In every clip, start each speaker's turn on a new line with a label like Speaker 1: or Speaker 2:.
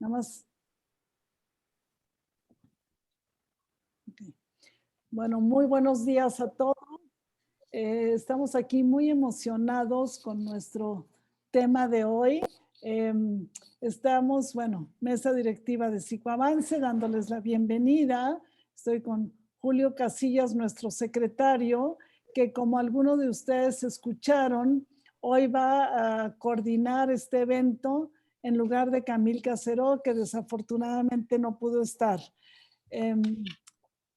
Speaker 1: Nada más. Okay. Bueno, muy buenos días a todos. Estamos aquí muy emocionados con nuestro tema de hoy. Estamos, mesa directiva de Psicoavance, dándoles la bienvenida. Estoy con Julio Casillas, nuestro secretario, que como algunos de ustedes escucharon, hoy va a coordinar este evento en lugar de Camil Caceró, que desafortunadamente no pudo estar.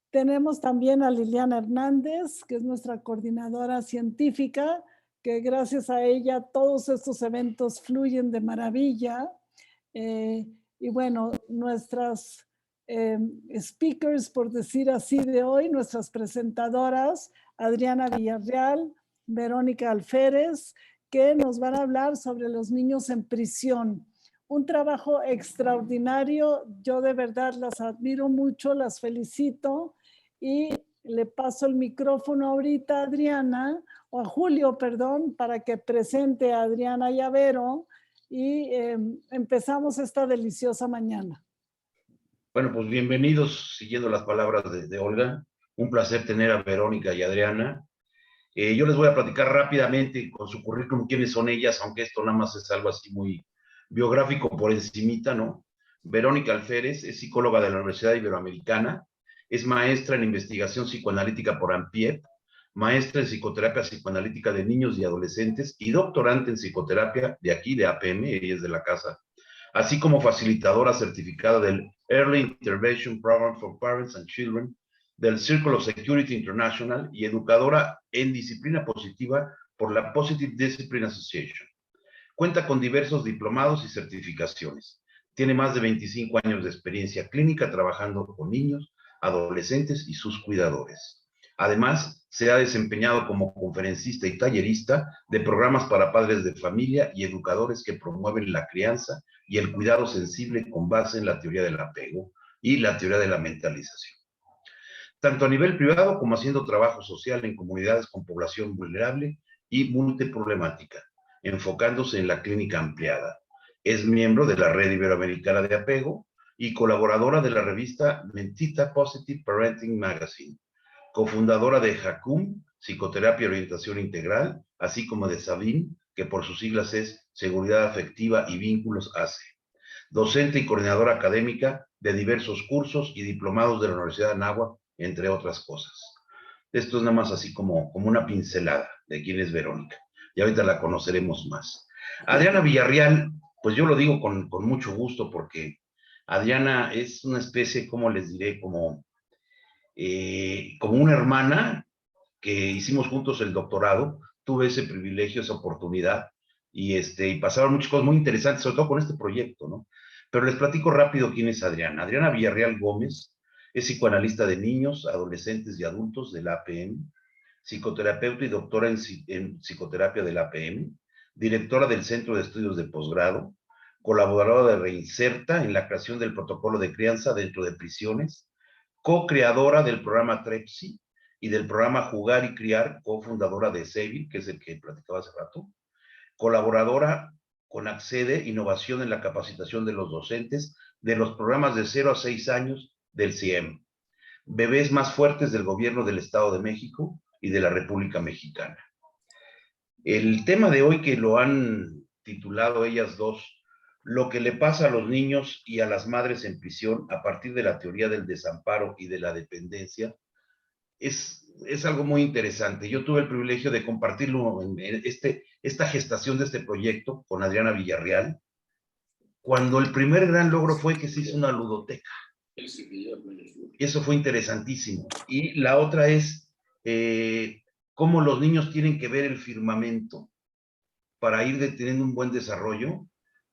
Speaker 1: Tenemos también a Liliana Hernández, que es nuestra coordinadora científica, que gracias a ella todos estos eventos fluyen de maravilla. Y bueno, nuestras speakers, por decir así, de hoy, nuestras presentadoras, Adriana Villarreal, Verónica Alférez, que nos van a hablar sobre los niños en prisión. Un trabajo extraordinario. Yo de verdad las admiro mucho, las felicito y le paso el micrófono ahorita a Adriana, o a Julio, perdón, para que presente a Adriana y a Vero y empezamos esta deliciosa mañana.
Speaker 2: Bueno, pues bienvenidos, siguiendo las palabras de Olga. Un placer tener a Verónica y Adriana. Yo les voy a platicar rápidamente con su currículum quiénes son ellas, aunque esto nada más es algo así muy biográfico por encimita, ¿no? Verónica Alférez es psicóloga de la Universidad Iberoamericana, es maestra en investigación psicoanalítica por AMPIEP, maestra en psicoterapia psicoanalítica de niños y adolescentes y doctorante en psicoterapia de aquí, de APM, ella es de la casa, así como facilitadora certificada del Early Intervention Program for Parents and Children, del Circle of Security International y educadora en disciplina positiva por la Positive Discipline Association. Cuenta con diversos diplomados y certificaciones. Tiene más de 25 años de experiencia clínica trabajando con niños, adolescentes y sus cuidadores. Además, se ha desempeñado como conferencista y tallerista de programas para padres de familia y educadores que promueven la crianza y el cuidado sensible con base en la teoría del apego y la teoría de la mentalización, tanto a nivel privado como haciendo trabajo social en comunidades con población vulnerable y multiproblemática, enfocándose en la clínica ampliada. Es miembro de la Red Iberoamericana de Apego y colaboradora de la revista Mentita Positive Parenting Magazine, cofundadora de Jacum, Psicoterapia y Orientación Integral, así como de SAVIN, que por sus siglas es Seguridad Afectiva y Vínculos ACE, docente y coordinadora académica de diversos cursos y diplomados de la Universidad de Anáhuac, entre otras cosas. Esto es nada más así como una pincelada de quién es Verónica. Y ahorita la conoceremos más. Adriana Villarreal, pues yo lo digo con mucho gusto porque Adriana es una especie, ¿cómo les diré? Como una hermana que hicimos juntos el doctorado. Tuve ese privilegio, esa oportunidad y pasaron muchas cosas muy interesantes, sobre todo con este proyecto, ¿no? Pero les platico rápido quién es Adriana. Adriana Villarreal Gómez es psicoanalista de niños, adolescentes y adultos del APM, psicoterapeuta y doctora en psicoterapia del APM, directora del Centro de Estudios de Posgrado, colaboradora de Reinserta en la creación del protocolo de crianza dentro de prisiones, co-creadora del programa TREPSI y del programa Jugar y Criar, cofundadora de SEVI, que es el que platicaba hace rato, colaboradora con Accede, innovación en la capacitación de los docentes de los programas de 0 a 6 años del CIEM, Bebés Más Fuertes del Gobierno del Estado de México y de la República Mexicana. El tema de hoy, que lo han titulado ellas dos, lo que le pasa a los niños y a las madres en prisión a partir de la teoría del desamparo y de la dependencia, es algo muy interesante. Yo tuve el privilegio de compartirlo en esta gestación de este proyecto con Adriana Villarreal, cuando el primer gran logro fue que se hizo una ludoteca. Eso fue interesantísimo. Y la otra es cómo los niños tienen que ver el firmamento para ir teniendo un buen desarrollo.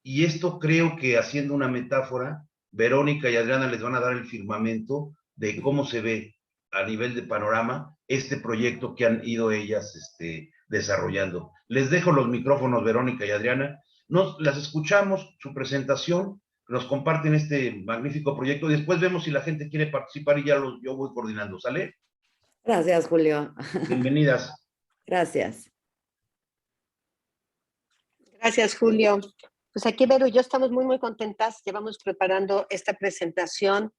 Speaker 2: Y esto, creo que haciendo una metáfora, Verónica y Adriana les van a dar el firmamento de cómo se ve a nivel de panorama este proyecto que han ido ellas desarrollando. Les dejo los micrófonos, Verónica y Adriana. Las escuchamos, su presentación, nos comparten este magnífico proyecto y después vemos si la gente quiere participar y yo voy coordinando. ¿Sale?
Speaker 3: Gracias, Julio.
Speaker 2: Bienvenidas.
Speaker 3: Gracias.
Speaker 4: Gracias, Julio. Pues aquí Vero y yo estamos muy contentas. Llevamos preparando esta presentación.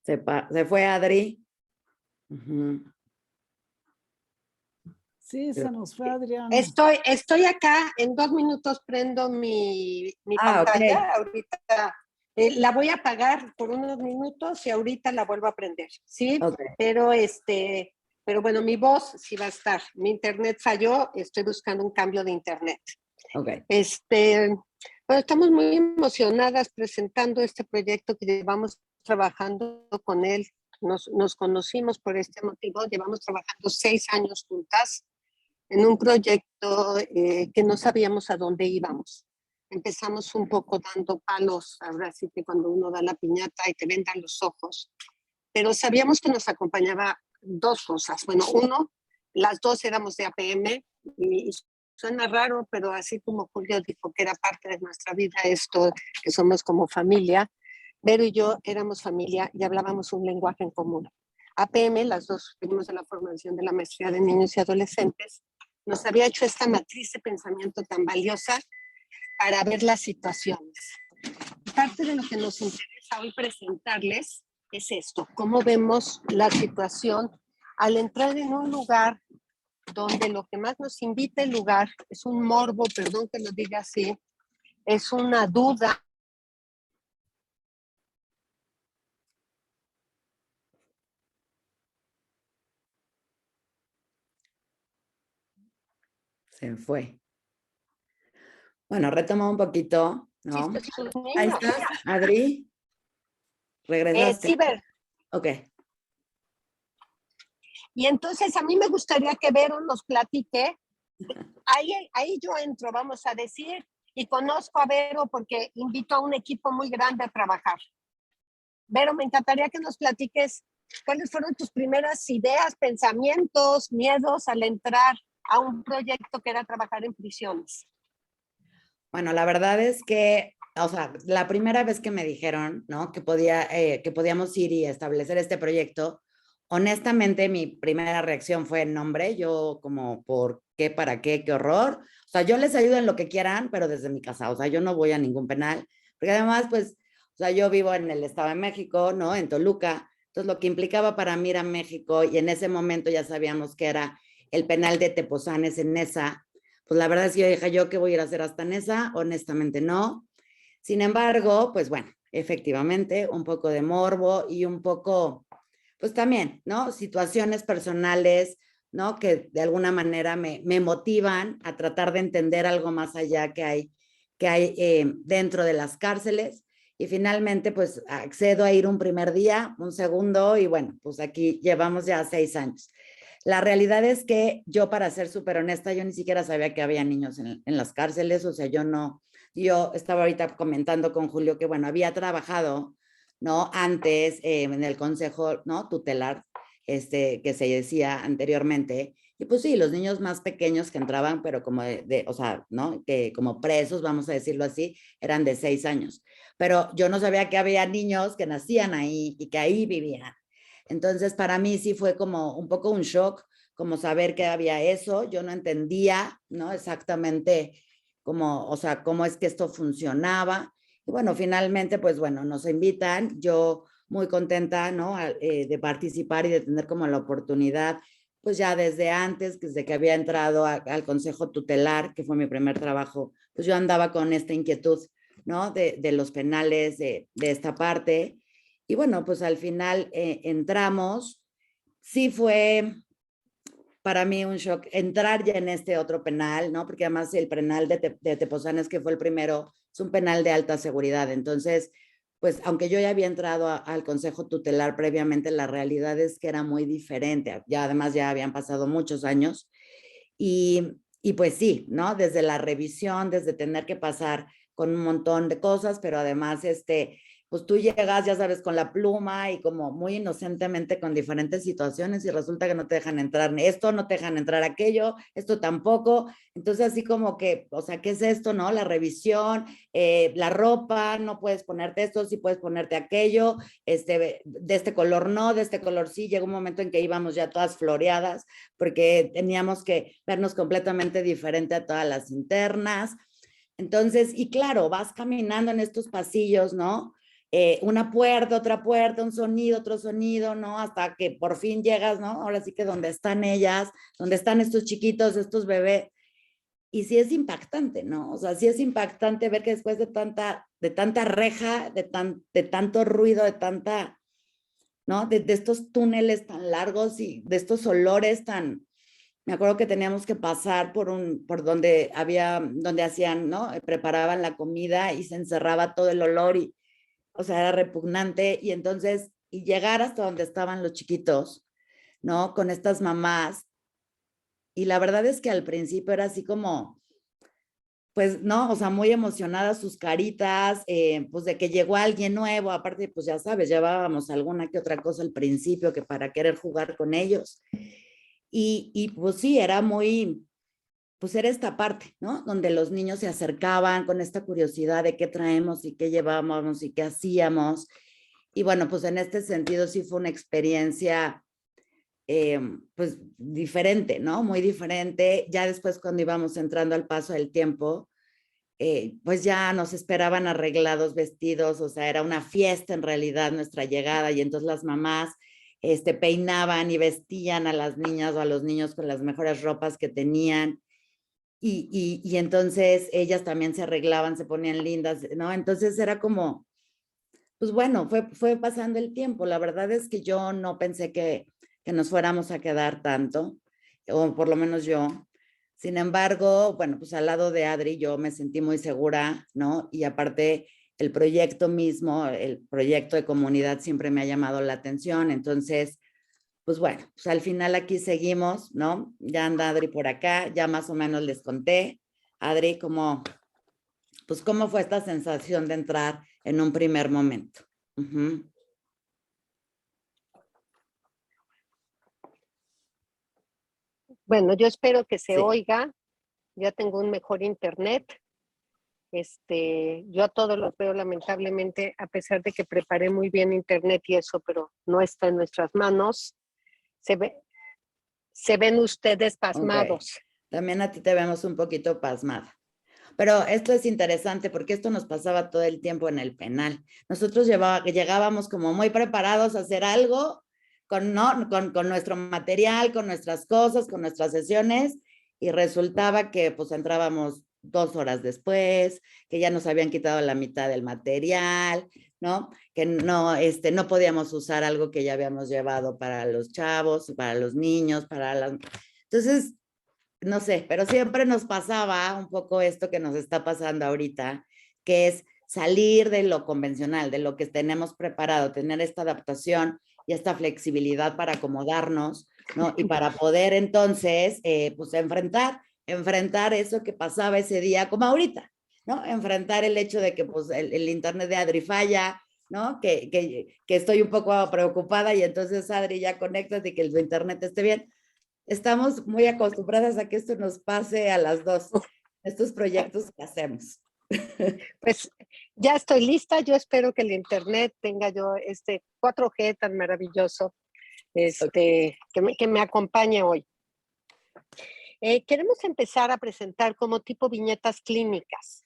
Speaker 3: Se fue Adri.
Speaker 1: Sí, se nos fue Adriana.
Speaker 4: Estoy acá, en 2 minutos prendo mi pantalla.
Speaker 3: Okay.
Speaker 4: Ahorita la voy a apagar por unos minutos y ahorita la vuelvo a prender, ¿sí?
Speaker 3: Okay.
Speaker 4: Pero bueno, mi voz sí va a estar. Mi internet falló, estoy buscando un cambio de internet.
Speaker 3: Okay.
Speaker 4: Bueno, estamos muy emocionadas presentando este proyecto que llevamos trabajando con él. Nos conocimos por este motivo, llevamos trabajando 6 años juntas en un proyecto que no sabíamos a dónde íbamos. Empezamos un poco dando palos, ahora sí que cuando uno da la piñata y te vendan los ojos, pero sabíamos que nos acompañaba 2 cosas. Bueno, uno, las 2 éramos de APM y suena raro, pero así como Julio dijo que era parte de nuestra vida esto, que somos como familia, Vero y yo éramos familia y hablábamos un lenguaje en común. APM, las 2 venimos de la formación de la maestría de niños y adolescentes, nos había hecho esta matriz de pensamiento tan valiosa para ver las situaciones. Parte de lo que nos interesa hoy presentarles es esto, cómo vemos la situación al entrar en un lugar donde lo que más nos invita el lugar es un morbo, perdón que lo diga así, es una duda.
Speaker 3: Se fue. Bueno, retoma un poquito, ¿no? Ahí estás, Adri. ¿Regresaste?
Speaker 4: Sí, Ver.
Speaker 3: Ok.
Speaker 4: Y entonces a mí me gustaría que Vero nos platique. Ahí yo entro, vamos a decir, y conozco a Vero porque invito a un equipo muy grande a trabajar. Vero, me encantaría que nos platiques cuáles fueron tus primeras ideas, pensamientos, miedos al entrar a un proyecto que era trabajar en prisiones.
Speaker 3: Bueno, la verdad es que, o sea, la primera vez que me dijeron, ¿no? Que podíamos ir y establecer este proyecto, honestamente mi primera reacción fue nombre, yo como, ¿por qué, para qué, qué horror? O sea, yo les ayudo en lo que quieran, pero desde mi casa, o sea, yo no voy a ningún penal, porque además, pues, o sea, yo vivo en el Estado de México, ¿no? En Toluca, entonces lo que implicaba para mí ir a México, y en ese momento ya sabíamos que era el penal de Tepozanes en Nesa. Pues la verdad es que yo dije, ¿yo qué voy a ir a hacer hasta Nesa? Honestamente no. Sin embargo, pues bueno, efectivamente, un poco de morbo y un poco, pues también, ¿no? Situaciones personales, ¿no? Que de alguna manera me motivan a tratar de entender algo más allá que hay dentro de las cárceles. Y finalmente, pues accedo a ir un primer día, un segundo, y bueno, pues aquí llevamos ya 6 años. La realidad es que yo, para ser súper honesta, yo ni siquiera sabía que había niños en las cárceles, o sea, yo estaba ahorita comentando con Julio que, bueno, había trabajado, ¿no? Antes en el consejo, ¿no? Tutelar, que se decía anteriormente, y pues sí, los niños más pequeños que entraban, pero como o sea, ¿no? Que como presos, vamos a decirlo así, eran de 6 años. Pero yo no sabía que había niños que nacían ahí y que ahí vivían. Entonces, para mí sí fue como un poco un shock, como saber que había eso. Yo no entendía, ¿no? Exactamente cómo, o sea, cómo es que esto funcionaba. Y bueno, finalmente, pues bueno, nos invitan. Yo muy contenta, ¿no? De participar y de tener como la oportunidad, pues ya desde antes, desde que había entrado al Consejo Tutelar, que fue mi primer trabajo, pues yo andaba con esta inquietud, ¿no? De los penales, de esta parte. Y bueno, pues al final entramos. Sí fue para mí un shock entrar ya en este otro penal, ¿no? Porque además el penal de Tepozanes, que fue el primero, es un penal de alta seguridad. Entonces, pues aunque yo ya había entrado al Consejo Tutelar previamente, la realidad es que era muy diferente. Ya además ya habían pasado muchos años. Y pues sí, ¿no? Desde la revisión, desde tener que pasar con un montón de cosas, pero además pues tú llegas, ya sabes, con la pluma y como muy inocentemente con diferentes situaciones y resulta que no te dejan entrar esto, no te dejan entrar aquello, esto tampoco. Entonces así como que, o sea, ¿qué es esto, no? La revisión, la ropa, no puedes ponerte esto, sí puedes ponerte aquello, de este color no, de este color sí. Llegó un momento en que íbamos ya todas floreadas porque teníamos que vernos completamente diferente a todas las internas. Entonces, y claro, vas caminando en estos pasillos, ¿no? Una puerta, un sonido, otro sonido, ¿no? Hasta que por fin llegas, ¿no? Ahora sí que donde están ellas, donde están estos chiquitos, estos bebés. Y sí es impactante, ¿no? O sea, sí es impactante ver que después de tanta reja, de tanto ruido, de tanta, ¿no? De estos túneles tan largos y de estos olores tan... Me acuerdo que teníamos que pasar por donde hacían, ¿no? Preparaban la comida y se encerraba todo el olor y, o sea, era repugnante. Y entonces, y llegar hasta donde estaban los chiquitos, ¿no? Con estas mamás. Y la verdad es que al principio era así como, pues, ¿no? O sea, muy emocionadas sus caritas, pues de que llegó alguien nuevo. Aparte, pues ya sabes, llevábamos alguna que otra cosa al principio que para querer jugar con ellos. Y pues sí, era muy, pues era esta parte, ¿no? Donde los niños se acercaban con esta curiosidad de qué traemos y qué llevábamos y qué hacíamos. Y bueno, pues en este sentido sí fue una experiencia, pues diferente, ¿no? Muy diferente. Ya después cuando íbamos entrando al paso del tiempo, pues ya nos esperaban arreglados, vestidos, o sea, era una fiesta en realidad nuestra llegada y entonces las mamás peinaban y vestían a las niñas o a los niños con las mejores ropas que tenían y entonces ellas también se arreglaban, se ponían lindas, ¿no? Entonces era como, pues bueno, fue pasando el tiempo. La verdad es que yo no pensé que nos fuéramos a quedar tanto, o por lo menos yo. Sin embargo, bueno, pues al lado de Adri yo me sentí muy segura, ¿no? Y aparte el proyecto mismo, el proyecto de comunidad siempre me ha llamado la atención. Entonces, pues bueno, pues al final aquí seguimos, ¿no? Ya anda Adri por acá, ya más o menos les conté. Adri, pues cómo fue esta sensación de entrar en un primer momento.
Speaker 4: Bueno, yo espero que se
Speaker 3: Sí.
Speaker 4: oiga. Ya tengo un mejor internet. Yo a todos los veo lamentablemente, a pesar de que preparé muy bien internet y eso, pero no está en nuestras manos. Se ven ustedes pasmados.
Speaker 3: Okay. También a ti te vemos un poquito pasmada. Pero esto es interesante porque esto nos pasaba todo el tiempo en el penal. Nosotros llegábamos como muy preparados a hacer algo con nuestro material, con nuestras cosas, con nuestras sesiones y resultaba que pues entrábamos 2 horas después, que ya nos habían quitado la mitad del material, ¿no? Que no podíamos usar algo que ya habíamos llevado para los chavos, para los niños, Entonces, no sé, pero siempre nos pasaba un poco esto que nos está pasando ahorita, que es salir de lo convencional, de lo que tenemos preparado, tener esta adaptación y esta flexibilidad para acomodarnos, ¿no? Y para poder entonces, pues enfrentar eso que pasaba ese día, como ahorita, ¿no? Enfrentar el hecho de que pues el internet de Adri falla, ¿no? Que estoy un poco preocupada y entonces Adri ya conectas y que el internet esté bien. Estamos muy acostumbradas a que esto nos pase a las dos, estos proyectos que hacemos.
Speaker 4: Pues ya estoy lista. Yo espero que el internet tenga yo 4G tan maravilloso que me acompañe hoy. Queremos empezar a presentar como tipo viñetas clínicas.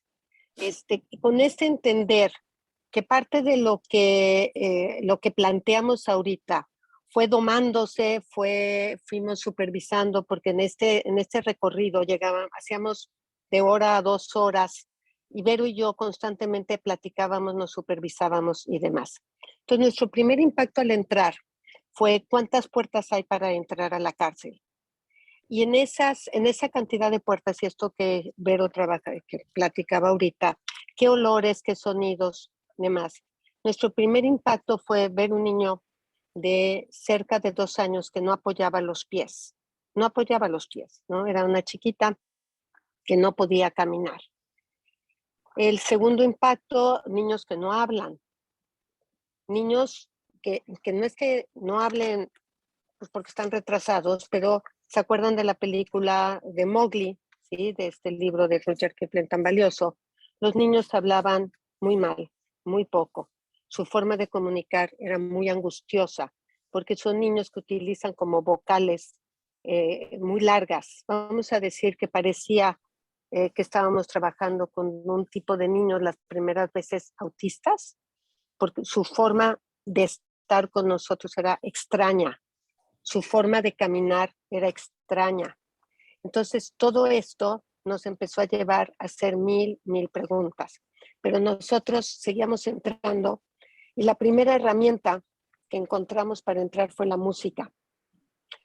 Speaker 4: Con entender que parte de lo que planteamos ahorita fue domándose, fuimos supervisando, porque en este recorrido hacíamos de hora a 2 horas, y Vero y yo constantemente platicábamos, nos supervisábamos y demás. Entonces, nuestro primer impacto al entrar fue cuántas puertas hay para entrar a la cárcel. Y en esa cantidad de puertas, y esto que Vero que platicaba ahorita, qué olores, qué sonidos, demás. Nuestro primer impacto fue ver un niño de cerca de 2 años que no apoyaba los pies, ¿no? Era una chiquita que no podía caminar. El segundo impacto, niños que no hablan, niños que no es que no hablen pues porque están retrasados, pero se acuerdan de la película de Mowgli, ¿sí? De este libro de Rudyard Kipling tan valioso. Los niños hablaban muy mal, muy poco. Su forma de comunicar era muy angustiosa, porque son niños que utilizan como vocales muy largas. Vamos a decir que parecía que estábamos trabajando con un tipo de niños las primeras veces autistas, porque su forma de estar con nosotros era extraña, su forma de caminar era extraña. Entonces, todo esto nos empezó a llevar a hacer mil preguntas, pero nosotros seguíamos entrando y la primera herramienta que encontramos para entrar fue la música.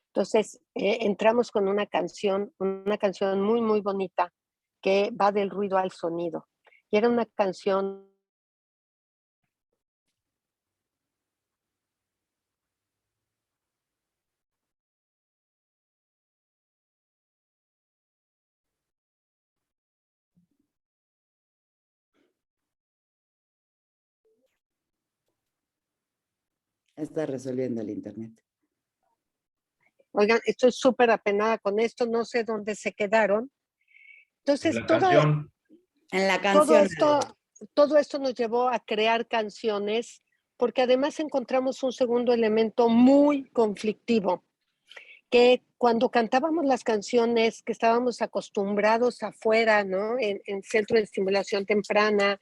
Speaker 4: Entonces, entramos con una canción muy bonita que va del ruido al sonido. Y era una canción
Speaker 3: Está resolviendo el internet.
Speaker 4: Oigan, estoy súper apenada con esto, no sé dónde se quedaron. Entonces,
Speaker 2: La canción.
Speaker 3: En la canción.
Speaker 4: todo esto nos llevó a crear canciones, porque además encontramos un segundo elemento muy conflictivo, que cuando cantábamos las canciones que estábamos acostumbrados afuera, ¿no? En centro de estimulación temprana,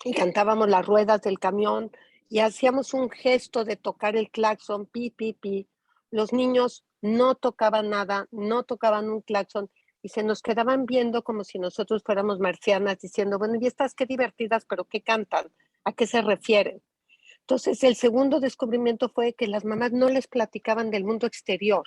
Speaker 4: y cantábamos las ruedas del camión, y hacíamos un gesto de tocar el claxon, pi, pi, pi. Los niños no tocaban nada, no tocaban un claxon, y se nos quedaban viendo como si nosotros fuéramos marcianas, diciendo, bueno, y estas qué divertidas, pero ¿qué cantan? ¿A qué se refieren? Entonces, el segundo descubrimiento fue que las mamás no les platicaban del mundo exterior,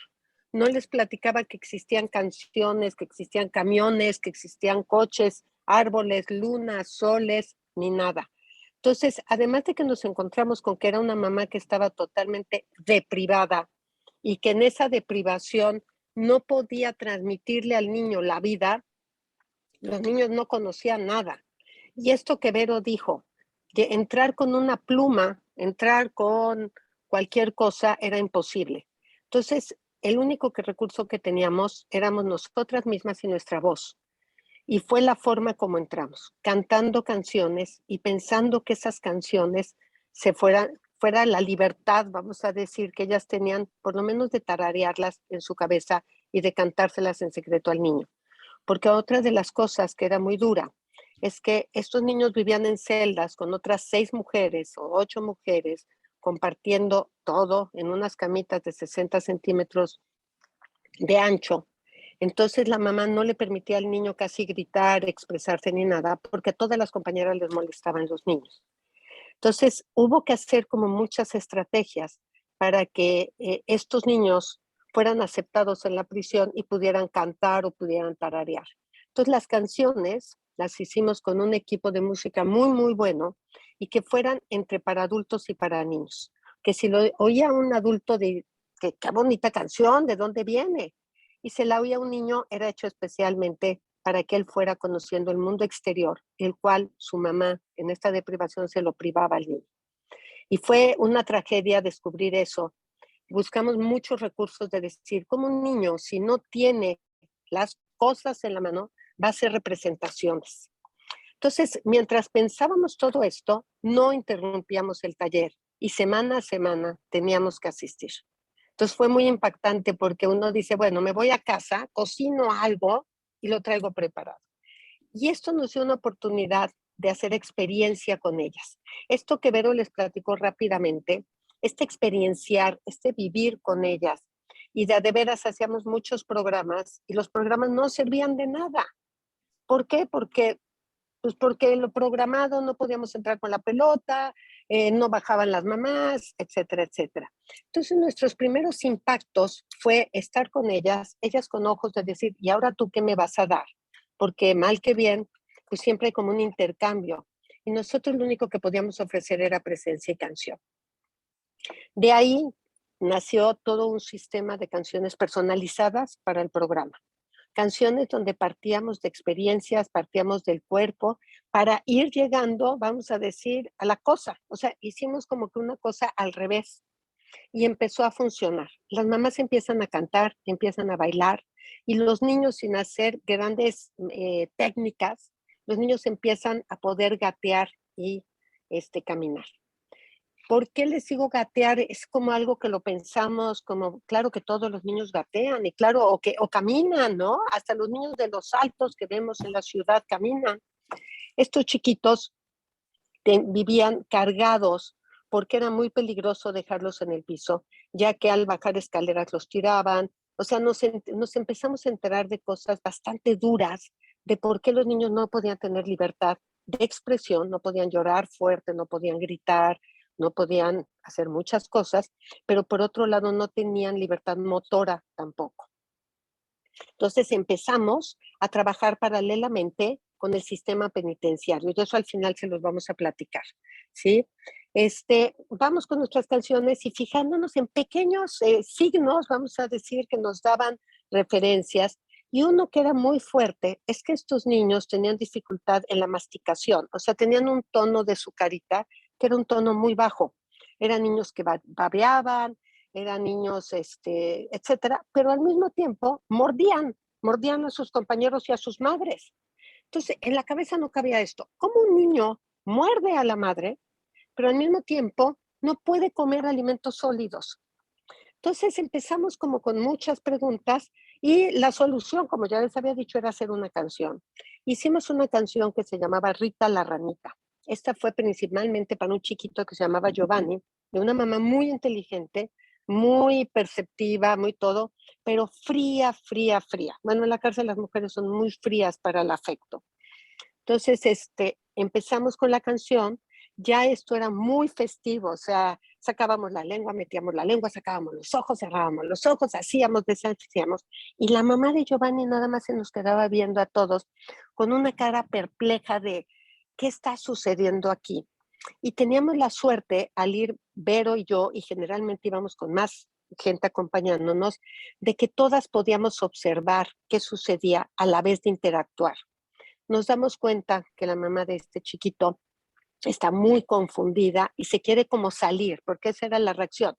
Speaker 4: no les platicaba que existían canciones, que existían camiones, que existían coches, árboles, lunas, soles, ni nada. Entonces, además de que nos encontramos con que era una mamá que estaba totalmente deprivada y que en esa deprivación no podía transmitirle al niño la vida, los niños no conocían nada. Y esto que Vero dijo, que entrar con una pluma, entrar con cualquier cosa era imposible. Entonces, el único recurso que teníamos éramos nosotras mismas y nuestra voz. Y fue la forma como entramos, cantando canciones y pensando que esas canciones fuera la libertad, vamos a decir, que ellas tenían por lo menos de tararearlas en su cabeza y de cantárselas en secreto al niño. Porque otra de las cosas que era muy dura es que estos niños vivían en celdas con otras 6 mujeres o 8 mujeres, compartiendo todo en unas camitas de 60 centímetros de ancho. Entonces la mamá no le permitía al niño casi gritar, expresarse ni nada, porque a todas las compañeras les molestaban los niños. Entonces hubo que hacer como muchas estrategias para que estos niños fueran aceptados en la prisión y pudieran cantar o pudieran tararear. Entonces las canciones las hicimos con un equipo de música muy bueno y que fueran entre para adultos y para niños. Que si lo oía un adulto de qué bonita canción, ¿de dónde viene? Y se la oía un niño, era hecho especialmente para que él fuera conociendo el mundo exterior, el cual su mamá en esta deprivación se lo privaba al niño. Y fue una tragedia descubrir eso. Buscamos muchos recursos de decir, como un niño, si no tiene las cosas en la mano, va a hacer representaciones. Entonces, mientras pensábamos todo esto, no interrumpíamos el taller y semana a semana teníamos que asistir. Entonces fue muy impactante porque uno dice, bueno, me voy a casa, cocino algo y lo traigo preparado. Y esto nos dio una oportunidad de hacer experiencia con ellas. Esto que Vero les platicó rápidamente, este experienciar, este vivir con ellas. Y de veras hacíamos muchos programas y los programas no servían de nada. ¿Por qué? Porque lo programado no podíamos entrar con la pelota, no bajaban las mamás, etcétera, etcétera. Entonces nuestros primeros impactos fue estar con ellas con ojos de decir, ¿y ahora tú qué me vas a dar? Porque mal que bien, pues siempre hay como un intercambio. Y nosotros lo único que podíamos ofrecer era presencia y canción. De ahí nació todo un sistema de canciones personalizadas para el programa. Canciones donde partíamos de experiencias, partíamos del cuerpo, para ir llegando, vamos a decir, a la cosa. O sea, hicimos como que una cosa al revés y empezó a funcionar. Las mamás empiezan a cantar, empiezan a bailar y los niños, sin hacer grandes técnicas, los niños empiezan a poder gatear y caminar. ¿Por qué les digo gatear? Es como algo que lo pensamos como, claro que todos los niños gatean y claro, o caminan, ¿no? Hasta los niños de los altos que vemos en la ciudad caminan. Estos chiquitos vivían cargados porque era muy peligroso dejarlos en el piso, ya que al bajar escaleras los tiraban. O sea, nos empezamos a enterar de cosas bastante duras, de por qué los niños no podían tener libertad de expresión, no podían llorar fuerte, no podían gritar, no podían hacer muchas cosas, pero por otro lado no tenían libertad motora tampoco. Entonces empezamos a trabajar paralelamente con el sistema penitenciario y eso al final se los vamos a platicar, ¿sí? Vamos con nuestras canciones y fijándonos en pequeños signos, vamos a decir, que nos daban referencias. Y uno que era muy fuerte es que estos niños tenían dificultad en la masticación, o sea, tenían un tono de su carita que era un tono muy bajo. Eran niños que babeaban, eran niños, etcétera, pero al mismo tiempo mordían a sus compañeros y a sus madres. Entonces, en la cabeza no cabía esto. ¿Cómo un niño muerde a la madre, pero al mismo tiempo no puede comer alimentos sólidos? Entonces empezamos como con muchas preguntas y la solución, como ya les había dicho, era hacer una canción. Hicimos una canción que se llamaba Rita la Ranita. Esta fue principalmente para un chiquito que se llamaba Giovanni, de una mamá muy inteligente, muy perceptiva, muy todo, pero fría, fría, fría. Bueno, en la cárcel las mujeres son muy frías para el afecto. Entonces, empezamos con la canción, ya esto era muy festivo, o sea, sacábamos la lengua, metíamos la lengua, sacábamos los ojos, cerrábamos los ojos, hacíamos, deshacíamos, y la mamá de Giovanni nada más se nos quedaba viendo a todos con una cara perpleja de ¿qué está sucediendo aquí? Y teníamos la suerte al ir Vero y yo, y generalmente íbamos con más gente acompañándonos, de que todas podíamos observar qué sucedía a la vez de interactuar. Nos damos cuenta que la mamá de este chiquito está muy confundida y se quiere como salir, porque esa era la reacción.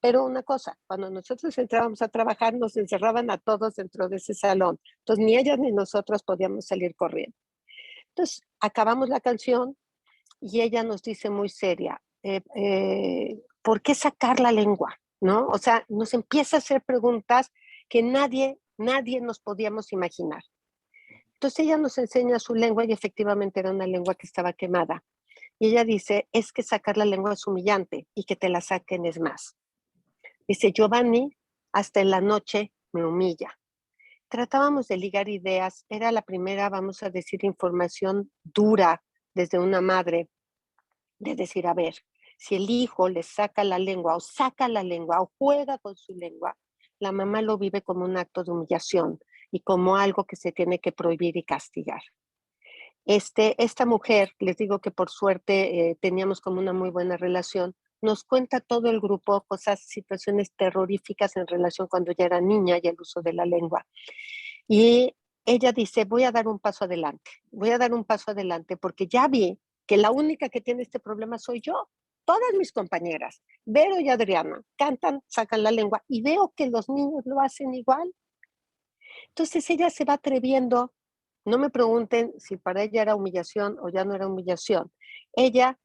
Speaker 4: Pero una cosa, cuando nosotros entrábamos a trabajar, nos encerraban a todos dentro de ese salón. Entonces, ni ellas ni nosotros podíamos salir corriendo. Entonces, acabamos la canción y ella nos dice muy seria, ¿por qué sacar la lengua? ¿No? O sea, nos empieza a hacer preguntas que nadie nos podíamos imaginar. Entonces ella nos enseña su lengua y efectivamente era una lengua que estaba quemada. Y ella dice, es que sacar la lengua es humillante y que te la saquen es más. Dice, Giovanni, hasta en la noche me humilla. Tratábamos de ligar ideas, era la primera, vamos a decir, información dura desde una madre, de decir, a ver, si el hijo le saca la lengua o juega con su lengua, la mamá lo vive como un acto de humillación y como algo que se tiene que prohibir y castigar. Esta mujer, les digo que por suerte teníamos como una muy buena relación, nos cuenta todo el grupo cosas, situaciones terroríficas en relación cuando ella era niña y el uso de la lengua. Y ella dice, voy a dar un paso adelante porque ya vi que la única que tiene este problema soy yo. Todas mis compañeras, Vero y Adriana, cantan, sacan la lengua y veo que los niños lo hacen igual. Entonces ella se va atreviendo, no me pregunten si para ella era humillación o ya no era humillación. Ella,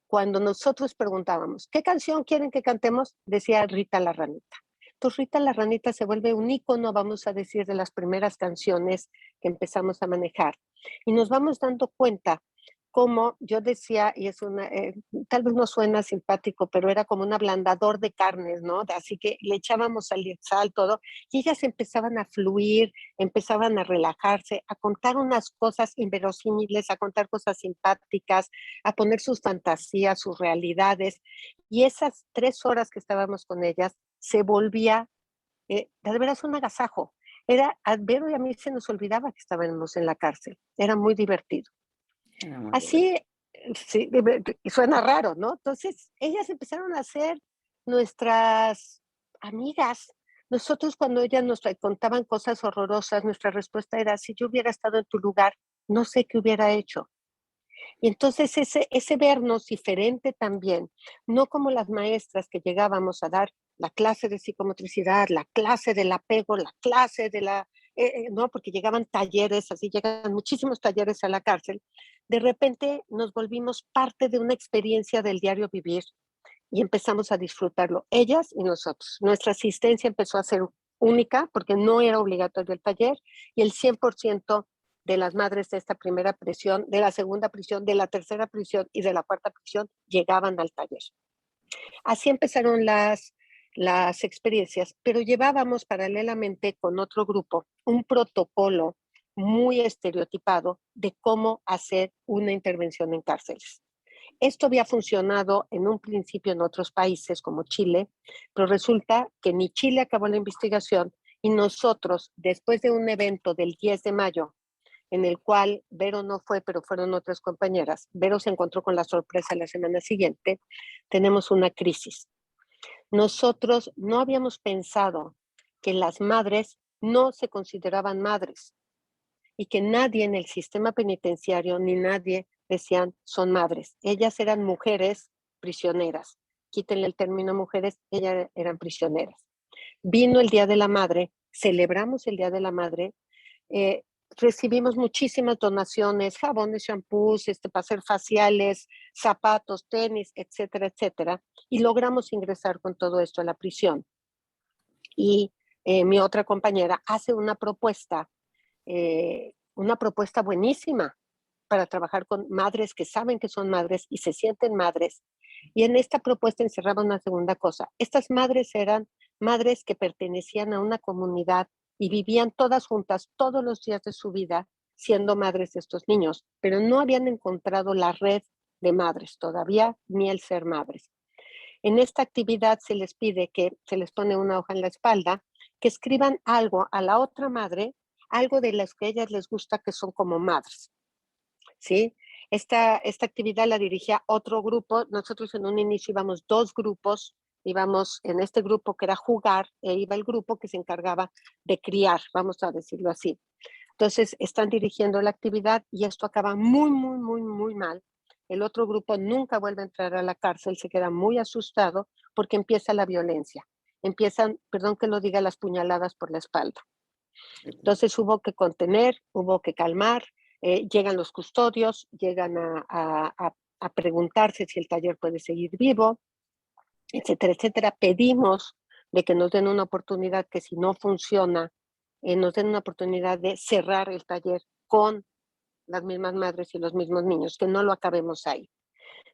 Speaker 4: cuando nosotros preguntábamos, ¿qué canción quieren que cantemos? Decía Rita la Ranita. Entonces Rita la Ranita se vuelve un ícono, vamos a decir, de las primeras canciones que empezamos a manejar. Y nos vamos dando cuenta como yo decía, y es tal vez no suena simpático, pero era como un ablandador de carnes, ¿no? Así que le echábamos sal, todo, y ellas empezaban a fluir, empezaban a relajarse, a contar unas cosas inverosímiles, a contar cosas simpáticas, a poner sus fantasías, sus realidades, y esas 3 horas que estábamos con ellas se volvía, de veras un agasajo. A Vero y a mí se nos olvidaba que estábamos en la cárcel, era muy divertido. Así, sí, suena raro, ¿no? Entonces, ellas empezaron a ser nuestras amigas. Nosotros cuando ellas nos contaban cosas horrorosas, nuestra respuesta era, si yo hubiera estado en tu lugar, no sé qué hubiera hecho. Y entonces ese vernos diferente también, no como las maestras que llegábamos a dar la clase de psicomotricidad, la clase del apego, la clase de la, no, porque llegaban talleres, así llegan muchísimos talleres a la cárcel, de repente nos volvimos parte de una experiencia del diario vivir y empezamos a disfrutarlo, ellas y nosotros. Nuestra asistencia empezó a ser única porque no era obligatorio el taller y el 100% de las madres de esta primera prisión, de la segunda prisión, de la tercera prisión y de la cuarta prisión llegaban al taller. Así empezaron las experiencias, pero llevábamos paralelamente con otro grupo un protocolo muy estereotipado de cómo hacer una intervención en cárceles. Esto había funcionado en un principio en otros países como Chile, pero resulta que ni Chile acabó la investigación y nosotros, después de un evento del 10 de mayo, en el cual Vero no fue, pero fueron otras compañeras, Vero se encontró con la sorpresa la semana siguiente, tenemos una crisis. Nosotros no habíamos pensado que las madres no se consideraban madres y que nadie en el sistema penitenciario ni nadie decían son madres. Ellas eran mujeres prisioneras. Quítenle el término mujeres, ellas eran prisioneras. Vino el Día de la Madre, celebramos el Día de la Madre, recibimos muchísimas donaciones, jabones, shampoos, para hacer faciales, zapatos, tenis, etcétera, etcétera, y logramos ingresar con todo esto a la prisión. Y mi otra compañera hace una propuesta buenísima para trabajar con madres que saben que son madres y se sienten madres. Y en esta propuesta encerraba una segunda cosa. Estas madres eran madres que pertenecían a una comunidad y vivían todas juntas todos los días de su vida siendo madres de estos niños, pero no habían encontrado la red de madres todavía, ni el ser madres. En esta actividad se les pide que se les pone una hoja en la espalda, que escriban algo a la otra madre, algo de las que a ellas les gusta que son como madres, ¿sí? Esta actividad la dirigía otro grupo. Nosotros en un inicio íbamos 2 grupos, íbamos en este grupo que era jugar, e iba el grupo que se encargaba de criar, vamos a decirlo así. Entonces están dirigiendo la actividad y esto acaba muy, muy, muy, muy mal. El otro grupo nunca vuelve a entrar a la cárcel, se queda muy asustado porque empieza la violencia. Empiezan, perdón que lo diga, las puñaladas por la espalda. Entonces hubo que contener, hubo que calmar, llegan los custodios, llegan a preguntarse si el taller puede seguir vivo, etcétera, etcétera. Pedimos de que nos den una oportunidad, que si no funciona, nos den una oportunidad de cerrar el taller con las mismas madres y los mismos niños, que no lo acabemos ahí.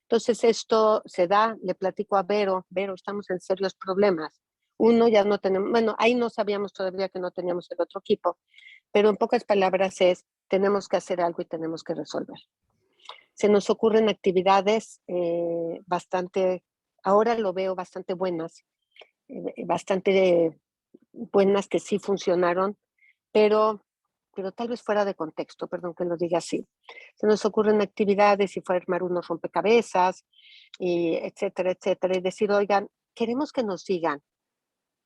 Speaker 4: Entonces esto se da, le platico a Vero, estamos en serios problemas. Uno, ya no tenemos, bueno, ahí no sabíamos todavía que no teníamos el otro equipo, pero en pocas palabras tenemos que hacer algo y tenemos que resolver. Se nos ocurren actividades bastante, ahora lo veo bastante buenas, que sí funcionaron, pero tal vez fuera de contexto, perdón que lo diga así. Se nos ocurren actividades y fue armar unos rompecabezas, y etcétera, etcétera, y decir, oigan, queremos que nos digan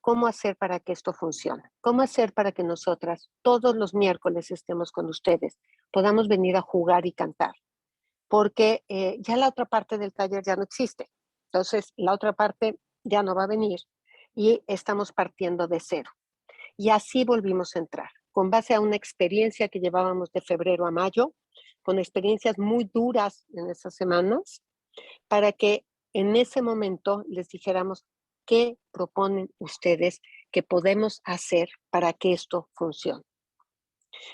Speaker 4: cómo hacer para que esto funcione, cómo hacer para que nosotras todos los miércoles estemos con ustedes, podamos venir a jugar y cantar, porque ya la otra parte del taller ya no existe. Entonces, la otra parte ya no va a venir y estamos partiendo de cero. Y así volvimos a entrar, con base a una experiencia que llevábamos de febrero a mayo, con experiencias muy duras en esas semanas, para que en ese momento les dijéramos qué proponen ustedes que podemos hacer para que esto funcione.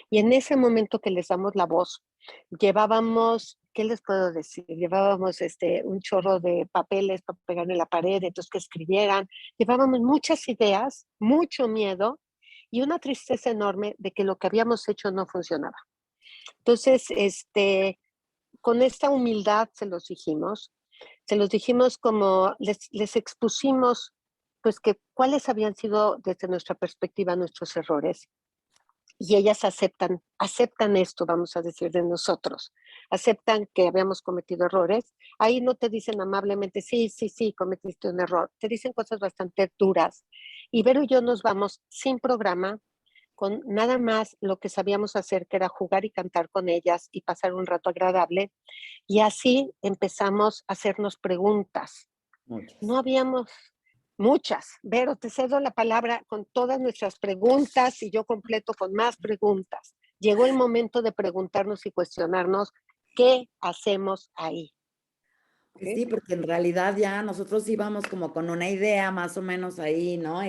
Speaker 4: Y en ese momento que les damos la voz, llevábamos, ¿qué les puedo decir? Llevábamos un chorro de papeles para pegar en la pared, entonces que escribieran. Llevábamos muchas ideas, mucho miedo y una tristeza enorme de que lo que habíamos hecho no funcionaba. Entonces, con esta humildad se los dijimos como les expusimos, pues que cuáles habían sido desde nuestra perspectiva nuestros errores. Y ellas aceptan esto, vamos a decir, de nosotros. Aceptan que habíamos cometido errores. Ahí no te dicen amablemente, sí, cometiste un error. Te dicen cosas bastante duras. Y Vero y yo nos vamos sin programa, con nada más lo que sabíamos hacer, que era jugar y cantar con ellas y pasar un rato agradable. Y así empezamos a hacernos preguntas.
Speaker 3: Muchas.
Speaker 4: No habíamos muchas. Vero, te cedo la palabra con todas nuestras preguntas y yo completo con más preguntas. Llegó el momento de preguntarnos y cuestionarnos qué hacemos ahí.
Speaker 3: Pues sí, porque en realidad ya nosotros íbamos como con una idea más o menos ahí, ¿no?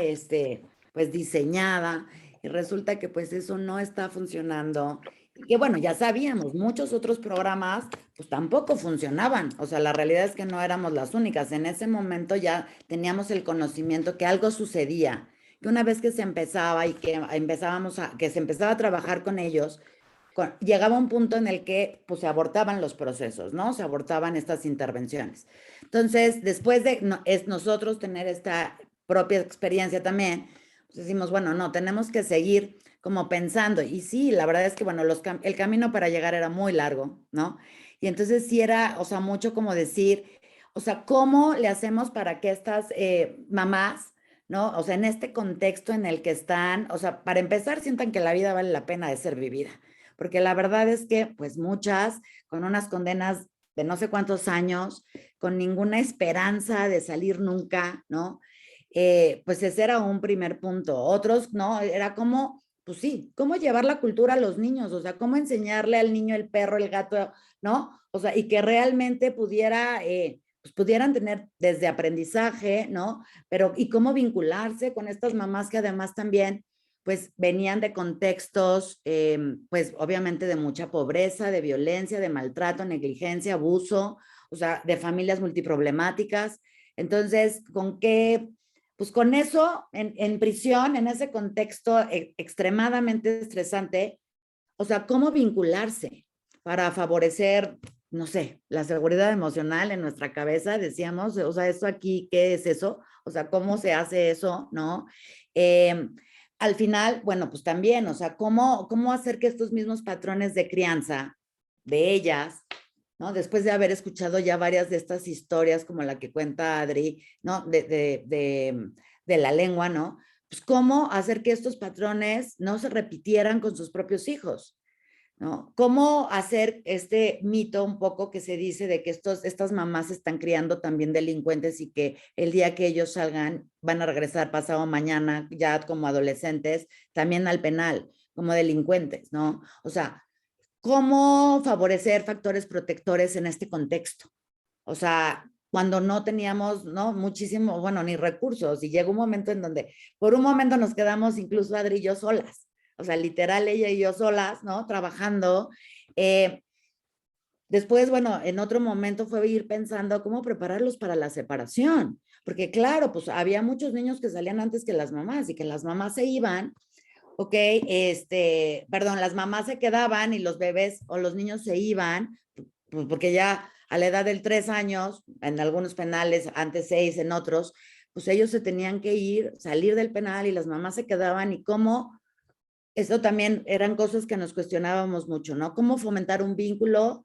Speaker 3: Pues diseñada, y resulta que pues eso no está funcionando. Y que bueno, ya sabíamos, muchos otros programas pues tampoco funcionaban. O sea, la realidad es que no éramos las únicas. En ese momento ya teníamos el conocimiento que algo sucedía, que una vez que se empezaba y que que se empezaba a trabajar con ellos, llegaba un punto en el que pues se abortaban los procesos, ¿no? Se abortaban estas intervenciones. Entonces, después de nosotros tener esta propia experiencia también, pues decimos, bueno, no, tenemos que seguir como pensando. Y sí, la verdad es que, bueno, el camino para llegar era muy largo, ¿no? Y entonces sí era, o sea, mucho como decir, o sea, ¿cómo le hacemos para que estas mamás, ¿no? O sea, en este contexto en el que están, o sea, para empezar, sientan que la vida vale la pena de ser vivida, porque la verdad es que pues muchas con unas condenas de no sé cuántos años, con ninguna esperanza de salir nunca, ¿no? Pues ese era un primer punto. Otros, ¿no? Era como, pues sí, cómo llevar la cultura a los niños, o sea, cómo enseñarle al niño el perro, el gato, ¿no? O sea, y que realmente pues pudieran tener desde aprendizaje, ¿no? Pero, y cómo vincularse con estas mamás que además también pues venían de contextos, pues obviamente de mucha pobreza, de violencia, de maltrato, negligencia, abuso, o sea, de familias multiproblemáticas. Entonces, pues con eso, en prisión, en ese contexto extremadamente estresante, o sea, ¿cómo vincularse para favorecer, no sé, la seguridad emocional en nuestra cabeza? Decíamos, o sea, ¿eso aquí qué es eso? O sea, ¿cómo se hace eso? ¿No? Al final, bueno, pues también, o sea, ¿cómo hacer que estos mismos patrones de crianza de ellas, ¿no? Después de haber escuchado ya varias de estas historias, como la que cuenta Adri, ¿no? De la lengua, ¿no? Pues cómo hacer que estos patrones no se repitieran con sus propios hijos, ¿no? ¿Cómo hacer este mito un poco que se dice de que estas mamás están criando también delincuentes y que el día que ellos salgan van a regresar pasado mañana ya como adolescentes también al penal, como delincuentes, ¿no? O sea, ¿cómo favorecer factores protectores en este contexto? O sea, cuando no teníamos, ¿no? Muchísimo, bueno, ni recursos, y llegó un momento en donde por un momento nos quedamos incluso Adri y yo solas. O sea, literal, ella y yo solas, ¿no? Trabajando. Después, bueno, en otro momento fue ir pensando cómo prepararlos para la separación. Porque claro, pues había muchos niños que salían antes que las mamás y que las mamás se iban, ok, perdón, las mamás se quedaban y los bebés o los niños se iban, pues porque ya a la edad de 3 años, en algunos penales, antes 6, en otros, pues ellos se tenían que ir, salir del penal y las mamás se quedaban y cómo eso también eran cosas que nos cuestionábamos mucho, ¿no? Cómo fomentar un vínculo,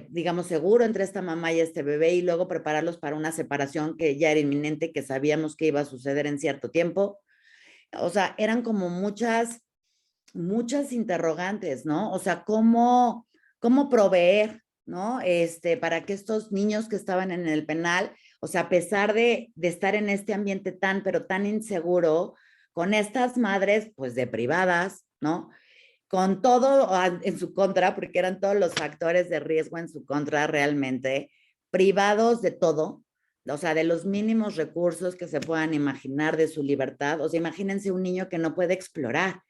Speaker 3: digamos, seguro entre esta mamá y este bebé y luego prepararlos para una separación que ya era inminente, que sabíamos que iba a suceder en cierto tiempo. O sea, eran como muchas interrogantes, ¿no? O sea, cómo proveer, ¿no? Para que estos niños que estaban en el penal, o sea, a pesar de estar en este ambiente pero tan inseguro, con estas madres, pues deprivadas, ¿no? Con todo en su contra, porque eran todos los factores de riesgo en su contra realmente, privados de todo, o sea, de los mínimos recursos que se puedan imaginar de su libertad. O sea, imagínense un niño que no puede explorar.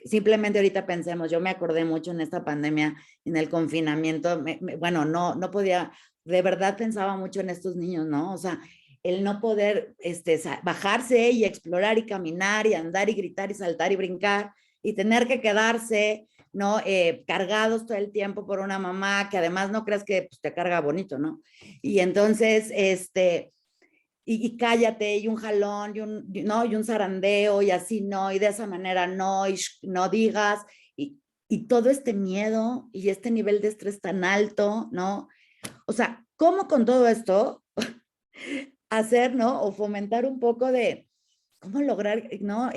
Speaker 3: Simplemente ahorita pensemos, yo me acordé mucho en esta pandemia, en el confinamiento, bueno, no podía, de verdad pensaba mucho en estos niños, ¿no? O sea, el no poder bajarse y explorar y caminar y andar y gritar y saltar y brincar y tener que quedarse, ¿no? Cargados todo el tiempo por una mamá que además no creas que pues, te carga bonito, ¿no? Y entonces, y cállate, y un jalón, ¿no? Y un zarandeo, y así no, y de esa manera no, y no digas, y todo este miedo y este nivel de estrés tan alto, ¿no? O sea, ¿cómo con todo esto hacer, ¿no? O fomentar un poco de cómo lograr, ¿no?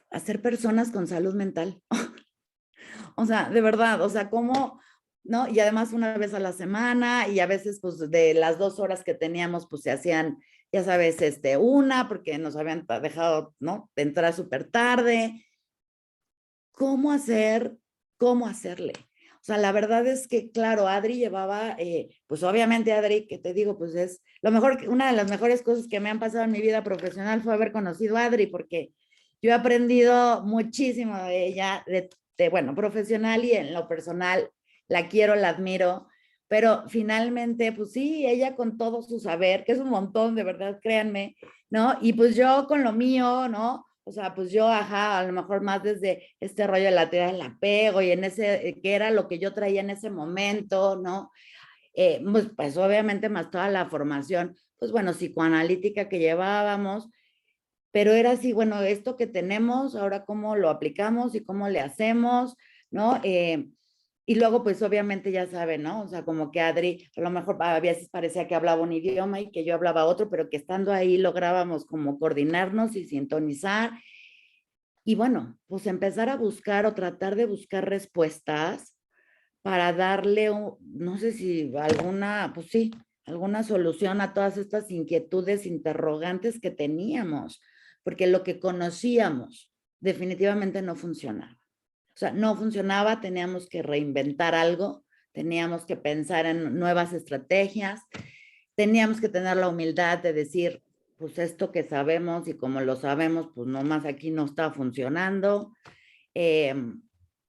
Speaker 3: a ser personas con salud mental. O sea, de verdad, o sea, cómo, ¿no? Y además una vez a la semana y a veces pues de las 2 horas que teníamos pues se hacían, ya sabes, una porque nos habían dejado, ¿no? De entrar súper tarde. ¿Cómo hacer? ¿Cómo hacerle? O sea, la verdad es que, claro, Adri llevaba, pues obviamente Adri, que te digo, pues es lo mejor, una de las mejores cosas que me han pasado en mi vida profesional fue haber conocido a Adri, porque yo he aprendido muchísimo de ella, bueno, profesional y en lo personal, la quiero, la admiro, pero finalmente, pues sí, ella con todo su saber, que es un montón, de verdad, créanme, ¿no? Y pues yo con lo mío, ¿no? O sea, pues yo, ajá, a lo mejor más desde este rollo de la teoría del apego y en ese, que era lo que yo traía en ese momento, ¿no? Pues obviamente más toda la formación, pues bueno, psicoanalítica que llevábamos, pero era así, bueno, esto que tenemos, ahora cómo lo aplicamos y cómo le hacemos, ¿no? Y luego, pues obviamente ya saben, ¿no? O sea, como que Adri, a lo mejor a veces parecía que hablaba un idioma y que yo hablaba otro, pero que estando ahí lográbamos como coordinarnos y sintonizar. Y bueno, pues empezar a buscar o tratar de buscar respuestas para darle, no sé si alguna, pues sí, alguna solución a todas estas inquietudes, interrogantes que teníamos, porque lo que conocíamos definitivamente no funcionaba. O sea, no funcionaba, teníamos que reinventar algo, teníamos que pensar en nuevas estrategias, teníamos que tener la humildad de decir, pues esto que sabemos y como lo sabemos, pues nomás aquí no está funcionando. Eh,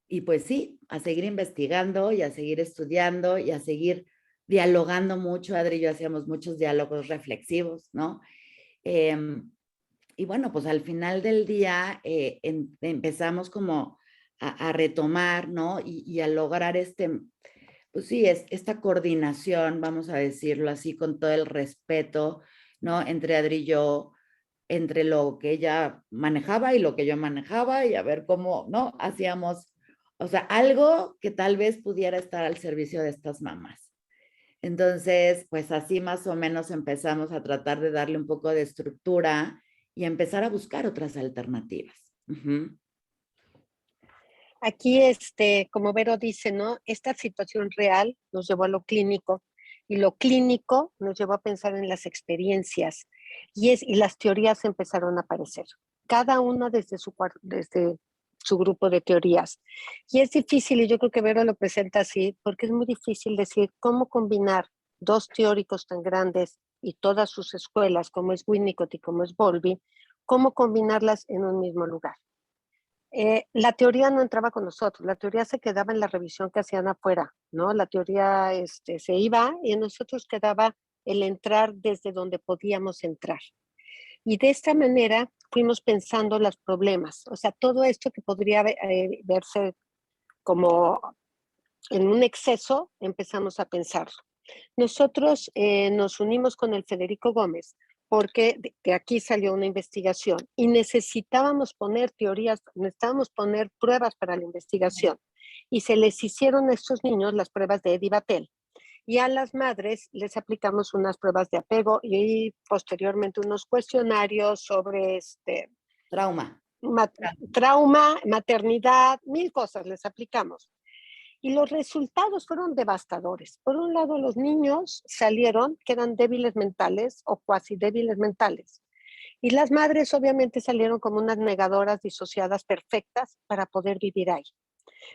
Speaker 3: y pues sí, a seguir investigando y a seguir estudiando y a seguir dialogando mucho. Adri y yo hacíamos muchos diálogos reflexivos, ¿no? Eh, y bueno, pues al final del día empezamos como a retomar, ¿no? Y a lograr pues sí, esta coordinación, vamos a decirlo así, con todo el respeto, ¿no? Entre Adri y yo, entre lo que ella manejaba y lo que yo manejaba y a ver cómo, ¿no? Hacíamos, o sea, algo que tal vez pudiera estar al servicio de estas mamás. Entonces, pues así más o menos empezamos a tratar de darle un poco de estructura y empezar a buscar otras alternativas. Uh-huh.
Speaker 4: Aquí, como Vero dice, ¿no? Esta situación real nos llevó a lo clínico y lo clínico nos llevó a pensar en las experiencias y las teorías empezaron a aparecer, cada una desde su grupo de teorías. Y es difícil, y yo creo que Vero lo presenta así, porque es muy difícil decir cómo combinar 2 teóricos tan grandes y todas sus escuelas, como es Winnicott y como es Bowlby, cómo combinarlas en un mismo lugar. La teoría no entraba con nosotros, la teoría se quedaba en la revisión que hacían afuera, ¿no? La teoría se iba y en nosotros quedaba el entrar desde donde podíamos entrar. Y de esta manera fuimos pensando los problemas, o sea, todo esto que podría verse como en un exceso, empezamos a pensarlo. Nosotros nos unimos con el Federico Gómez porque de aquí salió una investigación y necesitábamos poner teorías, necesitábamos poner pruebas para la investigación y se les hicieron a estos niños las pruebas de Eddie Battelle y a las madres les aplicamos unas pruebas de apego y posteriormente unos cuestionarios sobre
Speaker 3: Trauma.
Speaker 4: trauma, maternidad, 1000 cosas les aplicamos. Y los resultados fueron devastadores. Por un lado, los niños salieron que eran débiles mentales o cuasi débiles mentales. Y las madres obviamente salieron como unas negadoras disociadas perfectas para poder vivir ahí.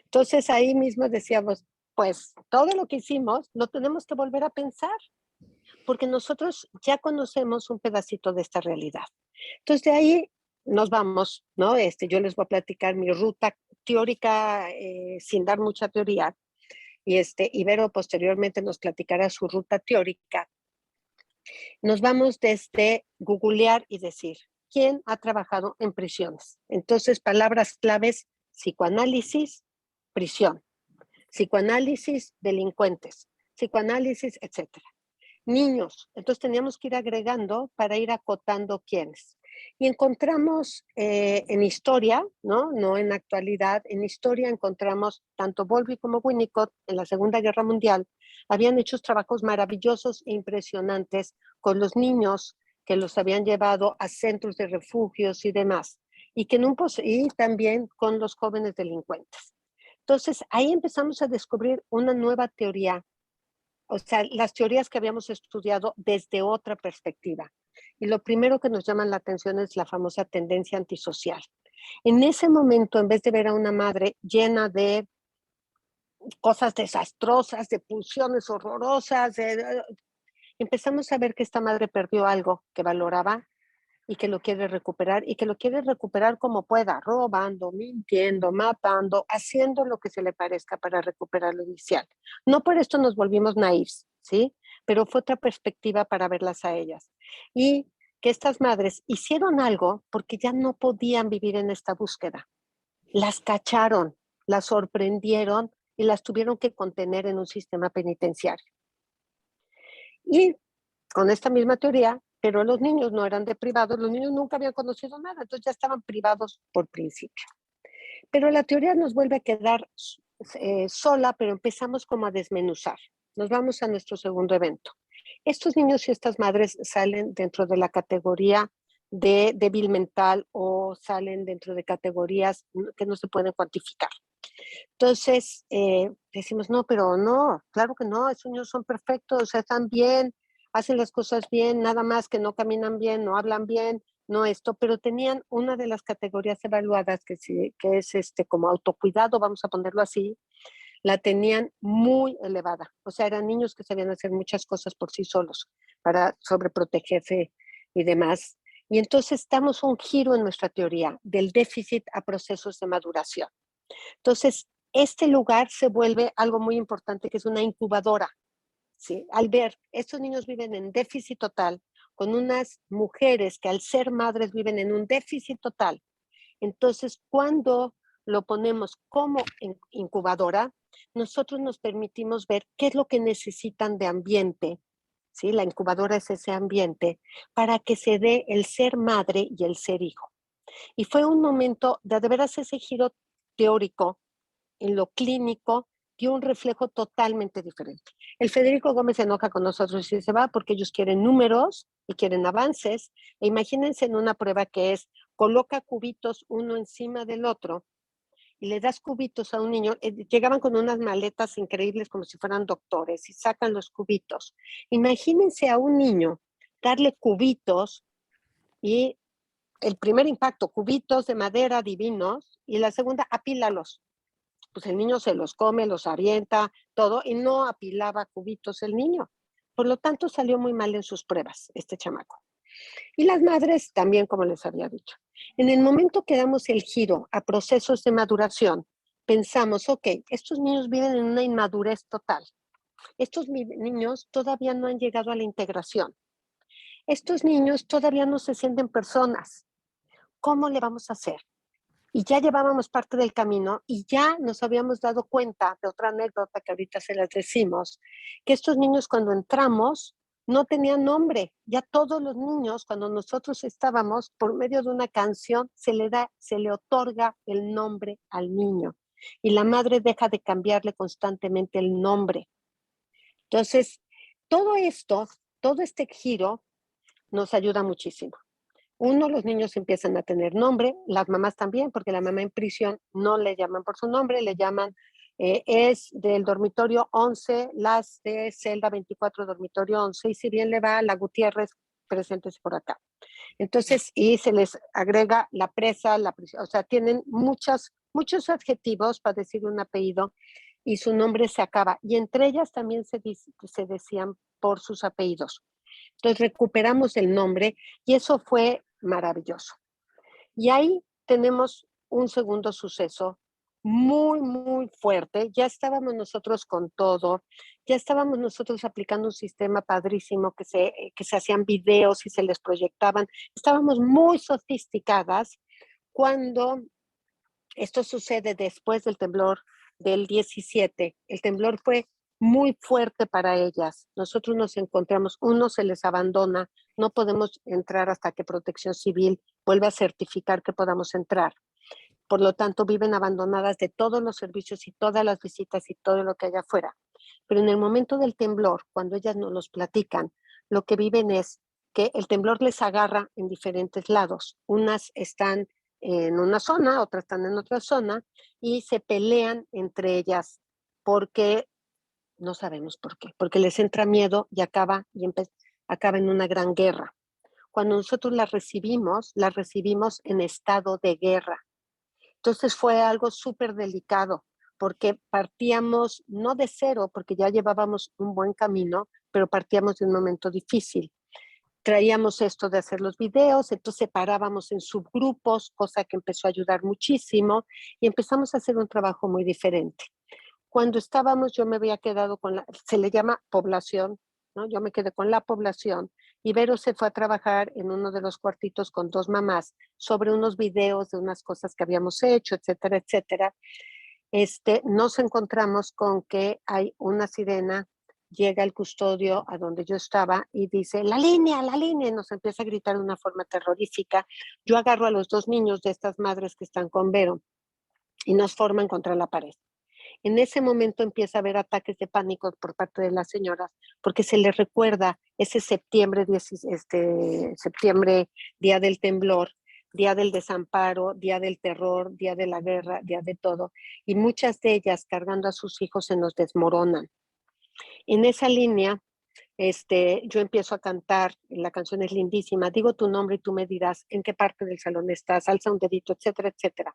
Speaker 4: Entonces ahí mismo decíamos, pues todo lo que hicimos lo tenemos que volver a pensar, porque nosotros ya conocemos un pedacito de esta realidad. Entonces de ahí nos vamos, ¿no? Yo les voy a platicar mi ruta teórica sin dar mucha teoría y Ibero posteriormente nos platicará su ruta teórica. Nos vamos desde googlear y decir, ¿quién ha trabajado en prisiones? Entonces, palabras claves, psicoanálisis, prisión, psicoanálisis, delincuentes, psicoanálisis, etcétera. Niños, entonces teníamos que ir agregando para ir acotando quiénes. Y encontramos en historia, no en actualidad, en historia encontramos tanto Bowlby como Winnicott en la Segunda Guerra Mundial, habían hecho trabajos maravillosos e impresionantes con los niños que los habían llevado a centros de refugios y demás. y, y también con los jóvenes delincuentes. Entonces, ahí empezamos a descubrir una nueva teoría, o sea, las teorías que habíamos estudiado desde otra perspectiva. Y lo primero que nos llama la atención es la famosa tendencia antisocial. En ese momento, en vez de ver a una madre llena de cosas desastrosas, de pulsiones horrorosas, empezamos a ver que esta madre perdió algo que valoraba y que lo quiere recuperar, y que lo quiere recuperar como pueda, robando, mintiendo, matando, haciendo lo que se le parezca para recuperar lo inicial. No por esto nos volvimos naifs, ¿sí? Pero fue otra perspectiva para verlas a ellas. Y que estas madres hicieron algo porque ya no podían vivir en esta búsqueda. Las cacharon, las sorprendieron y las tuvieron que contener en un sistema penitenciario. Y con esta misma teoría, pero los niños no eran de privados, los niños nunca habían conocido nada, entonces ya estaban privados por principio. Pero la teoría nos vuelve a quedar sola, pero empezamos como a desmenuzar. Nos vamos a nuestro segundo evento. Estos niños y estas madres salen dentro de la categoría de débil mental o salen dentro de categorías que no se pueden cuantificar. Entonces, decimos, no, pero no, claro que no, esos niños son perfectos, o sea, están bien, hacen las cosas bien, nada más que no caminan bien, no hablan bien, no esto, pero tenían una de las categorías evaluadas que es como autocuidado, vamos a ponerlo así, la tenían muy elevada. O sea, eran niños que sabían hacer muchas cosas por sí solos para sobreprotegerse y demás. Y entonces damos un giro en nuestra teoría del déficit a procesos de maduración. Entonces, este lugar se vuelve algo muy importante, que es una incubadora, ¿sí? Al ver, estos niños viven en déficit total, con unas mujeres que al ser madres viven en un déficit total. Entonces, cuando lo ponemos como incubadora, nosotros nos permitimos ver qué es lo que necesitan de ambiente, ¿sí? La incubadora es ese ambiente para que se dé el ser madre y el ser hijo. Y fue un momento de veras ese giro teórico en lo clínico dio un reflejo totalmente diferente. El Federico Gómez se enoja con nosotros y se va porque ellos quieren números y quieren avances. E imagínense en una prueba que es, coloca cubitos uno encima del otro y le das cubitos a un niño. Llegaban con unas maletas increíbles como si fueran doctores y sacan los cubitos. Imagínense a un niño darle cubitos y el primer impacto, cubitos de madera divinos, y la segunda, apílalos. Pues el niño se los come, los avienta, todo, y no apilaba cubitos el niño. Por lo tanto, salió muy mal en sus pruebas, este chamaco. Y las madres también, como les había dicho. En el momento que damos el giro a procesos de maduración, pensamos, ok, estos niños viven en una inmadurez total. Estos niños todavía no han llegado a la integración. Estos niños todavía no se sienten personas. ¿Cómo le vamos a hacer? Y ya llevábamos parte del camino y ya nos habíamos dado cuenta de otra anécdota que ahorita se las decimos, que estos niños cuando entramos no tenían nombre. Ya todos los niños, cuando nosotros estábamos, por medio de una canción, se le otorga el nombre al niño. Y la madre deja de cambiarle constantemente el nombre. Entonces, todo esto, todo este giro nos ayuda muchísimo. Uno, los niños empiezan a tener nombre, las mamás también, porque la mamá en prisión no le llaman por su nombre, le llaman, es del dormitorio 11, las de celda 24, dormitorio 11, y si bien le va, la Gutiérrez, presentes por acá. Entonces, y se les agrega la presa, la prisión, o sea, tienen muchos adjetivos para decir un apellido, y su nombre se acaba. Y entre ellas también se decían por sus apellidos. Entonces recuperamos el nombre y eso fue maravilloso. Y ahí tenemos un segundo suceso muy, muy fuerte. Ya estábamos nosotros con todo, ya estábamos nosotros aplicando un sistema padrísimo que se hacían videos y se les proyectaban. Estábamos muy sofisticadas cuando esto sucede después del temblor del 17. El temblor fue muy fuerte para ellas. Nosotros nos encontramos, uno se les abandona, no podemos entrar hasta que Protección Civil vuelva a certificar que podamos entrar. Por lo tanto, viven abandonadas de todos los servicios y todas las visitas y todo lo que haya afuera. Pero en el momento del temblor, cuando ellas nos los platican, lo que viven es que el temblor les agarra en diferentes lados. Unas están en una zona, otras están en otra zona, y se pelean entre ellas porque no sabemos por qué, porque les entra miedo y acaba en una gran guerra. Cuando nosotros las recibimos en estado de guerra. Entonces fue algo súper delicado, porque partíamos no de cero, porque ya llevábamos un buen camino, pero partíamos de un momento difícil. Traíamos esto de hacer los videos, entonces separábamos en subgrupos, cosa que empezó a ayudar muchísimo, y empezamos a hacer un trabajo muy diferente. Cuando estábamos, yo me había quedado se le llama población, ¿no? Yo me quedé con la población y Vero se fue a trabajar en uno de los cuartitos con 2 mamás sobre unos videos de unas cosas que habíamos hecho, etcétera, etcétera. Nos encontramos con que hay una sirena, llega el custodio a donde yo estaba y dice, la línea, y nos empieza a gritar de una forma terrorífica. Yo agarro a los 2 niños de estas madres que están con Vero y nos forman contra la pared. En ese momento empieza a haber ataques de pánico por parte de las señoras, porque se les recuerda ese septiembre, día del temblor, día del desamparo, día del terror, día de la guerra, día de todo. Y muchas de ellas cargando a sus hijos se nos desmoronan. En esa línea, yo empiezo a cantar, la canción es lindísima, digo tu nombre y tú me dirás en qué parte del salón estás, alza un dedito, etcétera, etcétera.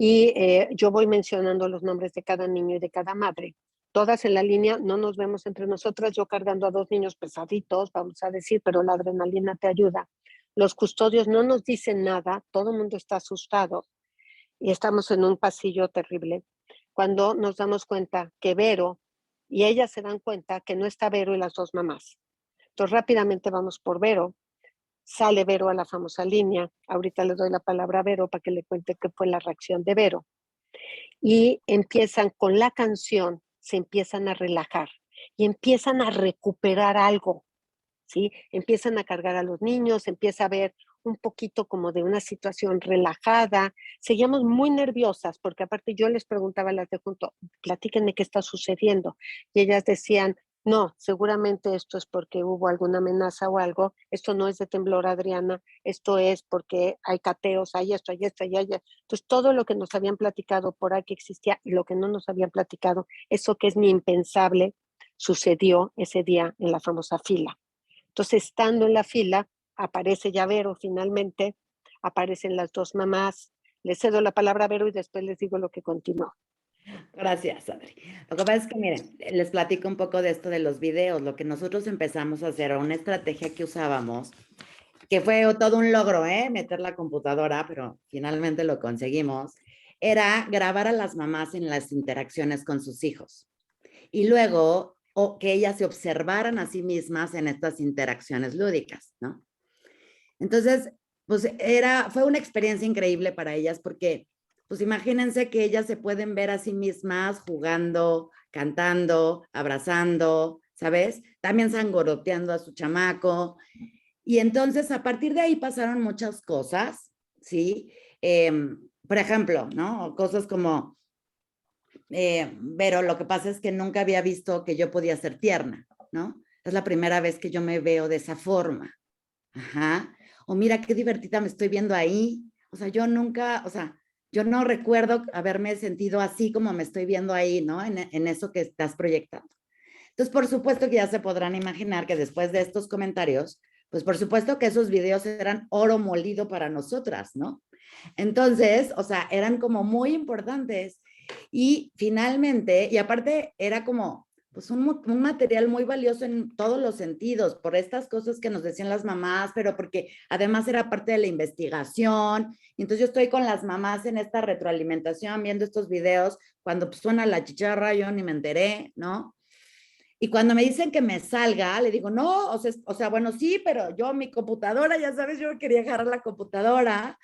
Speaker 4: Y yo voy mencionando los nombres de cada niño y de cada madre. Todas en la línea, no nos vemos entre nosotras, yo cargando a 2 niños pesaditos, vamos a decir, pero la adrenalina te ayuda. Los custodios no nos dicen nada, todo el mundo está asustado y estamos en un pasillo terrible. Cuando nos damos cuenta que Vero, y ellas se dan cuenta que no está Vero y las 2 mamás. Entonces rápidamente vamos por Vero. Sale Vero a la famosa línea. Ahorita le doy la palabra a Vero para que le cuente qué fue la reacción de Vero. Y empiezan con la canción, se empiezan a relajar y empiezan a recuperar algo, ¿sí? Empiezan a cargar a los niños, empieza a ver un poquito como de una situación relajada. Seguíamos muy nerviosas porque aparte yo les preguntaba a las de junto, platíquenme qué está sucediendo. Y ellas decían, no, seguramente esto es porque hubo alguna amenaza o algo. Esto no es de temblor, Adriana. Esto es porque hay cateos, hay esto, hay esto, hay esto. Entonces, todo lo que nos habían platicado por ahí que existía y lo que no nos habían platicado, eso que es mi impensable, sucedió ese día en la famosa fila. Entonces, estando en la fila, aparece ya Vero finalmente, aparecen las 2 mamás. Les cedo la palabra a Vero y después les digo lo que continuó.
Speaker 3: Gracias, Adri. Lo que pasa es que, miren, les platico un poco de esto de los videos. Lo que nosotros empezamos a hacer, una estrategia que usábamos, que fue todo un logro, meter la computadora, pero finalmente lo conseguimos, era grabar a las mamás en las interacciones con sus hijos. Y luego, que ellas se observaran a sí mismas en estas interacciones lúdicas, ¿no? Entonces, pues fue una experiencia increíble para ellas porque pues imagínense que ellas se pueden ver a sí mismas jugando, cantando, abrazando, ¿sabes? También sangoloteando a su chamaco. Y entonces a partir de ahí pasaron muchas cosas, ¿sí? Por ejemplo, ¿no? Cosas como, pero lo que pasa es que nunca había visto que yo podía ser tierna, ¿no? Es la primera vez que yo me veo de esa forma. Ajá. O mira qué divertida me estoy viendo ahí. O sea, yo nunca, o sea, yo no recuerdo haberme sentido así como me estoy viendo ahí, ¿no? En eso que estás proyectando. Entonces, por supuesto que ya se podrán imaginar que después de estos comentarios, pues por supuesto que esos videos eran oro molido para nosotras, ¿no? Entonces, o sea, eran como muy importantes. Y finalmente, y aparte era como, pues un material muy valioso en todos los sentidos, por estas cosas que nos decían las mamás, pero porque además era parte de la investigación. Y entonces yo estoy con las mamás en esta retroalimentación, viendo estos videos, cuando pues, suena la chicharra, yo ni me enteré, ¿no? Y cuando me dicen que me salga, le digo, no, o sea, bueno, sí, pero yo mi computadora, ya sabes, yo quería agarrar la computadora.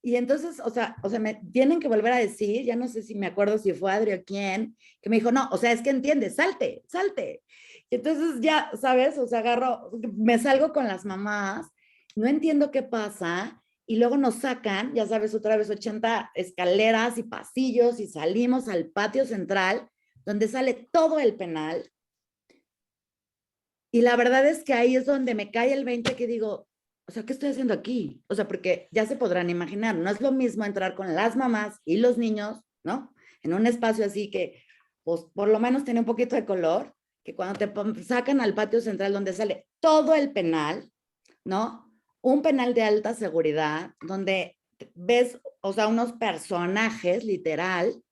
Speaker 3: Y entonces, o sea, me tienen que volver a decir, ya no sé si me acuerdo si fue Adri o quién, que me dijo, no, o sea, es que entiendes, salte, salte. Y entonces ya, ¿sabes? O sea, me salgo con las mamás, no entiendo qué pasa, y luego nos sacan, ya sabes, otra vez 80 escaleras y pasillos, y salimos al patio central, donde sale todo el penal. Y la verdad es que ahí es donde me cae el 20 que digo, o sea, ¿qué estoy haciendo aquí? O sea, porque ya se podrán imaginar, no es lo mismo entrar con las mamás y los niños, ¿no? En un espacio así que, pues, por lo menos tiene un poquito de color, que cuando te sacan al patio central donde sale todo el penal, ¿no? Un penal de alta seguridad, donde ves, o sea, unos personajes, literal,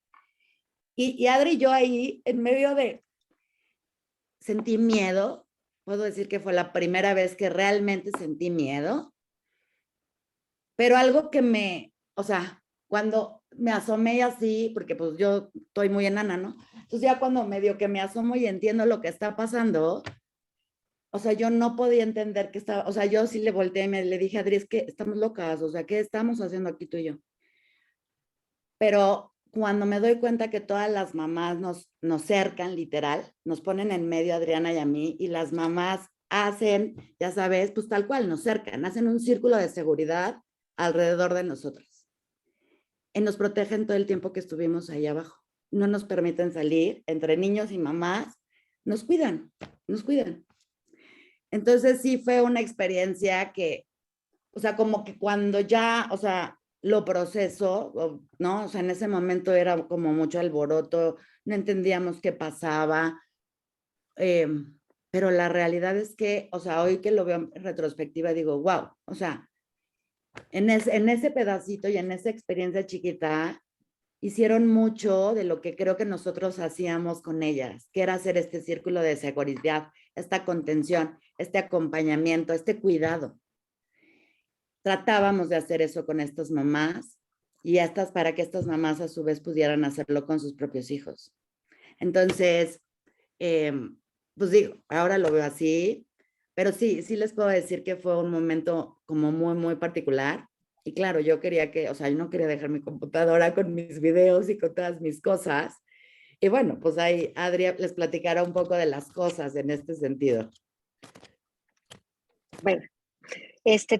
Speaker 3: y Adri y yo ahí, en medio de, sentí miedo, puedo decir que fue la primera vez que realmente sentí miedo, pero algo que o sea, cuando me asomé así, porque pues yo estoy muy enana, ¿no? Entonces ya cuando medio que me asomo y entiendo lo que está pasando, o sea, yo no podía entender que estaba, o sea, yo sí le volteé y le dije a Adri, es que estamos locas, o sea, ¿qué estamos haciendo aquí tú y yo? Pero cuando me doy cuenta que todas las mamás nos cercan, literal, nos ponen en medio a Adriana y a mí, y las mamás hacen, ya sabes, pues tal cual, nos cercan, hacen un círculo de seguridad alrededor de nosotros. Y nos protegen todo el tiempo que estuvimos ahí abajo. No nos permiten salir, entre niños y mamás, nos cuidan, nos cuidan. Entonces sí fue una experiencia que, o sea, como que cuando ya, o sea, lo proceso, ¿no? O sea, en ese momento era como mucho alboroto, no entendíamos qué pasaba, eh, pero la realidad es que, o sea, hoy que lo veo en retrospectiva digo, wow, o sea, en ese pedacito y en esa experiencia chiquita, hicieron mucho de lo que creo que nosotros hacíamos con ellas, que era hacer este círculo de seguridad, esta contención, este acompañamiento, este cuidado. Tratábamos de hacer eso con estas mamás y para que estas mamás a su vez pudieran hacerlo con sus propios hijos. Entonces, pues digo, ahora lo veo así, pero sí les puedo decir que fue un momento como muy, muy particular. Y claro, yo quería o sea, yo no quería dejar mi computadora con mis videos y con todas mis cosas. Y bueno, pues ahí Adri les platicará un poco de las cosas en este sentido.
Speaker 4: Bueno,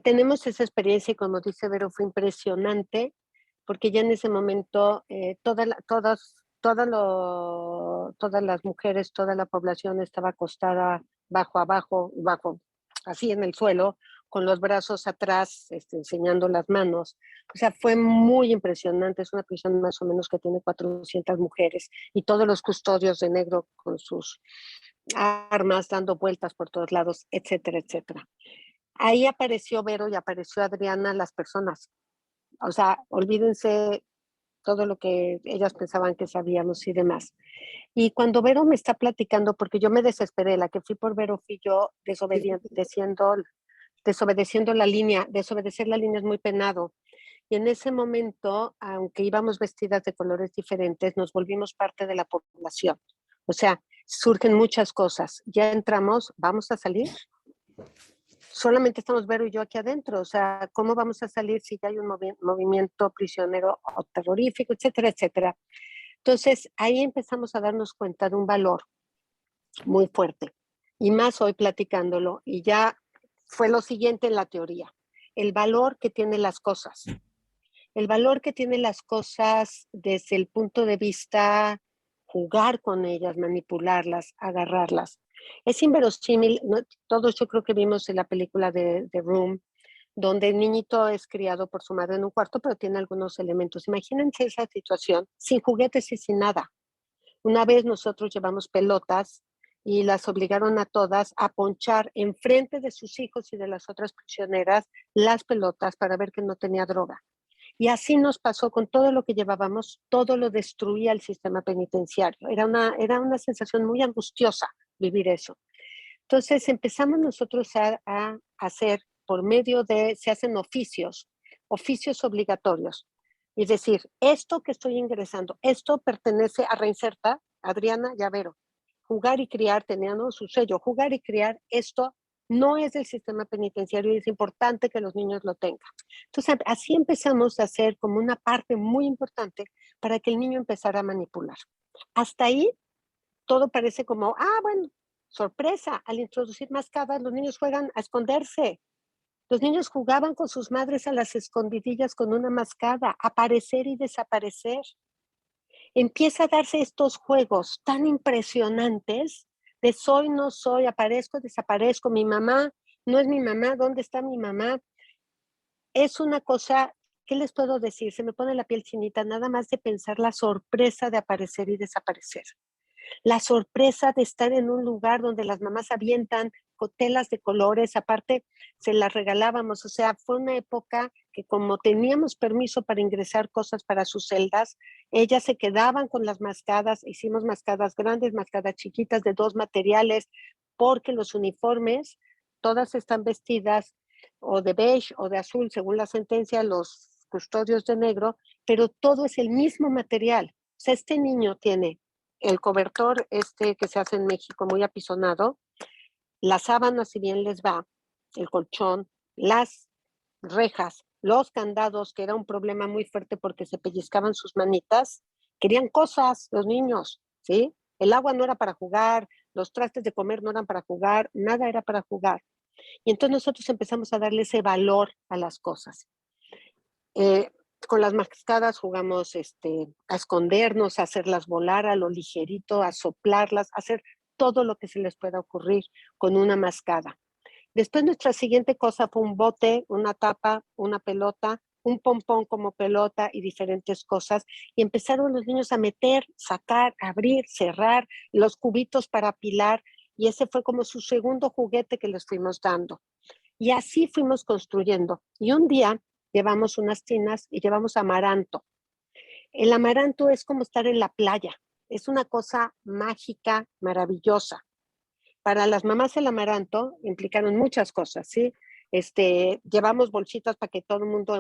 Speaker 4: tenemos esa experiencia y como dice Vero, fue impresionante porque ya en ese momento todas las mujeres, toda la población estaba acostada bajo, así en el suelo, con los brazos atrás, enseñando las manos. O sea, fue muy impresionante. Es una prisión más o menos que tiene 400 mujeres y todos los custodios de negro con sus armas dando vueltas por todos lados, etcétera, etcétera. Ahí apareció Vero y apareció Adriana, las personas. O sea, olvídense todo lo que ellas pensaban que sabíamos y demás. Y cuando Vero me está platicando, porque yo me desesperé, la que fui por Vero fui yo desobedeciendo la línea. Desobedecer la línea es muy penado. Y en ese momento, aunque íbamos vestidas de colores diferentes, nos volvimos parte de la población. O sea, surgen muchas cosas. Ya entramos, ¿vamos a salir? Solamente estamos Vero y yo aquí adentro, o sea, ¿cómo vamos a salir si ya hay un movimiento prisionero o terrorífico, etcétera, etcétera? Entonces, ahí empezamos a darnos cuenta de un valor muy fuerte, y más hoy platicándolo, y ya fue lo siguiente en la teoría, el valor que tienen las cosas. El valor que tienen las cosas desde el punto de vista jugar con ellas, manipularlas, agarrarlas. Es inverosímil, ¿no? Todos yo creo que vimos en la película de Room, donde el niñito es criado por su madre en un cuarto, pero tiene algunos elementos. Imagínense esa situación, sin juguetes y sin nada. Una vez nosotros llevamos pelotas y las obligaron a todas a ponchar enfrente de sus hijos y de las otras prisioneras las pelotas para ver que no tenía droga. Y así nos pasó con todo lo que llevábamos, todo lo destruía el sistema penitenciario. Era una sensación muy angustiosa vivir eso. Entonces empezamos nosotros a hacer por medio se hacen oficios obligatorios. Es decir, esto que estoy ingresando, esto pertenece a Reinserta, Adriana y a Vero. Jugar y criar tenían su sello. Jugar y criar, esto no es del sistema penitenciario y es importante que los niños lo tengan. Entonces, así empezamos a hacer como una parte muy importante para que el niño empezara a manipular. Hasta ahí, todo parece como, bueno, sorpresa, al introducir mascadas, los niños juegan a esconderse. Los niños jugaban con sus madres a las escondidillas con una mascada, aparecer y desaparecer. Empieza a darse estos juegos tan impresionantes de soy, no soy, aparezco, desaparezco. Mi mamá no es mi mamá, ¿dónde está mi mamá? Es una cosa, ¿qué les puedo decir? Se me pone la piel chinita nada más de pensar la sorpresa de aparecer y desaparecer. La sorpresa de estar en un lugar donde las mamás avientan telas de colores, aparte se las regalábamos, o sea, fue una época que como teníamos permiso para ingresar cosas para sus celdas, ellas se quedaban con las mascadas, hicimos mascadas grandes, mascadas chiquitas de 2 materiales, porque los uniformes, todas están vestidas o de beige o de azul, según la sentencia, los custodios de negro, pero todo es el mismo material. O sea, este niño tiene el cobertor que se hace en México muy apisonado, las sábanas si bien les va, el colchón, las rejas, los candados, que era un problema muy fuerte porque se pellizcaban sus manitas, querían cosas los niños, ¿sí? El agua no era para jugar, los trastes de comer no eran para jugar, nada era para jugar. Y entonces nosotros empezamos a darle ese valor a las cosas. Con las mascadas jugamos a escondernos, a hacerlas volar a lo ligerito, a soplarlas, a hacer todo lo que se les pueda ocurrir con una mascada. Después nuestra siguiente cosa fue un bote, una tapa, una pelota, un pompón como pelota y diferentes cosas. Y empezaron los niños a meter, sacar, abrir, cerrar, los cubitos para apilar. Y ese fue como su segundo juguete que les fuimos dando. Y así fuimos construyendo. Y un día llevamos unas tinas y llevamos amaranto. El amaranto es como estar en la playa. Es una cosa mágica, maravillosa. Para las mamás el amaranto implicaron muchas cosas, ¿sí? Llevamos bolsitas para que todo el mundo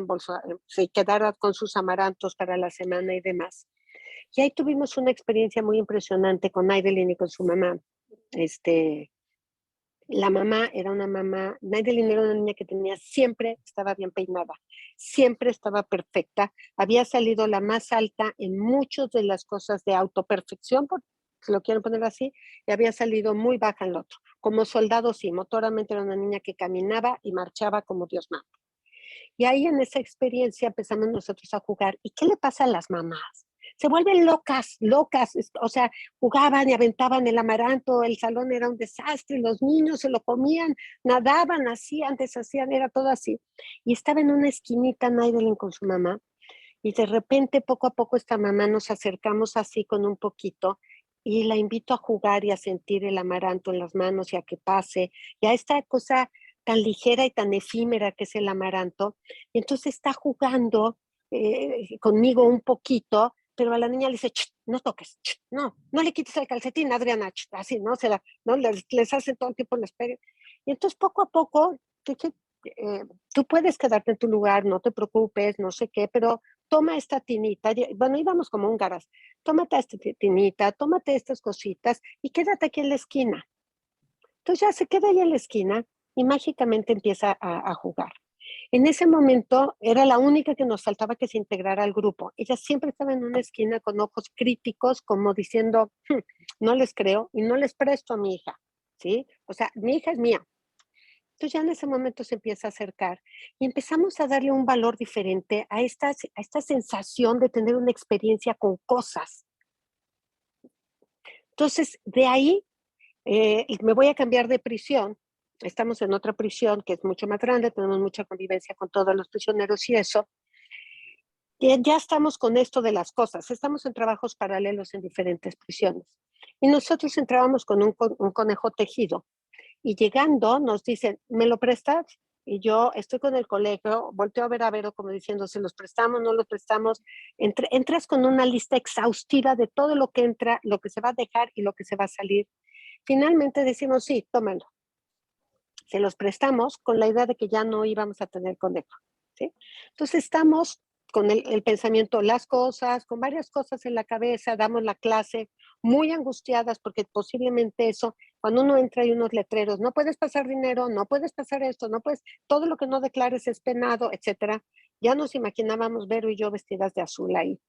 Speaker 4: se quedara con sus amarantos para la semana y demás. Y ahí tuvimos una experiencia muy impresionante con Aidelin y con su mamá. La mamá era una mamá, Naidelin era una niña que siempre estaba bien peinada, siempre estaba perfecta, había salido la más alta en muchas de las cosas de autoperfección, por si lo quieren poner así, y había salido muy baja en lo otro. Como soldado, sí, motoramente era una niña que caminaba y marchaba como Dios manda. Y ahí en esa experiencia empezamos nosotros a jugar. ¿Y qué le pasa a las mamás? Se vuelven locas, locas, o sea, jugaban y aventaban el amaranto, el salón era un desastre, los niños se lo comían, nadaban, hacían, deshacían, era todo así. Y estaba en una esquinita Naidelin con su mamá, y de repente, poco a poco, esta mamá nos acercamos así con un poquito, y la invito a jugar y a sentir el amaranto en las manos y a que pase, y a esta cosa tan ligera y tan efímera que es el amaranto. Y entonces está jugando conmigo un poquito, pero a la niña le dice, no toques, no le quites el calcetín, Adriana, así, ¿no? ¿no? Les hacen todo el tiempo, les peguen. Y entonces poco a poco, tú puedes quedarte en tu lugar, no te preocupes, no sé qué, pero toma esta tinita, bueno, íbamos como húngaras, tómate esta tinita, tómate estas cositas y quédate aquí en la esquina. Entonces ya se queda ahí en la esquina y mágicamente empieza a jugar. En ese momento era la única que nos faltaba que se integrara al grupo. Ella siempre estaba en una esquina con ojos críticos, como diciendo, no les creo y no les presto a mi hija, ¿sí? O sea, mi hija es mía. Entonces ya en ese momento se empieza a acercar y empezamos a darle un valor diferente a esta sensación de tener una experiencia con cosas. Entonces, de ahí me voy a cambiar de prisión. Estamos en otra prisión que es mucho más grande, tenemos mucha convivencia con todos los prisioneros y eso. Y ya estamos con esto de las cosas, estamos en trabajos paralelos en diferentes prisiones. Y nosotros entrábamos con un conejo tejido y llegando nos dicen, ¿me lo prestas? Y yo estoy con el colegio, volteo a Vero como diciendo, ¿se los prestamos, no los prestamos? Entras con una lista exhaustiva de todo lo que entra, lo que se va a dejar y lo que se va a salir. Finalmente decimos, sí, tómenlo. Se los prestamos con la idea de que ya no íbamos a tener conejo, ¿sí? Entonces estamos con el pensamiento, las cosas, con varias cosas en la cabeza, damos la clase muy angustiadas porque posiblemente eso, cuando uno entra hay unos letreros, no puedes pasar dinero, no puedes pasar esto, no puedes, todo lo que no declares es penado, etcétera. Ya nos imaginábamos Vero y yo vestidas de azul ahí.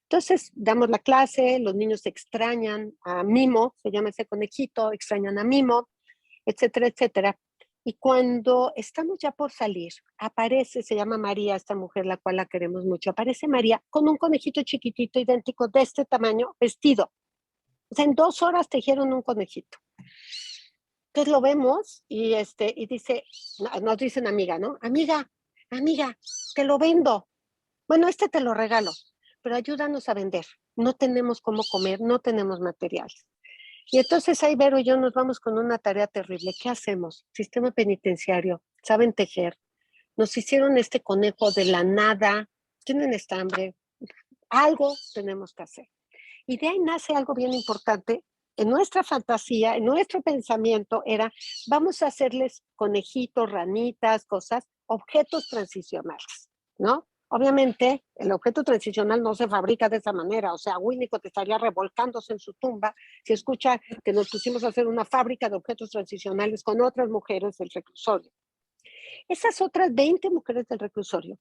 Speaker 4: Entonces, damos la clase, los niños extrañan a Mimo, se llama ese conejito, extrañan a Mimo, etcétera, etcétera. Y cuando estamos ya por salir, aparece, se llama María, esta mujer, la cual la queremos mucho, aparece María con un conejito chiquitito, idéntico, de este tamaño, vestido. O sea, en 2 horas tejieron un conejito. Entonces lo vemos y dice, nos dicen amiga, ¿no? Amiga, te lo vendo. Bueno, te lo regalo, pero ayúdanos a vender. No tenemos cómo comer, no tenemos materiales. Y entonces ahí Vero y yo nos vamos con una tarea terrible. ¿Qué hacemos? Sistema penitenciario, saben tejer. Nos hicieron este conejo de la nada, tienen estambre, algo tenemos que hacer. Y de ahí nace algo bien importante. En nuestra fantasía, en nuestro pensamiento era, vamos a hacerles conejitos, ranitas, cosas, objetos transicionales, ¿no? Obviamente, el objeto transicional no se fabrica de esa manera. O sea, Winnicott estaría revolcándose en su tumba si escucha que nos pusimos a hacer una fábrica de objetos transicionales con otras mujeres del reclusorio. Esas otras 20 mujeres del reclusorio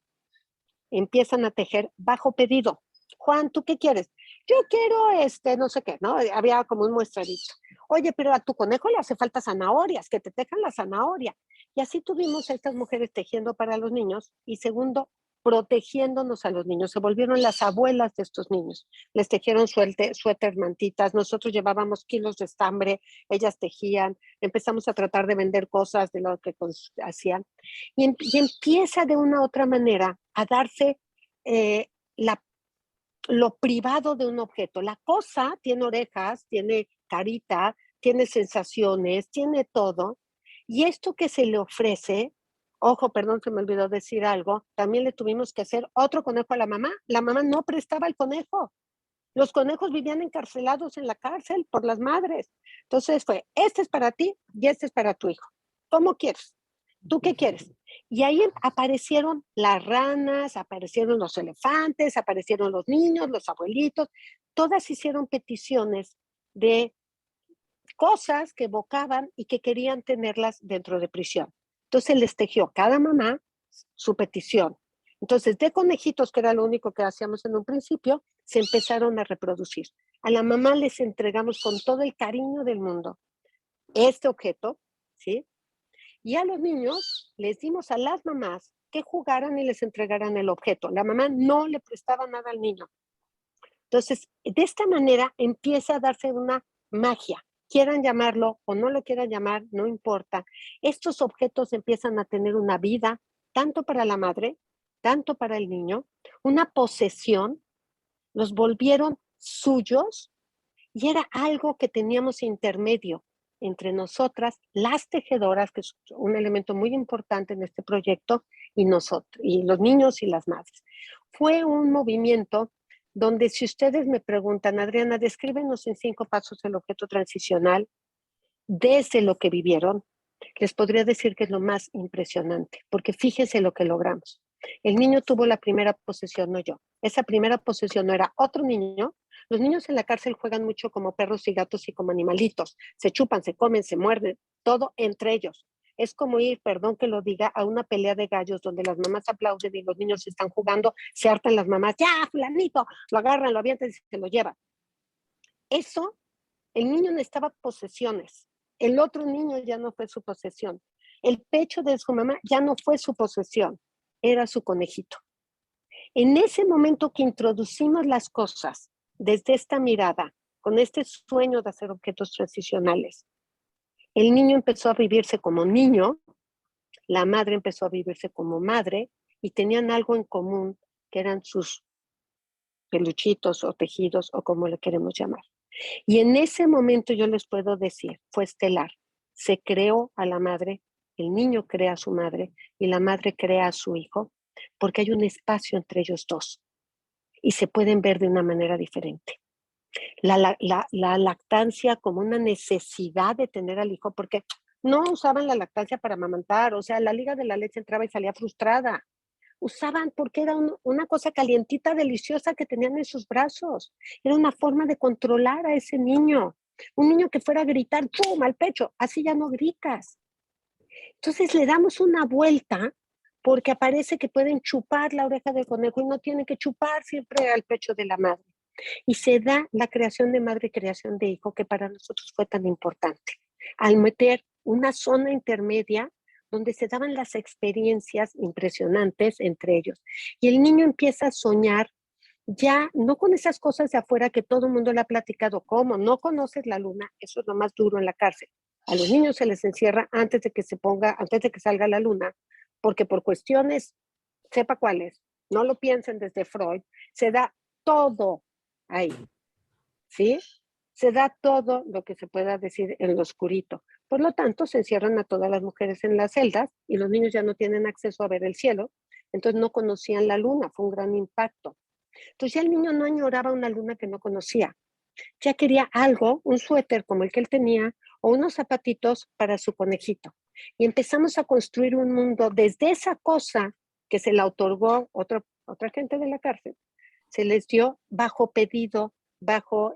Speaker 4: empiezan a tejer bajo pedido. Juan, ¿tú qué quieres? Yo quiero no sé qué, ¿no? Había como un muestradito. Oye, pero a tu conejo le hace falta zanahorias, que te tejan la zanahoria. Y así tuvimos a estas mujeres tejiendo para los niños y segundo, protegiéndonos a los niños. Se volvieron las abuelas de estos niños. Les tejieron suéter, mantitas. Nosotros llevábamos kilos de estambre, ellas tejían. Empezamos a tratar de vender cosas de lo que hacían. Y empieza de una u otra manera a darse lo privado de un objeto. La cosa tiene orejas, tiene carita, tiene sensaciones, tiene todo. Y esto que se le ofrece, ojo, perdón, se me olvidó decir algo, también le tuvimos que hacer otro conejo a la mamá. La mamá no prestaba el conejo. Los conejos vivían encarcelados en la cárcel por las madres. Entonces fue, este es para ti y este es para tu hijo. ¿Cómo quieres? ¿Tú qué quieres? Y ahí aparecieron las ranas, aparecieron los elefantes, aparecieron los niños, los abuelitos. Todas hicieron peticiones de cosas que evocaban y que querían tenerlas dentro de prisión. Entonces les tejió cada mamá su petición. Entonces, de conejitos, que era lo único que hacíamos en un principio, se empezaron a reproducir. A la mamá les entregamos con todo el cariño del mundo este objeto, ¿sí? Y a los niños les dimos a las mamás que jugaran y les entregaran el objeto. La mamá no le prestaba nada al niño. Entonces, de esta manera empieza a darse una magia. Quieran llamarlo o no lo quieran llamar, no importa. Estos objetos empiezan a tener una vida, tanto para la madre, tanto para el niño, una posesión, los volvieron suyos y era algo que teníamos intermedio entre nosotras, las tejedoras, que es un elemento muy importante en este proyecto, y nosotros, y los niños y las madres. Fue un movimiento donde, si ustedes me preguntan, Adriana, descríbenos en 5 pasos el objeto transicional desde lo que vivieron, les podría decir que es lo más impresionante, porque fíjense lo que logramos. El niño tuvo la primera posesión, no yo. Esa primera posesión no era otro niño. Los niños en la cárcel juegan mucho como perros y gatos y como animalitos. Se chupan, se comen, se muerden, todo entre ellos. Es como ir, perdón que lo diga, a una pelea de gallos donde las mamás aplauden y los niños están jugando, se hartan las mamás, ya, fulanito, lo agarran, lo avientan y se lo llevan. Eso, el niño necesitaba posesiones. El otro niño ya no fue su posesión. El pecho de su mamá ya no fue su posesión, era su conejito. En ese momento que introducimos las cosas desde esta mirada, con este sueño de hacer objetos transicionales, el niño empezó a vivirse como niño, la madre empezó a vivirse como madre y tenían algo en común que eran sus peluchitos o tejidos o como le queremos llamar. Y en ese momento yo les puedo decir, fue estelar. Se creó a la madre, el niño crea a su madre y la madre crea a su hijo, porque hay un espacio entre ellos dos y se pueden ver de una manera diferente. La lactancia como una necesidad de tener al hijo, porque no usaban la lactancia para amamantar, o sea, la liga de la leche entraba y salía frustrada. Usaban porque era una cosa calientita, deliciosa que tenían en sus brazos. Era una forma de controlar a ese niño. Un niño que fuera a gritar, ¡pum!, al pecho, así ya no gritas. Entonces le damos una vuelta porque aparece que pueden chupar la oreja del conejo y no tienen que chupar siempre al pecho de la madre. Y se da la creación de madre, creación de hijo, que para nosotros fue tan importante. Al meter una zona intermedia donde se daban las experiencias impresionantes entre ellos. Y el niño empieza a soñar ya no con esas cosas de afuera que todo el mundo le ha platicado, ¿cómo? No conoces la luna, eso es lo más duro en la cárcel. A los niños se les encierra antes de que salga la luna, porque por cuestiones, sepa cuáles, no lo piensen desde Freud, se da todo ahí, ¿sí? Se da todo lo que se pueda decir en lo oscurito. Por lo tanto, se encierran a todas las mujeres en las celdas y los niños ya no tienen acceso a ver el cielo, entonces no conocían la luna, fue un gran impacto. Entonces ya el niño no añoraba una luna que no conocía, ya quería algo, un suéter como el que él tenía o unos zapatitos para su conejito. Y empezamos a construir un mundo desde esa cosa que se la otorgó otra gente de la cárcel, se les dio bajo pedido,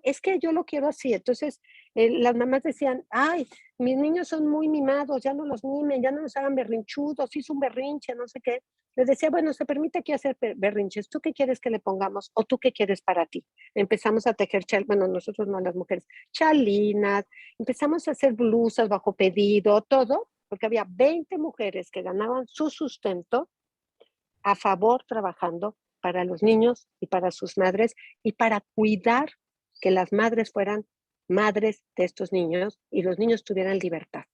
Speaker 4: es que yo lo quiero así. Entonces, las mamás decían, ay, mis niños son muy mimados, ya no los mimen, ya no los hagan berrinchudos, hizo un berrinche, no sé qué. Les decía, bueno, se permite aquí hacer berrinches, ¿tú qué quieres que le pongamos o tú qué quieres para ti? Empezamos a tejer, bueno, nosotros no, las mujeres, chalinas, empezamos a hacer blusas bajo pedido, todo, porque había 20 mujeres que ganaban su sustento a favor trabajando para los niños y para sus madres y para cuidar que las madres fueran madres de estos niños y los niños tuvieran libertad.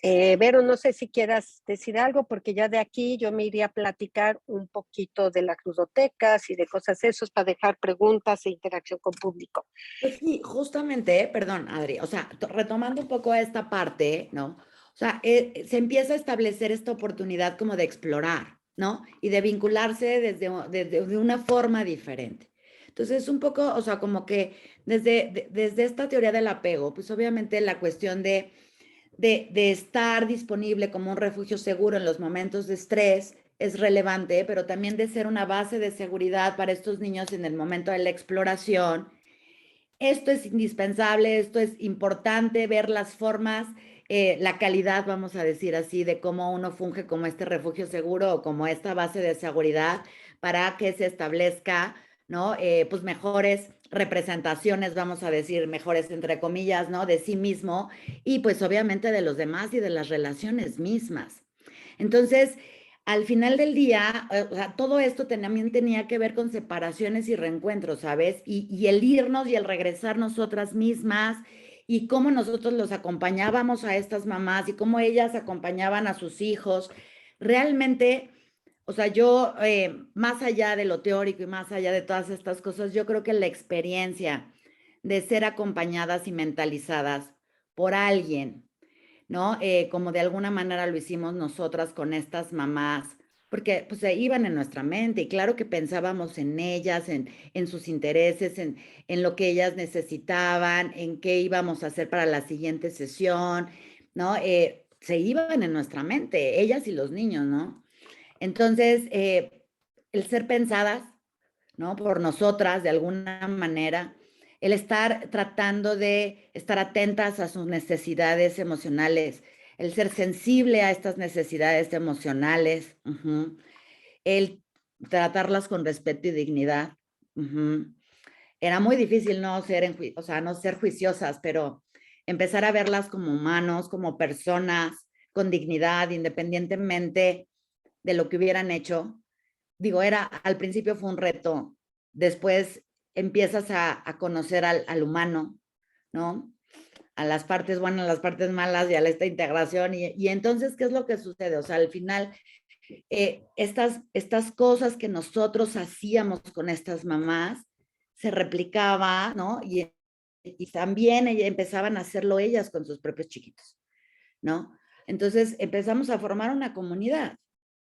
Speaker 4: Vero, no sé si quieras decir algo, porque ya de aquí yo me iría a platicar un poquito de las ludotecas y de cosas esos para dejar preguntas e interacción con público.
Speaker 3: Pues sí, justamente, perdón, Adri, o sea, retomando un poco esta parte, ¿no? O sea, se empieza a establecer esta oportunidad como de explorar, ¿no? Y de vincularse desde una forma diferente. Entonces, un poco, o sea, como que desde esta teoría del apego, pues obviamente la cuestión de estar disponible como un refugio seguro en los momentos de estrés es relevante, pero también de ser una base de seguridad para estos niños en el momento de la exploración. Esto es indispensable, esto es importante, ver las formas, la calidad, vamos a decir así, de cómo uno funge como este refugio seguro o como esta base de seguridad para que se establezca, ¿no? Pues mejores representaciones, vamos a decir, mejores entre comillas, ¿no? De sí mismo y pues obviamente de los demás y de las relaciones mismas. Entonces, al final del día, o sea, todo esto también tenía que ver con separaciones y reencuentros, ¿sabes? Y el irnos y el regresar nosotras mismas y cómo nosotros los acompañábamos a estas mamás y cómo ellas acompañaban a sus hijos. Realmente, o sea, yo, más allá de lo teórico y más allá de todas estas cosas, yo creo que la experiencia de ser acompañadas y mentalizadas por alguien, ¿no? Como de alguna manera lo hicimos nosotras con estas mamás, porque pues se iban en nuestra mente y claro que pensábamos en ellas, en sus intereses, en lo que ellas necesitaban, en qué íbamos a hacer para la siguiente sesión, ¿no? Se iban en nuestra mente, ellas y los niños, ¿no? Entonces, el ser pensadas, ¿no? Por nosotras de alguna manera, el estar tratando de estar atentas a sus necesidades emocionales, el ser sensible a estas necesidades emocionales, el tratarlas con respeto y dignidad. Era muy difícil no ser, o sea, no ser juiciosas, pero empezar a verlas como humanos, como personas, con dignidad, independientemente de lo que hubieran hecho. Digo, al principio fue un reto, después empiezas a conocer al humano, ¿no? A las partes buenas, a las partes malas y a esta integración. Y entonces, ¿qué es lo que sucede? O sea, al final, estas cosas que nosotros hacíamos con estas mamás se replicaba, ¿no? Y también empezaban a hacerlo ellas con sus propios chiquitos, ¿no? Entonces empezamos a formar una comunidad.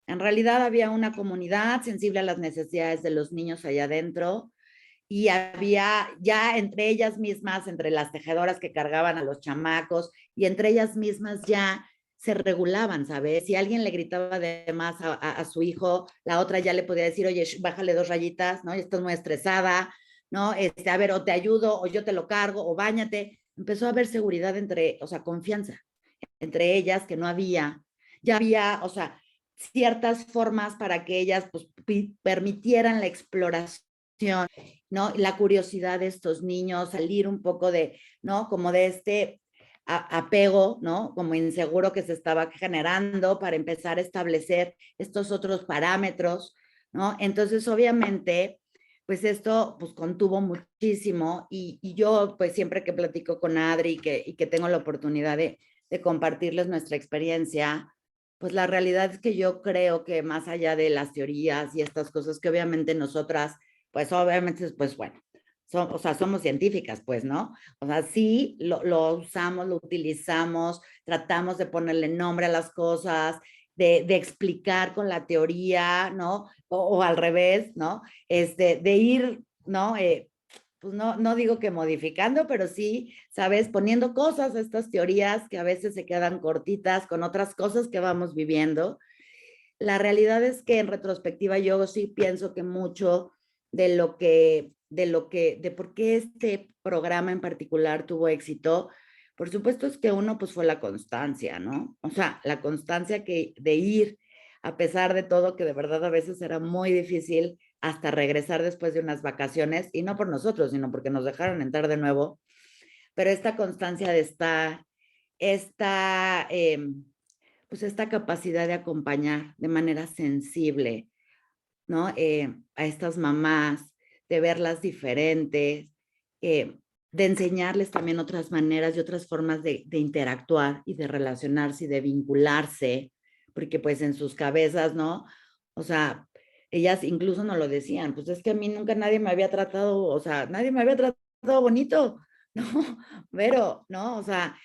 Speaker 3: En realidad había una comunidad sensible a las necesidades de los niños allá adentro y había ya entre ellas mismas, entre las tejedoras que cargaban a los chamacos y entre ellas mismas ya se regulaban, ¿sabes? Si alguien le gritaba de más a su hijo, la otra ya le podía decir, oye, bájale 2 rayitas, ¿no? Estás muy estresada, ¿no? A ver, o te ayudo, o yo te lo cargo, o báñate. Empezó a haber seguridad o sea, confianza entre ellas que no había. Ya había, o sea, ciertas formas para que ellas pues, permitieran la exploración, ¿no? La curiosidad de estos niños, salir un poco de, ¿no? Como de este apego, ¿no? Como inseguro que se estaba generando para empezar a establecer estos otros parámetros, ¿no? Entonces, obviamente, pues esto pues contuvo muchísimo y yo pues siempre que platico con Adri y que tengo la oportunidad de compartirles nuestra experiencia, pues la realidad es que yo creo que más allá de las teorías y estas cosas que obviamente nosotras, pues obviamente, pues bueno, o sea, somos científicas, pues, ¿no? O sea, sí lo usamos, lo utilizamos, tratamos de ponerle nombre a las cosas, de explicar con la teoría, ¿no? O al revés, ¿no? De ir, ¿no? Pues no digo que modificando, pero sí, ¿sabes? Poniendo cosas a estas teorías que a veces se quedan cortitas con otras cosas que vamos viviendo. La realidad es que en retrospectiva yo sí pienso que mucho de por qué este programa en particular tuvo éxito, por supuesto es que uno pues fue la constancia, ¿no? O sea, la constancia de ir, a pesar de todo, que de verdad a veces era muy difícil hasta regresar después de unas vacaciones, y no por nosotros, sino porque nos dejaron entrar de nuevo, pero esta constancia de estar, esta, pues esta capacidad de acompañar de manera sensible, ¿no? A estas mamás, de verlas diferentes, de enseñarles también otras maneras y otras formas de interactuar y de relacionarse y de vincularse, porque pues en sus cabezas, ¿no? O sea, ellas incluso nos lo decían, pues es que a mí nunca nadie me había tratado, o sea, nadie me había tratado bonito, ¿no? Pero, ¿no? O sea,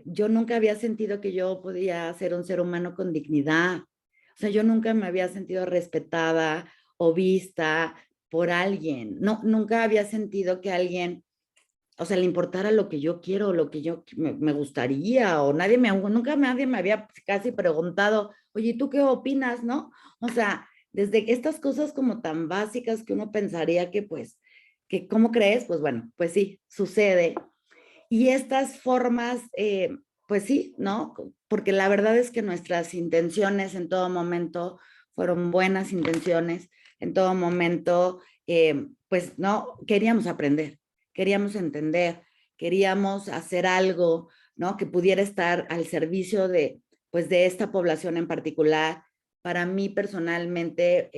Speaker 3: yo nunca había sentido que yo podía ser un ser humano con dignidad. O sea, yo nunca me había sentido respetada o vista por alguien. No, nunca había sentido que alguien, o sea, le importara lo que yo quiero, lo que yo me gustaría, o nadie me había casi preguntado, oye, ¿tú qué opinas, no? O sea, desde estas cosas como tan básicas que uno pensaría que pues, que ¿cómo crees? Pues bueno, pues sí, sucede. Y estas formas, pues sí, ¿no? Porque la verdad es que nuestras intenciones en todo momento fueron buenas intenciones, en todo momento, pues no, queríamos aprender, queríamos entender, queríamos hacer algo, ¿no? Que pudiera estar al servicio de, pues de esta población en particular. Para mí personalmente,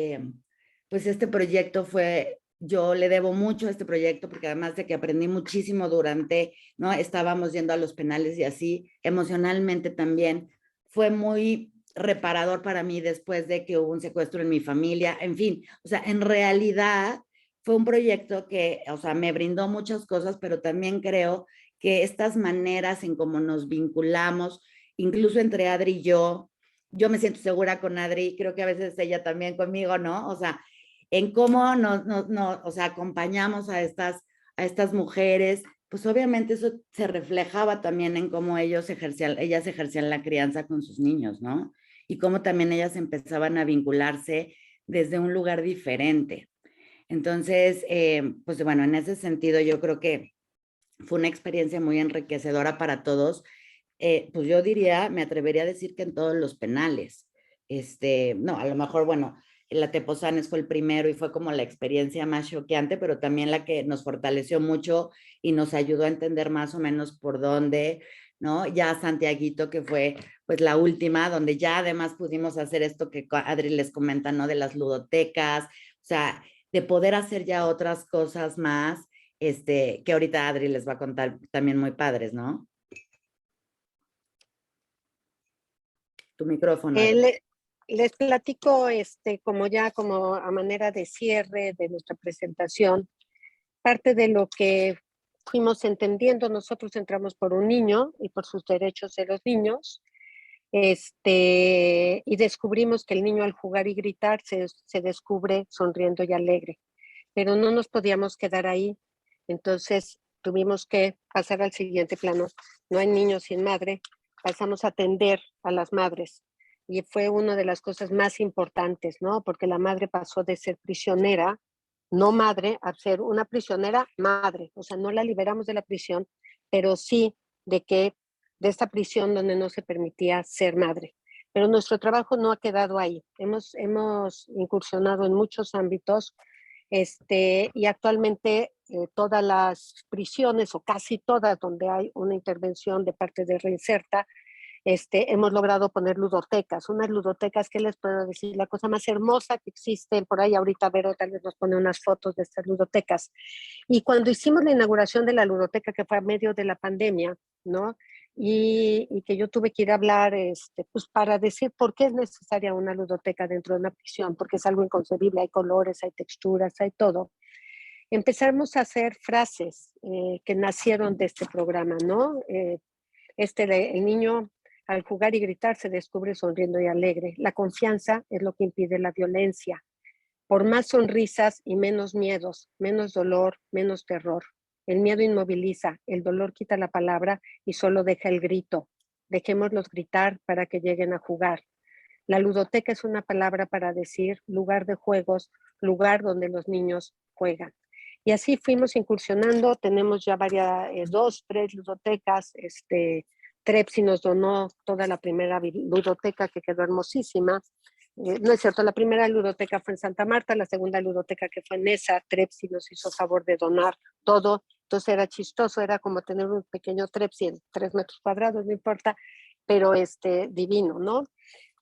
Speaker 3: pues este proyecto fue, yo le debo mucho a este proyecto porque además de que aprendí muchísimo durante, ¿no? Estábamos yendo a los penales y así, emocionalmente también fue muy reparador para mí después de que hubo un secuestro en mi familia, en fin, o sea, en realidad fue un proyecto que, o sea, me brindó muchas cosas, pero también creo que estas maneras en cómo nos vinculamos, incluso entre Adri y yo me siento segura con Adri, creo que a veces ella también conmigo, ¿no? O sea, en cómo o sea, acompañamos a estas mujeres, pues obviamente eso se reflejaba también en cómo ellas ejercían la crianza con sus niños, ¿no? Y cómo también ellas empezaban a vincularse desde un lugar diferente. Entonces, pues bueno, en ese sentido yo creo que fue una experiencia muy enriquecedora para todos. Pues yo diría, me atrevería a decir que en todos los penales. No, a lo mejor, bueno, la Teposanes fue el primero y fue como la experiencia más choqueante, pero también la que nos fortaleció mucho y nos ayudó a entender más o menos por dónde, ¿no? Ya Santiaguito, que fue pues la última, donde ya además pudimos hacer esto que Adri les comenta, ¿no? De las ludotecas, o sea, de poder hacer ya otras cosas más, que ahorita Adri les va a contar también muy padres, ¿no? Tu micrófono, Adri.
Speaker 4: Les platico, como ya como a manera de cierre de nuestra presentación, parte de lo que fuimos entendiendo. Nosotros entramos por un niño y por sus derechos de los niños, y descubrimos que el niño al jugar y gritar se descubre sonriendo y alegre, pero no nos podíamos quedar ahí. Entonces tuvimos que pasar al siguiente plano. No hay niños sin madre, pasamos a atender a las madres. Y fue una de las cosas más importantes, ¿no? Porque la madre pasó de ser prisionera, no madre, a ser una prisionera madre. O sea, no la liberamos de la prisión, pero sí de esta prisión donde no se permitía ser madre. Pero nuestro trabajo no ha quedado ahí. Hemos incursionado en muchos ámbitos, y actualmente todas las prisiones, o casi todas donde hay una intervención de parte de Reinserta, hemos logrado poner ludotecas, unas ludotecas que les puedo decir, la cosa más hermosa que existe, por ahí ahorita Vero tal vez nos pone unas fotos de estas ludotecas. Y cuando hicimos la inauguración de la ludoteca, que fue a medio de la pandemia, ¿no? Y que yo tuve que ir a hablar pues para decir por qué es necesaria una ludoteca dentro de una prisión, porque es algo inconcebible, hay colores, hay texturas, hay todo. Empezamos a hacer frases que nacieron de este programa, ¿no? El niño al jugar y gritar se descubre sonriendo y alegre. La confianza es lo que impide la violencia. Por más sonrisas y menos miedos, menos dolor, menos terror. El miedo inmoviliza, el dolor quita la palabra y solo deja el grito. Dejémoslos gritar para que lleguen a jugar. La ludoteca es una palabra para decir lugar de juegos, lugar donde los niños juegan. Y así fuimos incursionando, tenemos ya varias, 2, 3 ludotecas, Trepsi nos donó toda la primera ludoteca que quedó hermosísima. No es cierto, la primera ludoteca fue en Santa Marta, la segunda ludoteca que fue en esa, Trepsi nos hizo favor de donar todo, entonces era chistoso, era como tener un pequeño Trepsi en 3 metros cuadrados, no importa, pero divino, ¿no?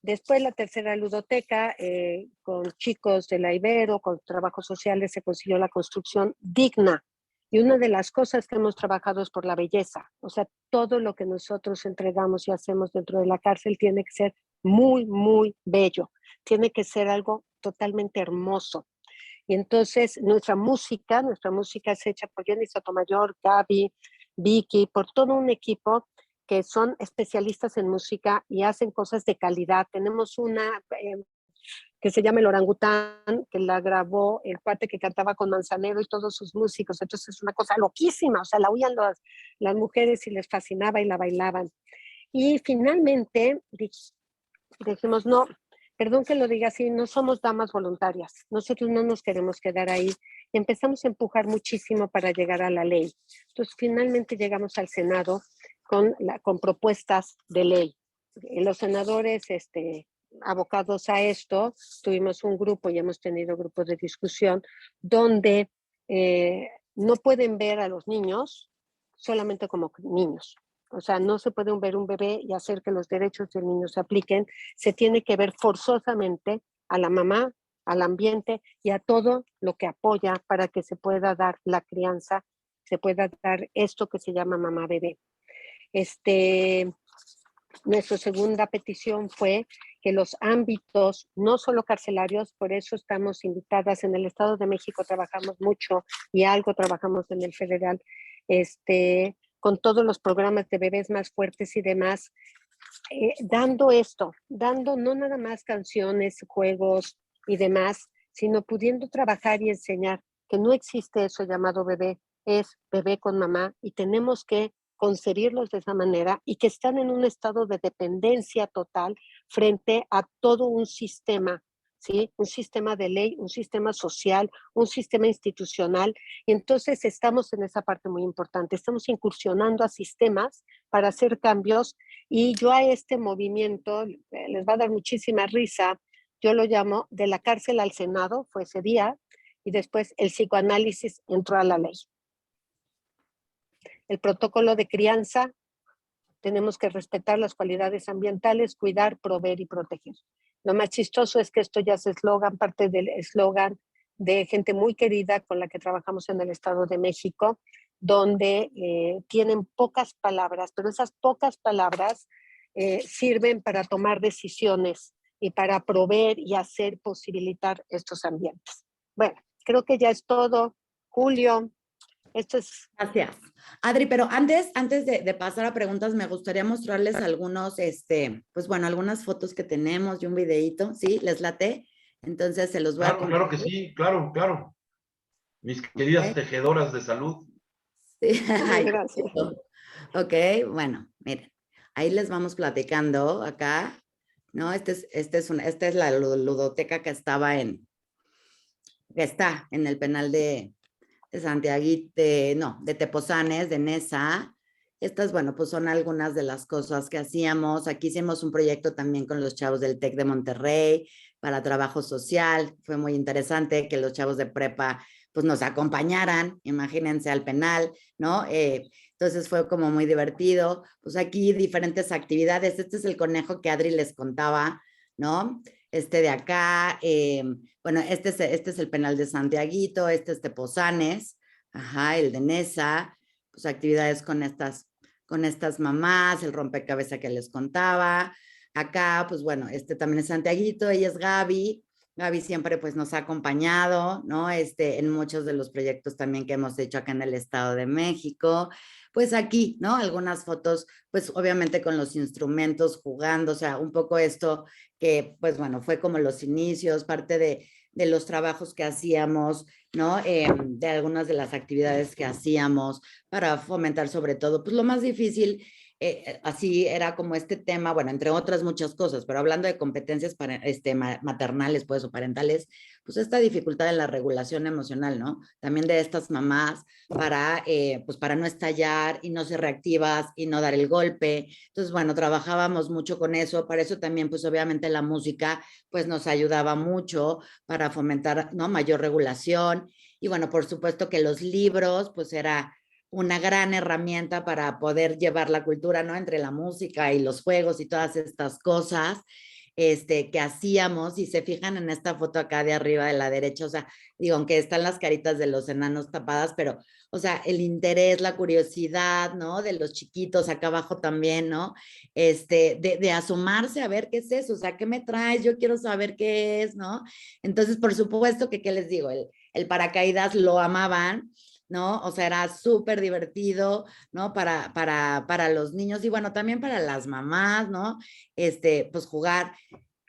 Speaker 4: Después la tercera ludoteca, con chicos de la Ibero, con trabajos sociales, se consiguió la construcción digna. Y una de las cosas que hemos trabajado es por la belleza. O sea, todo lo que nosotros entregamos y hacemos dentro de la cárcel tiene que ser muy, muy bello. Tiene que ser algo totalmente hermoso. Y entonces nuestra música es hecha por Jenny Sotomayor, Gaby, Vicky, por todo un equipo que son especialistas en música y hacen cosas de calidad. Tenemos una que se llama El Orangután, que la grabó el cuate que cantaba con Manzanero y todos sus músicos. Entonces es una cosa loquísima, o sea, la oían las mujeres y les fascinaba y la bailaban. Y finalmente dijimos, no, perdón que lo diga así, no somos damas voluntarias, nosotros no nos queremos quedar ahí. Empezamos a empujar muchísimo para llegar a la ley. Entonces finalmente llegamos al Senado con propuestas de ley. Los senadores abocados a esto, tuvimos un grupo y hemos tenido grupos de discusión donde no pueden ver a los niños solamente como niños. O sea, no se puede ver un bebé y hacer que los derechos del niño se apliquen. Se tiene que ver forzosamente a la mamá, al ambiente y a todo lo que apoya para que se pueda dar la crianza, se pueda dar esto que se llama mamá-bebé. Nuestra segunda petición fue que los ámbitos, no solo carcelarios, por eso estamos invitadas, en el Estado de México trabajamos mucho y algo trabajamos en el federal, con todos los programas de bebés más fuertes y demás, dando no nada más canciones, juegos y demás, sino pudiendo trabajar y enseñar que no existe eso llamado bebé, es bebé con mamá y tenemos que concebirlos de esa manera y que están en un estado de dependencia total frente a todo un sistema, ¿sí? Un sistema de ley, un sistema social, un sistema institucional. Y entonces estamos en esa parte muy importante. Estamos incursionando a sistemas para hacer cambios y yo a este movimiento les va a dar muchísima risa. Yo lo llamo de la cárcel al Senado, fue ese día, y después el psicoanálisis entró a la ley. El protocolo de crianza, tenemos que respetar las cualidades ambientales, cuidar, proveer y proteger. Lo más chistoso es que esto ya es eslogan, parte del eslogan de gente muy querida con la que trabajamos en el Estado de México, donde tienen pocas palabras, pero esas pocas palabras sirven para tomar decisiones y para proveer y hacer posibilitar estos ambientes. Bueno, creo que ya es todo. Julio, esto es...
Speaker 3: Gracias. Adri, pero antes de pasar a preguntas, me gustaría mostrarles algunos, pues bueno, algunas fotos que tenemos y un videíto, ¿sí? ¿Les late? Entonces se los voy a
Speaker 2: compartir. Claro que sí, claro. Mis queridas tejedoras de salud.
Speaker 3: Sí. Ay,
Speaker 4: gracias.
Speaker 3: Ok, bueno, miren, ahí les vamos platicando acá, ¿no? Esta es la ludoteca que está en el penal de Santiago, de Tepozanes, de Nesa. Estas, bueno, pues son algunas de las cosas que hacíamos. Aquí hicimos un proyecto también con los chavos del TEC de Monterrey para trabajo social. Fue muy interesante que los chavos de prepa pues nos acompañaran, imagínense, al penal, ¿no? Entonces fue como muy divertido. Pues aquí diferentes actividades. Este es el conejo que Adri les contaba, ¿no? Este de acá, bueno, este es el penal de Santiaguito, este es de Posanes, ajá, el de Nesa, pues actividades con estas mamás, el rompecabezas que les contaba. Acá, pues bueno, este también es Santiaguito, ella es Gaby. Gaby siempre pues nos ha acompañado, ¿no? En muchos de los proyectos también que hemos hecho acá en el Estado de México. Pues aquí, ¿no? Algunas fotos, pues obviamente con los instrumentos jugando, o sea, un poco esto que, pues bueno, fue como los inicios, parte de los trabajos que hacíamos, ¿no? De algunas de las actividades que hacíamos para fomentar sobre todo, pues lo más difícil, así era como este tema, bueno, entre otras muchas cosas, pero hablando de competencias maternales, pues, o parentales, pues esta dificultad en la regulación emocional, ¿no? También de estas mamás pues para no estallar y no ser reactivas y no dar el golpe. Entonces, bueno, trabajábamos mucho con eso. Para eso también, pues obviamente la música, pues nos ayudaba mucho para fomentar, ¿no? Mayor regulación. Y bueno, por supuesto que los libros, pues era una gran herramienta para poder llevar la cultura, ¿no? Entre la música y los juegos y todas estas cosas que hacíamos. Y se fijan en esta foto acá de arriba de la derecha, o sea, digo, aunque están las caritas de los enanos tapadas, pero, o sea, el interés, la curiosidad, ¿no? De los chiquitos, acá abajo también, ¿no? De asomarse a ver qué es eso, o sea, ¿qué me traes? Yo quiero saber qué es, ¿no? Entonces, por supuesto que, ¿qué les digo? El paracaídas lo amaban, ¿no? O sea, era súper divertido, ¿no? Para los niños y bueno, también para las mamás, ¿no? Pues jugar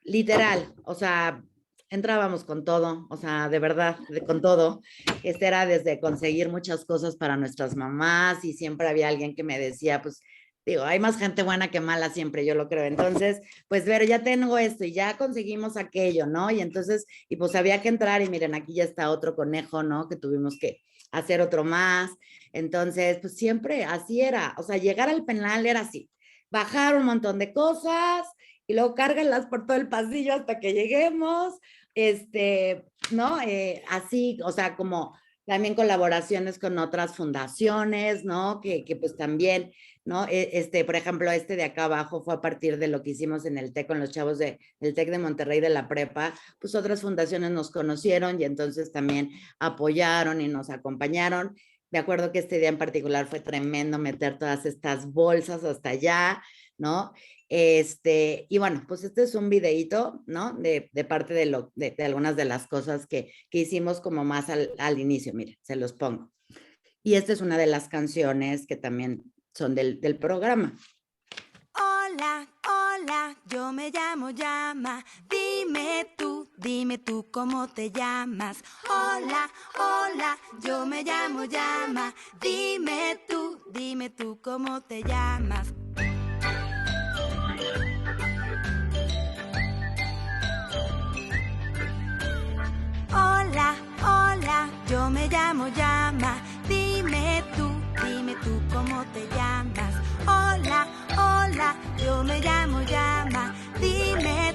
Speaker 3: literal, o sea, entrábamos con todo, o sea, de verdad, con todo. Era desde conseguir muchas cosas para nuestras mamás y siempre había alguien que me decía, pues, digo, hay más gente buena que mala siempre, yo lo creo. Entonces, pues, ver, ya tengo esto y ya conseguimos aquello, ¿no? Y entonces, y pues había que entrar y miren, aquí ya está otro conejo, ¿no? Que tuvimos que hacer otro más. Entonces, pues siempre así era, o sea, llegar al penal era así, bajar un montón de cosas y luego cárgalas por todo el pasillo hasta que lleguemos, ¿no? Así, o sea, como también colaboraciones con otras fundaciones, ¿no? Que pues también, ¿no? Por ejemplo, de acá abajo fue a partir de lo que hicimos en el TEC con los chavos del TEC de Monterrey de la prepa, pues otras fundaciones nos conocieron y entonces también apoyaron y nos acompañaron. De acuerdo que este día en particular fue tremendo meter todas estas bolsas hasta allá, ¿no? Y bueno, pues este es un videíto, ¿no? De parte de algunas de las cosas que hicimos como más al inicio, miren, se los pongo. Y esta es una de las canciones que también son del programa.
Speaker 5: Hola, hola, yo me llamo Llama, dime tú cómo te llamas. Hola, hola, yo me llamo Llama, dime tú cómo te llamas. Hola, hola, yo me llamo Llama, dime tú cómo te llamas. Hola, hola, yo me llamo Llama, dime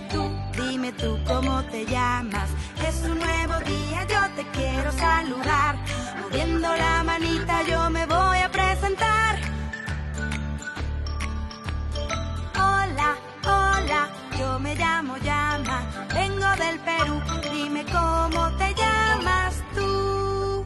Speaker 5: tú cómo te llamas. Es un nuevo día, yo te quiero saludar, moviendo la manita yo me voy a presentar. Hola, hola, yo me llamo Llama, vengo del Perú, dime cómo te llamas tú.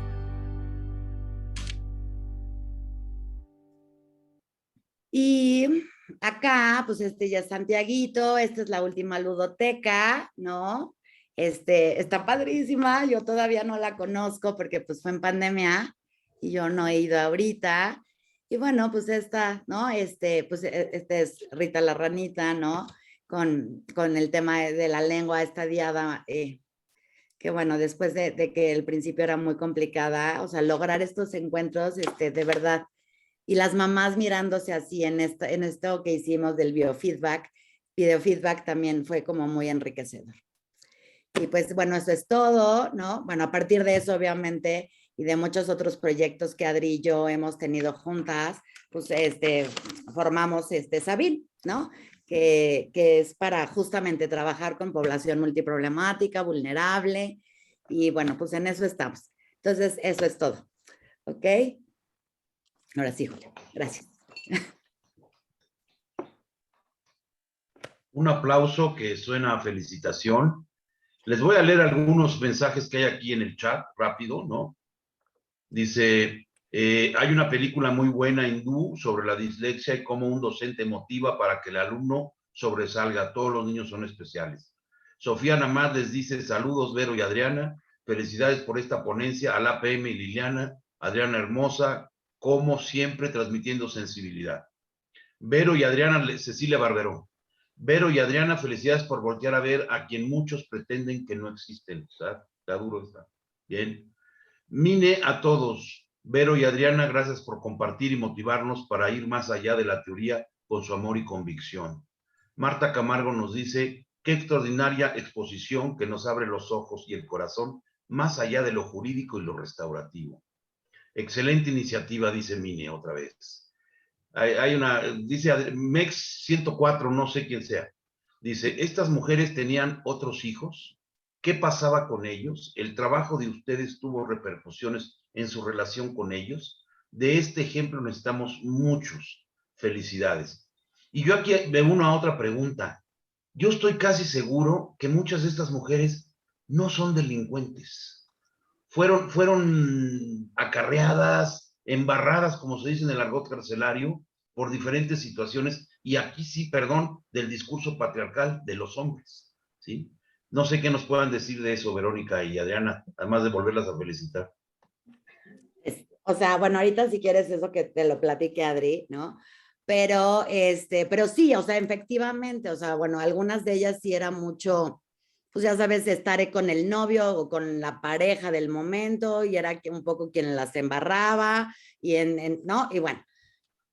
Speaker 3: Y acá, pues ya es Santiaguito, esta es la última ludoteca, ¿no? Está padrísima, yo todavía no la conozco porque pues fue en pandemia y yo no he ido ahorita. Y bueno, pues esta, ¿no? Pues es Rita la Ranita, ¿no? Con el tema de la lengua, esta diada, que bueno, después de que el principio era muy complicada, o sea, lograr estos encuentros, de verdad, y las mamás mirándose así en esto que hicimos del videofeedback también fue como muy enriquecedor. Y pues bueno, eso es todo, ¿no? Bueno, a partir de eso, obviamente, y de muchos otros proyectos que Adri y yo hemos tenido juntas, pues formamos Sabin, ¿no? Que es para justamente trabajar con población multiproblemática, vulnerable, y bueno, pues en eso estamos. Entonces, eso es todo, ¿ok? Ahora sí, Julio, gracias.
Speaker 2: Un aplauso que suena a felicitación. Les voy a leer algunos mensajes que hay aquí en el chat, rápido, ¿no? Dice, hay una película muy buena hindú sobre la dislexia y cómo un docente motiva para que el alumno sobresalga. Todos los niños son especiales. Sofía Namad les dice, saludos Vero y Adriana, felicidades por esta ponencia, al APM y Liliana, Adriana hermosa, como siempre transmitiendo sensibilidad. Vero y Adriana, Cecilia Barberó. Vero y Adriana, felicidades por voltear a ver a quien muchos pretenden que no existen. Está duro, está. Bien. Mine a todos. Vero y Adriana, gracias por compartir y motivarnos para ir más allá de la teoría con su amor y convicción. Marta Camargo nos dice, qué extraordinaria exposición que nos abre los ojos y el corazón más allá de lo jurídico y lo restaurativo. Excelente iniciativa, dice Mine otra vez. Hay una, dice Mex 104, no sé quién sea. Dice, ¿estas mujeres tenían otros hijos? ¿Qué pasaba con ellos? ¿El trabajo de ustedes tuvo repercusiones en su relación con ellos? De este ejemplo necesitamos muchos. Felicidades. Y yo aquí me uno a otra pregunta. Yo estoy casi seguro que muchas de estas mujeres no son delincuentes. Fueron acarreadas, embarradas, como se dice en el argot carcelario, por diferentes situaciones, y aquí sí, perdón, del discurso patriarcal de los hombres, ¿sí? No sé qué nos puedan decir de eso, Verónica y Adriana, además de volverlas a felicitar.
Speaker 3: O sea, bueno, ahorita si quieres eso que te lo platique Adri, ¿no? Pero sí, o sea, efectivamente, o sea, bueno, algunas de ellas sí era mucho, pues ya sabes, estaré con el novio o con la pareja del momento y era un poco quien las embarraba ¿no? Y bueno,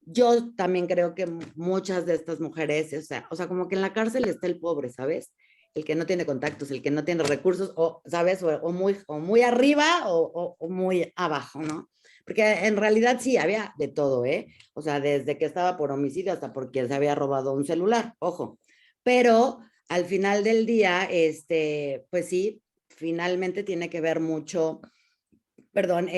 Speaker 3: yo también creo que muchas de estas mujeres, o sea, como que en la cárcel está el pobre, ¿sabes? El que no tiene contactos, el que no tiene recursos, o, ¿sabes? O muy arriba o muy abajo, ¿no? Porque en realidad sí, había de todo, ¿eh? O sea, desde que estaba por homicidio hasta porque se había robado un celular, ojo. Pero al final del día, pues sí, finalmente tiene que ver mucho, perdón,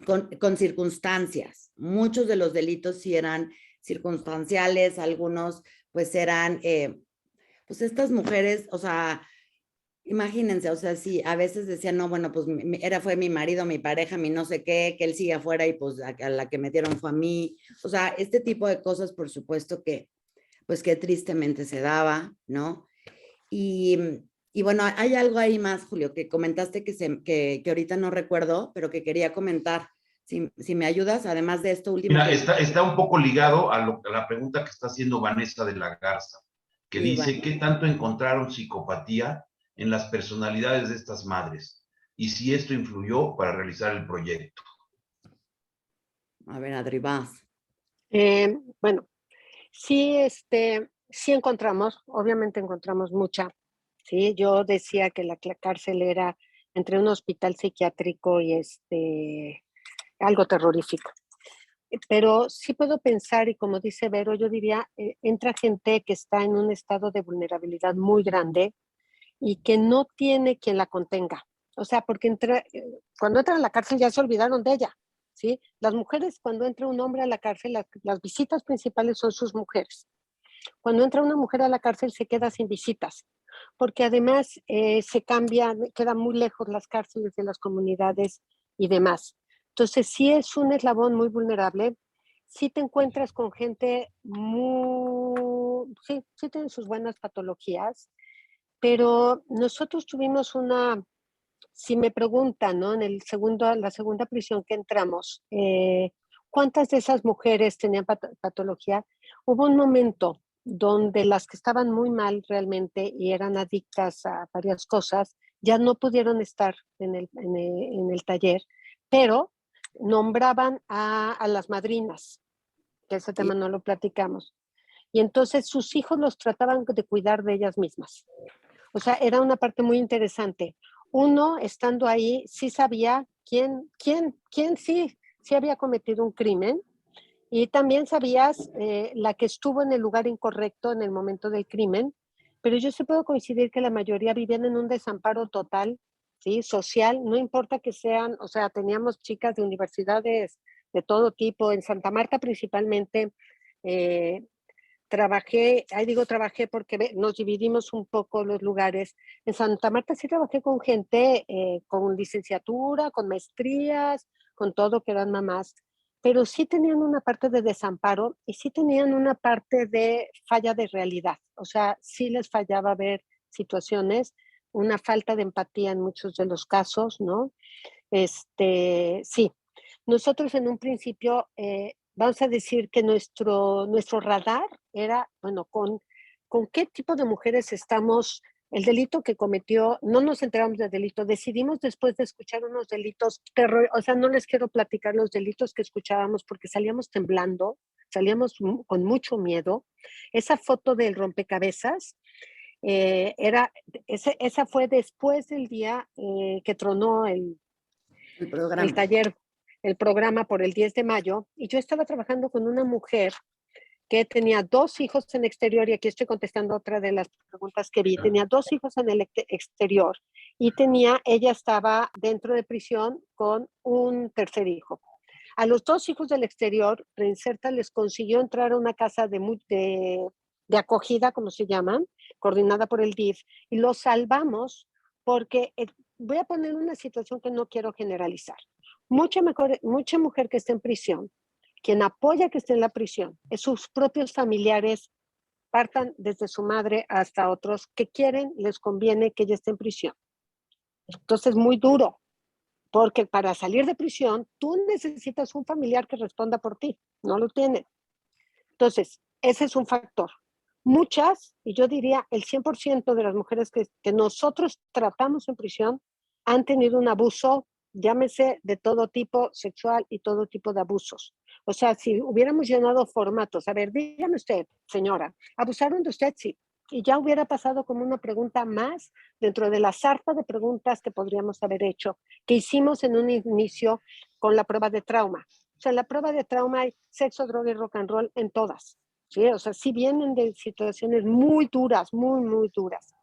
Speaker 3: con circunstancias. Muchos de los delitos sí eran circunstanciales, algunos pues eran, pues estas mujeres, o sea, imagínense, o sea, sí, a veces decían, no, bueno, pues fue mi marido, mi pareja, mi no sé qué, que él sigue afuera y pues a la que metieron fue a mí. O sea, este tipo de cosas, por supuesto que, pues que tristemente se daba, ¿no? Y bueno, hay algo ahí más, Julio, que comentaste que ahorita no recuerdo, pero que quería comentar. Si me ayudas, además de esto último.
Speaker 2: Mira, está un poco ligado a la pregunta que está haciendo Vanessa de la Garza, que dice,
Speaker 3: bueno,
Speaker 2: ¿qué tanto encontraron psicopatía en las personalidades de estas madres? Y si esto influyó para realizar el proyecto.
Speaker 3: a ver, Adri, vas.
Speaker 4: Bueno, sí, sí encontramos, obviamente encontramos mucha. Sí, yo decía que la cárcel era entre un hospital psiquiátrico y algo terrorífico. Pero sí puedo pensar, y como dice Vero, yo diría, entra gente que está en un estado de vulnerabilidad muy grande y que no tiene quien la contenga. O sea, porque cuando entran a la cárcel ya se olvidaron de ella, ¿sí? Las mujeres, cuando entra un hombre a la cárcel, las visitas principales son sus mujeres. Cuando entra una mujer a la cárcel se queda sin visitas, porque además se cambian, quedan muy lejos las cárceles de las comunidades y demás. Entonces sí es un eslabón muy vulnerable, sí te encuentras con gente sí tienen sus buenas patologías, pero nosotros tuvimos si me preguntan, ¿no? En la segunda prisión que entramos, ¿cuántas de esas mujeres tenían patología? Hubo un momento donde las que estaban muy mal realmente y eran adictas a varias cosas, ya no pudieron estar en el taller, pero nombraban a las madrinas, que ese tema no lo platicamos. Y entonces sus hijos los trataban de cuidar de ellas mismas. O sea, era una parte muy interesante. Uno, estando ahí, sí sabía quién sí había cometido un crimen, y también sabías la que estuvo en el lugar incorrecto en el momento del crimen, pero yo sí puedo coincidir que la mayoría vivían en un desamparo total, ¿sí? Social, no importa que sean, o sea, teníamos chicas de universidades de todo tipo. En Santa Marta principalmente trabajé porque nos dividimos un poco los lugares. En Santa Marta sí trabajé con gente con licenciatura, con maestrías, con todo, que eran mamás, pero sí tenían una parte de desamparo y sí tenían una parte de falla de realidad. O sea, sí les fallaba ver situaciones, una falta de empatía en muchos de los casos, ¿no? Sí, nosotros en un principio, vamos a decir que nuestro radar era, bueno, con qué tipo de mujeres estamos, el delito que cometió, no nos enteramos del delito, decidimos después de escuchar unos delitos, o sea, no les quiero platicar los delitos que escuchábamos porque salíamos temblando, salíamos con mucho miedo. Esa foto del rompecabezas, esa fue después del día que tronó el taller, el programa por el 10 de mayo, y yo estaba trabajando con una mujer que tenía 2 hijos en exterior, y aquí estoy contestando otra de las preguntas que vi, tenía 2 hijos en el exterior, y ella estaba dentro de prisión con un tercer hijo. A los 2 hijos del exterior, Reinserta les consiguió entrar a una casa de acogida, como se llaman, coordinada por el DIF, y los salvamos porque voy a poner una situación que no quiero generalizar. Mucha mujer que está en prisión, quien apoya que esté en la prisión, es sus propios familiares, partan desde su madre hasta otros que quieren, les conviene que ella esté en prisión. Entonces, muy duro, porque para salir de prisión, tú necesitas un familiar que responda por ti, no lo tienen. Entonces, ese es un factor. Muchas, y yo diría el 100% de las mujeres que nosotros tratamos en prisión han tenido un abuso, llámese de todo tipo, sexual y todo tipo de abusos. O sea, si hubiéramos llenado formatos, a ver, dígame usted, señora, ¿abusaron de usted? Sí. Y ya hubiera pasado como una pregunta más dentro de la sarta de preguntas que podríamos haber hecho, que hicimos en un inicio con la prueba de trauma. O sea, en la prueba de trauma hay sexo, droga y rock and roll en todas. ¿Sí? O sea, sí vienen de situaciones muy duras, muy, muy duras.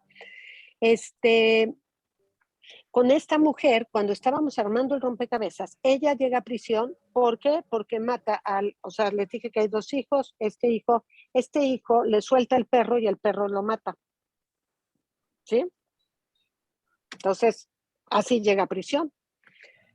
Speaker 4: Con esta mujer, cuando estábamos armando el rompecabezas, ella llega a prisión. ¿Por qué? Porque mata o sea, les dije que hay 2 hijos, este hijo le suelta el perro y el perro lo mata. ¿Sí? Entonces, así llega a prisión.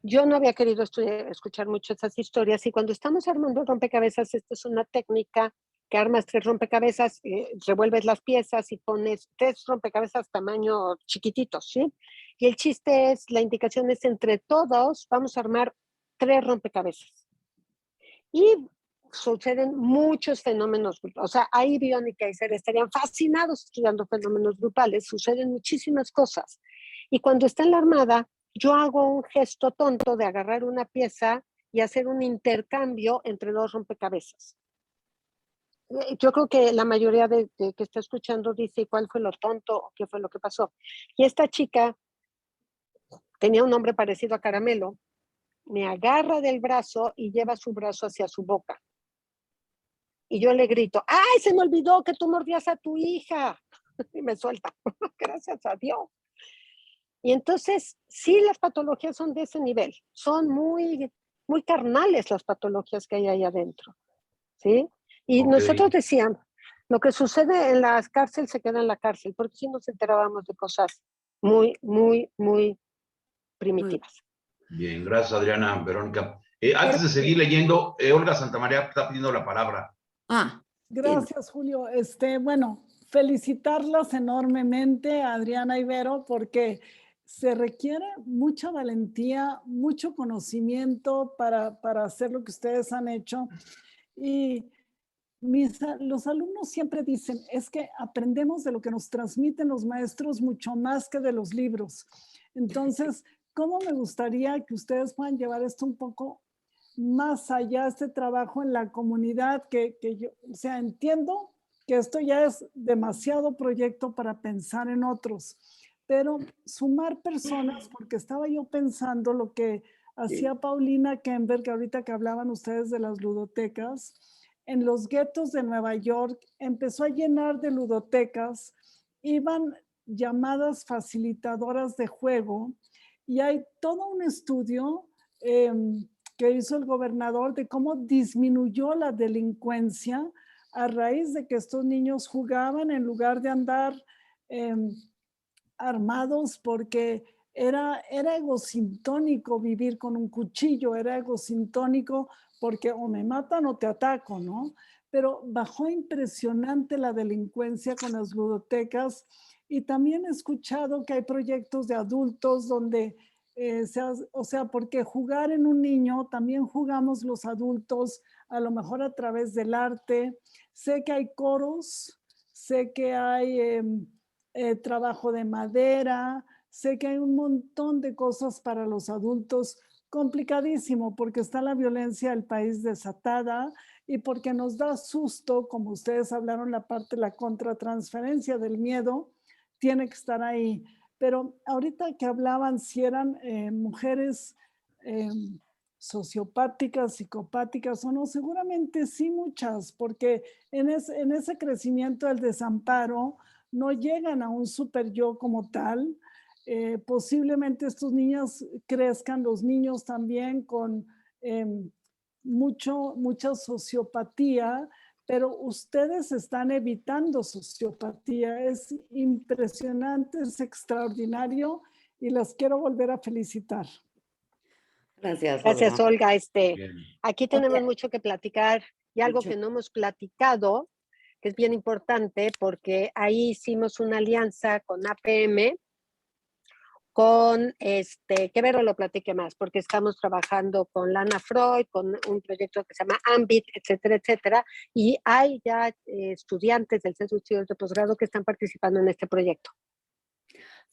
Speaker 4: Yo no había querido escuchar mucho esas historias, y cuando estamos armando el rompecabezas, esta es una técnica que armas 3 rompecabezas, revuelves las piezas y pones 3 rompecabezas tamaño chiquititos, ¿sí? Y el chiste es, la indicación es entre todos vamos a armar 3 rompecabezas. Y suceden muchos fenómenos, o sea, ahí Bion y Kaiser estarían fascinados estudiando fenómenos grupales, suceden muchísimas cosas. Y cuando está en la armada, yo hago un gesto tonto de agarrar una pieza y hacer un intercambio entre 2 rompecabezas. Yo creo que la mayoría de que está escuchando dice cuál fue lo tonto o qué fue lo que pasó. Y esta chica tenía un nombre parecido a Caramelo, me agarra del brazo y lleva su brazo hacia su boca. Y yo le grito, ¡ay, se me olvidó que tú mordías a tu hija! Y me suelta, gracias a Dios. Y entonces, sí, las patologías son de ese nivel, son muy, muy carnales las patologías que hay ahí adentro, ¿sí? Y nosotros decíamos, lo que sucede en la cárcel se queda en la cárcel, porque sí nos enterábamos de cosas muy, muy, muy primitivas.
Speaker 2: Bien, gracias Adriana, Verónica. Antes de seguir leyendo, Olga Santamaría está pidiendo la palabra.
Speaker 1: Gracias, Julio. Bueno, felicitarlas enormemente a Adriana y Vero, porque se requiere mucha valentía, mucho conocimiento para hacer lo que ustedes han hecho. Y los alumnos siempre dicen, es que aprendemos de lo que nos transmiten los maestros mucho más que de los libros. Entonces, ¿cómo me gustaría que ustedes puedan llevar esto un poco más allá, este trabajo en la comunidad? Que yo, o sea, entiendo que esto ya es demasiado proyecto para pensar en otros, pero sumar personas, porque estaba yo pensando lo que hacía Paulina Kember, que ahorita que hablaban ustedes de las ludotecas, en los guetos de Nueva York empezó a llenar de ludotecas, iban llamadas facilitadoras de juego, y hay todo un estudio que hizo el gobernador de cómo disminuyó la delincuencia a raíz de que estos niños jugaban en lugar de andar armados, porque era egosintónico vivir con un cuchillo, era egosintónico porque o me matan o te ataco, ¿no? Pero bajó impresionante la delincuencia con las ludotecas, y también he escuchado que hay proyectos de adultos donde, o sea, porque jugar en un niño, también jugamos los adultos, a lo mejor a través del arte. Sé que hay coros, sé que hay trabajo de madera, sé que hay un montón de cosas para los adultos, complicadísimo porque está la violencia del país desatada y porque nos da susto, como ustedes hablaron, la parte de la contratransferencia del miedo, tiene que estar ahí. Pero ahorita que hablaban si eran mujeres sociopáticas, psicopáticas o no, seguramente sí muchas, porque en ese crecimiento del desamparo no llegan a un super yo como tal. Posiblemente estos niños crezcan, los niños también, con mucha sociopatía, pero ustedes están evitando sociopatía. Es impresionante, es extraordinario y las quiero volver a felicitar.
Speaker 3: Gracias,
Speaker 4: Gracias,
Speaker 3: Olga.
Speaker 4: Olga.
Speaker 2: Bien.
Speaker 4: Aquí tenemos
Speaker 3: Oye,
Speaker 4: mucho que platicar y algo
Speaker 3: mucho.
Speaker 4: que no hemos platicado, que es bien importante, porque ahí hicimos una alianza con APM, con que Vero lo platique más, porque estamos trabajando con Lana Freud, con un proyecto que se llama Ambit, etcétera, etcétera, y hay ya estudiantes del Centro de Estudios de Posgrado que están participando en este proyecto.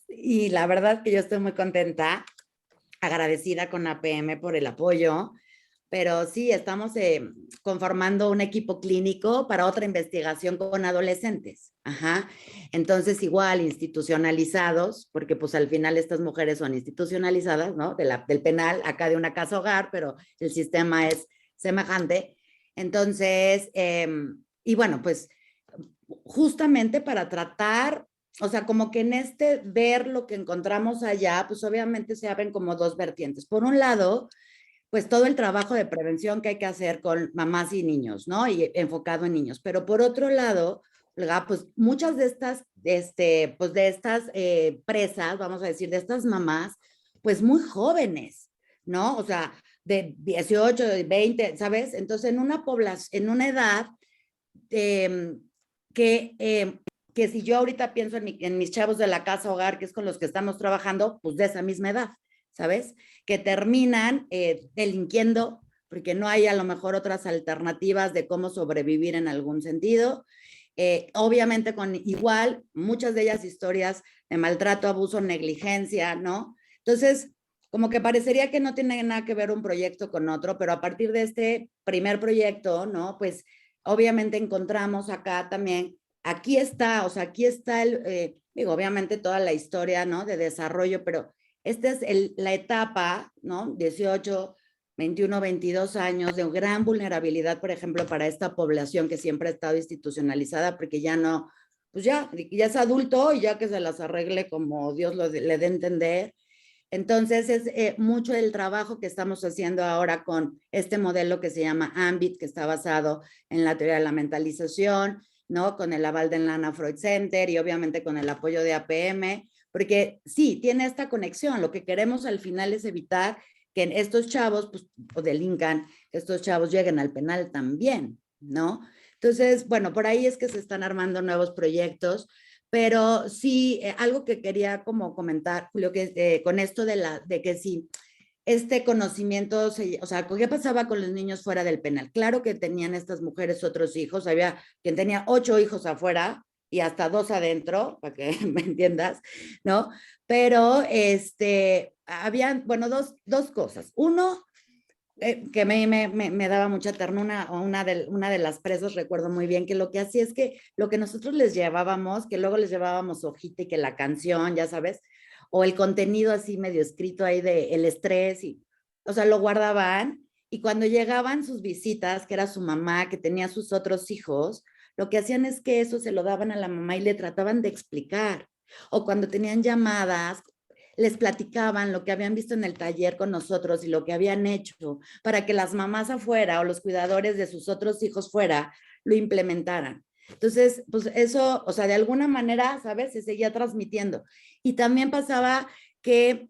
Speaker 3: Y la verdad que yo estoy muy contenta, agradecida con APM por el apoyo, pero sí, estamos conformando un equipo clínico para otra investigación con adolescentes. Ajá. Entonces, igual, institucionalizados, porque pues al final estas mujeres son institucionalizadas, ¿no? Del penal, acá de una casa hogar, pero el sistema es semejante. Entonces, y bueno, pues justamente para tratar, o sea, como que en ver lo que encontramos allá, pues obviamente se abren como dos vertientes. Por un lado, pues todo el trabajo de prevención que hay que hacer con mamás y niños, ¿no? Y enfocado en niños. Pero por otro lado, pues muchas de estas, pues de estas presas, vamos a decir, de estas mamás, pues muy jóvenes, ¿no? O sea, de 18, de 20, ¿sabes? Entonces, en una población, en una edad que si yo ahorita pienso en mis chavos de la casa hogar, que es con los que estamos trabajando, pues de esa misma edad, ¿sabes? Que terminan delinquiendo porque no hay a lo mejor otras alternativas de cómo sobrevivir en algún sentido. Obviamente con igual, muchas de ellas historias de maltrato, abuso, negligencia, ¿no? Entonces, como que parecería que no tiene nada que ver un proyecto con otro, pero a partir de este primer proyecto, ¿no? Pues obviamente encontramos acá también, aquí está, o sea, aquí está digo, obviamente toda la historia, ¿no? De desarrollo, pero esta es la etapa, ¿no? 18, 21, 22 años de gran vulnerabilidad, por ejemplo, para esta población que siempre ha estado institucionalizada, porque ya no, pues ya es adulto y ya que se las arregle como Dios le dé a entender. Entonces es mucho el trabajo que estamos haciendo ahora con este modelo que se llama Ambit, que está basado en la teoría de la mentalización, ¿no? Con el aval del Lana Freud Center y obviamente con el apoyo de APM, porque sí, tiene esta conexión. Lo que queremos al final es evitar que estos chavos pues delincan, que estos chavos lleguen al penal también, ¿no? Entonces, bueno, por ahí es que se están armando nuevos proyectos, pero sí, algo que quería como comentar, Julio, que con esto de que sí, este conocimiento, o sea, ¿qué pasaba con los niños fuera del penal? Claro que tenían estas mujeres otros hijos, había quien tenía 8 hijos afuera y hasta 2 adentro, para que me entiendas, ¿no? Pero habían, bueno, dos cosas. Uno, que me daba mucha ternura, una de las presas, recuerdo muy bien, que lo que hacía es que lo que nosotros les llevábamos, que luego les llevábamos hojita y que la canción, ya sabes, o el contenido así medio escrito ahí de el estrés, y, o sea, lo guardaban, y cuando llegaban sus visitas, que era su mamá, que tenía sus otros hijos, lo que hacían es que eso se lo daban a la mamá y le trataban de explicar, o cuando tenían llamadas, les platicaban lo que habían visto en el taller con nosotros y lo que habían hecho para que las mamás afuera o los cuidadores de sus otros hijos fuera lo implementaran. Entonces, pues eso, o sea, de alguna manera, ¿sabes? Se seguía transmitiendo. Y también pasaba que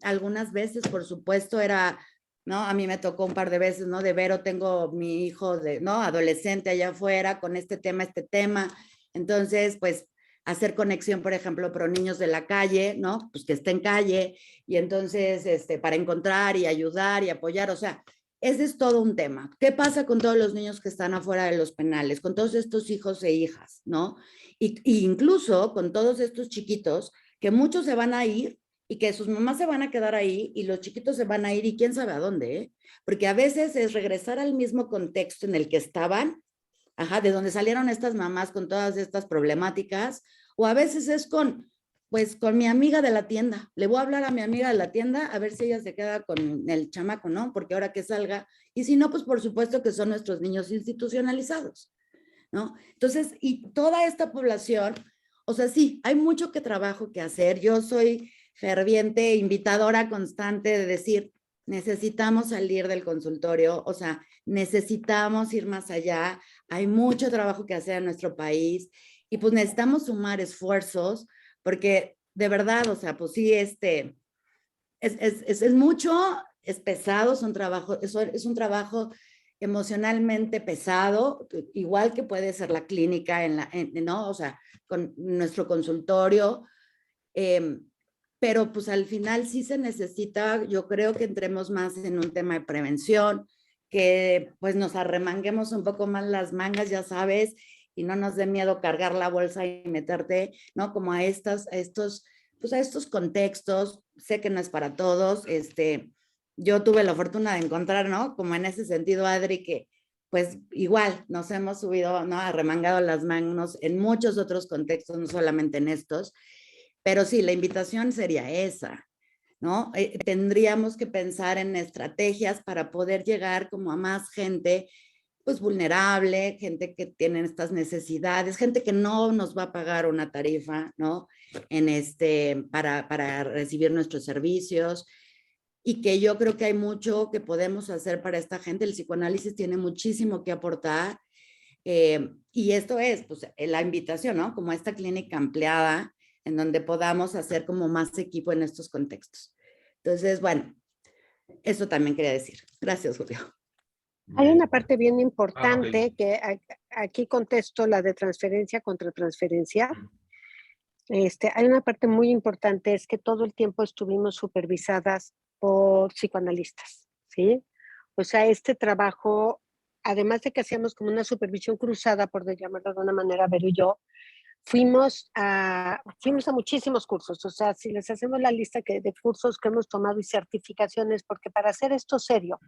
Speaker 3: algunas veces, por supuesto, era, ¿no? A mí me tocó un par de veces, ¿no? De Vero, tengo mi hijo, ¿no? Adolescente allá afuera con este tema. Entonces, pues, hacer conexión, por ejemplo, para niños de la calle, ¿no? Pues que esté en calle, y entonces, para encontrar y ayudar y apoyar, o sea, ese es todo un tema. ¿Qué pasa con todos los niños que están afuera de los penales, con todos estos hijos e hijas, ¿no? Y incluso con todos estos chiquitos, que muchos se van a ir y que sus mamás se van a quedar ahí y los chiquitos se van a ir y quién sabe a dónde, ¿eh? Porque a veces es regresar al mismo contexto en el que estaban, ajá, de donde salieron estas mamás con todas estas problemáticas, o a veces es pues con mi amiga de la tienda. Le voy a hablar a mi amiga de la tienda a ver si ella se queda con el chamaco, ¿no? Porque ahora que salga, y si no, pues por supuesto que son nuestros niños institucionalizados, ¿no? Entonces, y toda esta población, o sea, sí, hay mucho trabajo que hacer. Yo soy ferviente invitadora constante de decir, necesitamos salir del consultorio, o sea, necesitamos ir más allá, hay mucho trabajo que hacer en nuestro país y pues necesitamos sumar esfuerzos porque de verdad, o sea, pues sí, es mucho, es pesado, es un trabajo emocionalmente pesado, igual que puede ser la clínica, ¿no? O sea, con nuestro consultorio, pero pues al final sí se necesita, yo creo que entremos más en un tema de prevención, que pues nos arremanguemos un poco más las mangas, ya sabes, y no nos dé miedo cargar la bolsa y meterte, ¿no? Como a estos contextos. Sé que no es para todos, yo tuve la fortuna de encontrar, ¿no? Como en ese sentido, Adri, que pues igual nos hemos subido, ¿no? Arremangado las manos en muchos otros contextos, no solamente en estos, pero sí, la invitación sería esa, ¿no? Tendríamos que pensar en estrategias para poder llegar como a más gente, pues vulnerable, gente que tiene estas necesidades, gente que no nos va a pagar una tarifa, ¿no? Para recibir nuestros servicios, y que yo creo que hay mucho que podemos hacer para esta gente. El psicoanálisis tiene muchísimo que aportar, y esto es, pues, la invitación, ¿no? Como esta clínica ampliada en donde podamos hacer como más equipo en estos contextos. Entonces, bueno, eso también quería decir. Gracias, Julio.
Speaker 4: Hay una parte bien importante que aquí contesto la de transferencia contra transferencia. Hay una parte muy importante, es que todo el tiempo estuvimos supervisadas por psicoanalistas, ¿sí? O sea, este trabajo, además de que hacíamos como una supervisión cruzada, por llamarlo de una manera, Vero y yo, fuimos a muchísimos cursos. O sea, si les hacemos la lista de cursos que hemos tomado y certificaciones, porque para hacer esto serio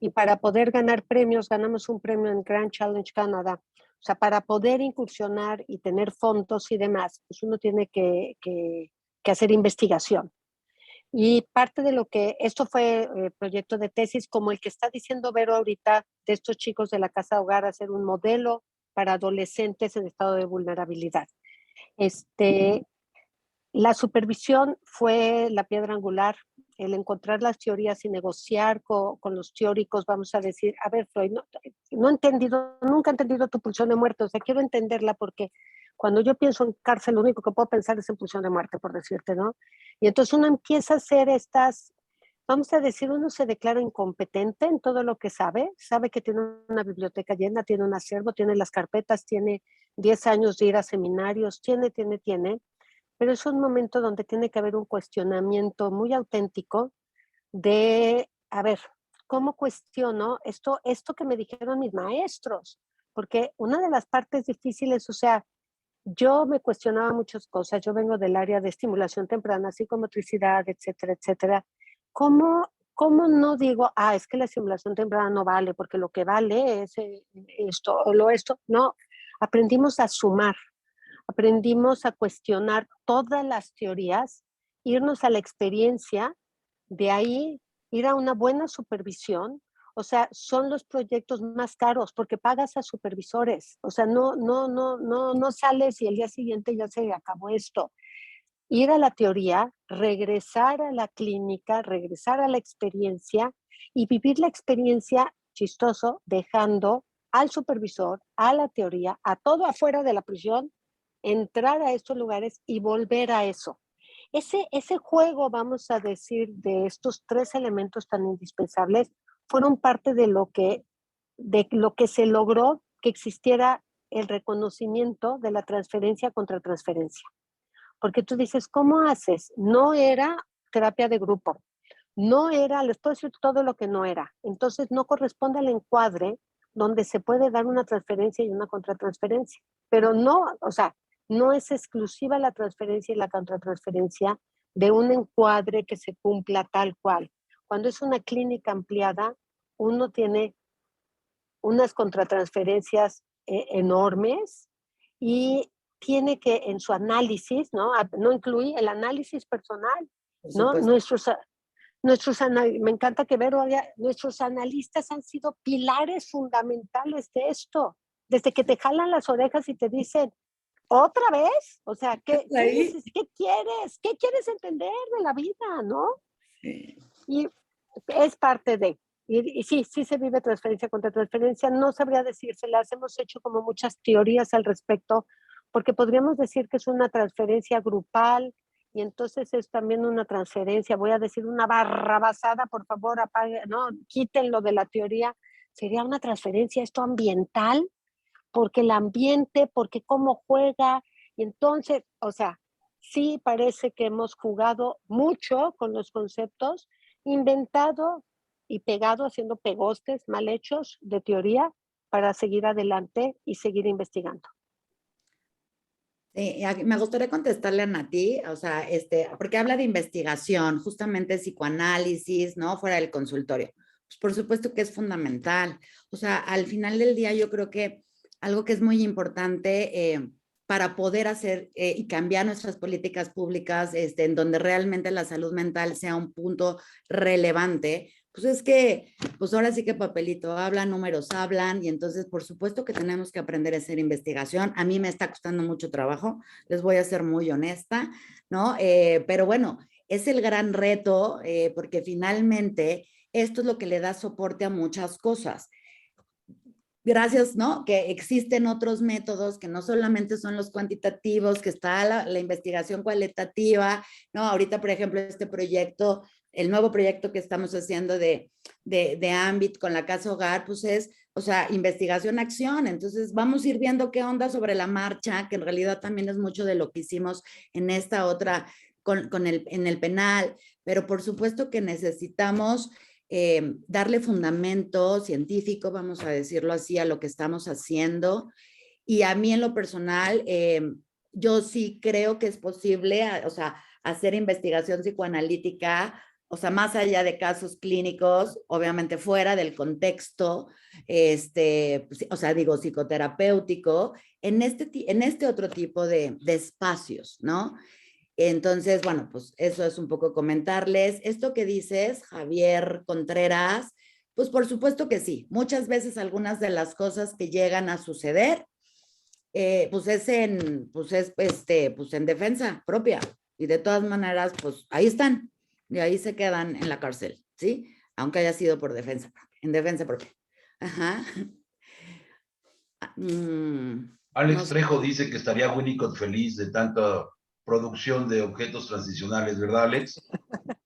Speaker 4: y para poder ganar premios, ganamos un premio en Grand Challenge Canadá. O sea, para poder incursionar y tener fondos y demás, pues uno tiene que hacer investigación. Y parte de lo que, esto fue proyecto de tesis, como el que está diciendo Vero ahorita, de estos chicos de la Casa Hogar, hacer un modelo para adolescentes en estado de vulnerabilidad. La supervisión fue la piedra angular, el encontrar las teorías y negociar con los teóricos, vamos a decir, a ver, Freud, nunca he entendido tu pulsión de muerte, o sea, quiero entenderla porque cuando yo pienso en cárcel, lo único que puedo pensar es en pulsión de muerte, por decirte, ¿no? Y entonces uno empieza a hacer vamos a decir, uno se declara incompetente en todo lo que sabe que tiene una biblioteca llena, tiene un acervo, tiene las carpetas, tiene 10 años de ir a seminarios, tiene, pero es un momento donde tiene que haber un cuestionamiento muy auténtico de, a ver, ¿cómo cuestiono esto que me dijeron mis maestros? Porque una de las partes difíciles, o sea, yo me cuestionaba muchas cosas, yo vengo del área de estimulación temprana, psicomotricidad, etcétera, etcétera. ¿Cómo no digo, es que la estimulación temprana no vale, porque lo que vale es esto o esto? No, aprendimos a sumar, aprendimos a cuestionar todas las teorías, irnos a la experiencia, de ahí ir a una buena supervisión. O sea, son los proyectos más caros porque pagas a supervisores. O sea, no sales y el día siguiente ya se acabó esto. ir a la teoría, regresar a la clínica, regresar a la experiencia y vivir la experiencia, chistoso, dejando al supervisor, a la teoría, a todo afuera de la prisión, entrar a estos lugares y volver a eso. Ese juego, vamos a decir, de estos tres elementos tan indispensables, fueron parte de lo que se logró que existiera el reconocimiento de la transferencia contra transferencia. Porque tú dices, ¿cómo haces? No era terapia de grupo, no era, les puedo decir todo lo que no era. Entonces no corresponde al encuadre donde se puede dar una transferencia y una contratransferencia. Pero no, o sea, no es exclusiva la transferencia y la contratransferencia de un encuadre que se cumpla tal cual. Cuando es una clínica ampliada, uno tiene unas contratransferencias enormes y tiene que en su análisis, ¿no? No incluye el análisis personal, ¿no? Me encanta que nuestros analistas han sido pilares fundamentales de esto, desde que te jalan las orejas y te dicen, ¿otra vez? O sea, ¿qué quieres? ¿Qué quieres entender de la vida, no? Sí. Y es parte de, y sí se vive transferencia contra transferencia, no sabría decírselas, hemos hecho como muchas teorías al respecto, porque podríamos decir que es una transferencia grupal, y entonces es también una transferencia, voy a decir una barrabasada, por favor, apague, no, quítenlo de la teoría, sería una transferencia esto ambiental, porque el ambiente, porque cómo juega, y entonces, o sea, sí parece que hemos jugado mucho con los conceptos, inventado y pegado, haciendo pegostes mal hechos de teoría para seguir adelante y seguir investigando.
Speaker 3: Me gustaría contestarle a Nati, o sea, porque habla de investigación, justamente psicoanálisis, ¿no? Fuera del consultorio. Pues por supuesto que es fundamental. O sea, al final del día yo creo que algo que es muy importante para poder hacer y cambiar nuestras políticas públicas en donde realmente la salud mental sea un punto relevante, pues es que, pues ahora sí que papelito habla, números hablan, y entonces por supuesto que tenemos que aprender a hacer investigación. A mí me está costando mucho trabajo, les voy a ser muy honesta, ¿no? Pero bueno, es el gran reto porque finalmente esto es lo que le da soporte a muchas cosas. Gracias, ¿no? Que existen otros métodos que no solamente son los cuantitativos, que está la investigación cualitativa, ¿no? Ahorita, por ejemplo, este proyecto, el nuevo proyecto que estamos haciendo de Ambit con la Casa Hogar, pues es, o sea, investigación-acción. Entonces, vamos a ir viendo qué onda sobre la marcha, que en realidad también es mucho de lo que hicimos en esta otra, en el penal, pero por supuesto que necesitamos darle fundamento científico, vamos a decirlo así, a lo que estamos haciendo. Y a mí en lo personal, yo sí creo que es posible, o sea, hacer investigación psicoanalítica, o sea, más allá de casos clínicos, obviamente fuera del contexto, o sea, digo, psicoterapéutico, en este otro tipo de espacios, ¿no? Entonces, bueno, pues eso es un poco comentarles. Esto que dices, Javier Contreras, pues por supuesto que sí. Muchas veces algunas de las cosas que llegan a suceder, pues es en defensa propia. Y de todas maneras, pues ahí están. Y ahí se quedan en la cárcel, ¿sí? Aunque haya sido por defensa propia, en defensa propia. Ajá.
Speaker 2: Alex Trejo dice que estaría Winnicott feliz de tanta producción de objetos transicionales, ¿verdad, Alex?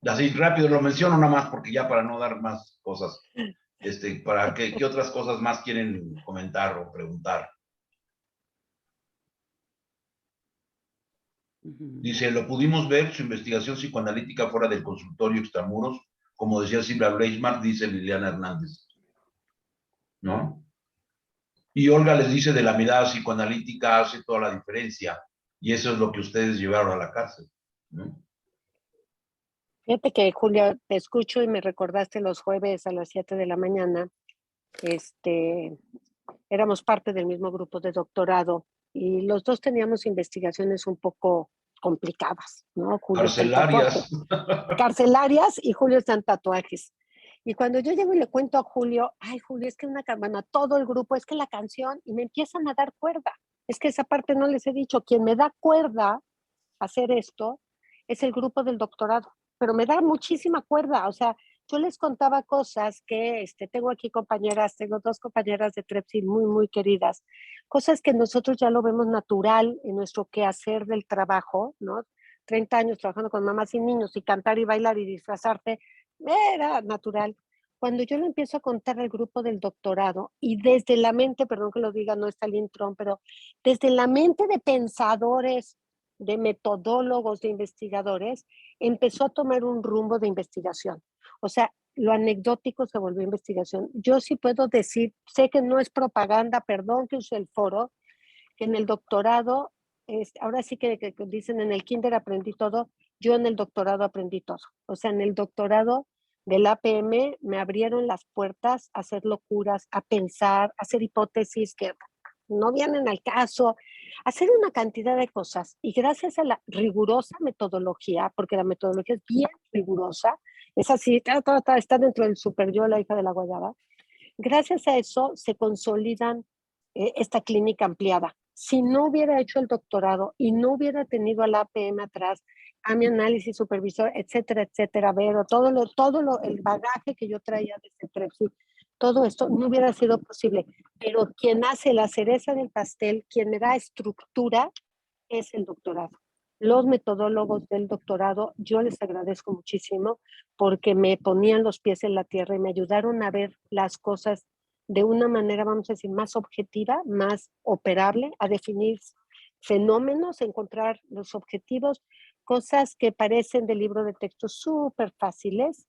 Speaker 2: Así rápido lo menciono nada más porque ya para no dar más cosas, para ¿qué otras cosas más quieren comentar o preguntar? Dice, lo pudimos ver, su investigación psicoanalítica fuera del consultorio extramuros, como decía Silvia Bleismark, dice Liliana Hernández, ¿no? Y Olga les dice, de la mirada psicoanalítica hace toda la diferencia, y eso es lo que ustedes llevaron a la cárcel, ¿no?
Speaker 4: Fíjate que, Julia, te escucho y me recordaste los jueves a las 7 de la mañana. Éramos parte del mismo grupo de doctorado y los dos teníamos investigaciones un poco complicadas, ¿no? Julio carcelarias y Julio está en tatuajes. Y cuando yo llego y le cuento a Julio, ay, Julio, es que a todo el grupo, es que la canción, y me empiezan a dar cuerda. Es que esa parte no les he dicho, quien me da cuerda a hacer esto es el grupo del doctorado, pero me da muchísima cuerda, o sea, yo les contaba cosas que tengo aquí compañeras, tengo 2 compañeras de Trepsil muy, muy queridas, cosas que nosotros ya lo vemos natural en nuestro quehacer del trabajo, ¿no? 30 años trabajando con mamás y niños y cantar y bailar y disfrazarte, era natural. Cuando yo le empiezo a contar al grupo del doctorado y desde la mente, perdón que lo diga, no está el intrón, pero desde la mente de pensadores, de metodólogos, de investigadores, empezó a tomar un rumbo de investigación. O sea, lo anecdótico se volvió investigación. Yo sí puedo decir, sé que no es propaganda, perdón que use el foro, que en el doctorado, ahora sí que dicen en el kinder aprendí todo, yo en el doctorado aprendí todo. O sea, en el doctorado del APM me abrieron las puertas a hacer locuras, a pensar, a hacer hipótesis que no vienen al caso, hacer una cantidad de cosas. Y gracias a la rigurosa metodología, porque la metodología es bien rigurosa, es así, está dentro del super yo, la hija de la guayaba. Gracias a eso se consolidan esta clínica ampliada. Si no hubiera hecho el doctorado y no hubiera tenido al APM atrás, a mi análisis supervisor, etcétera, etcétera, Vero, el bagaje que yo traía desde Trepsil, todo esto no hubiera sido posible. Pero quien hace la cereza del pastel, quien me da estructura, es el doctorado. Los metodólogos del doctorado, yo les agradezco muchísimo porque me ponían los pies en la tierra y me ayudaron a ver las cosas de una manera, vamos a decir, más objetiva, más operable, a definir fenómenos, encontrar los objetivos, cosas que parecen de libro de texto súper fáciles,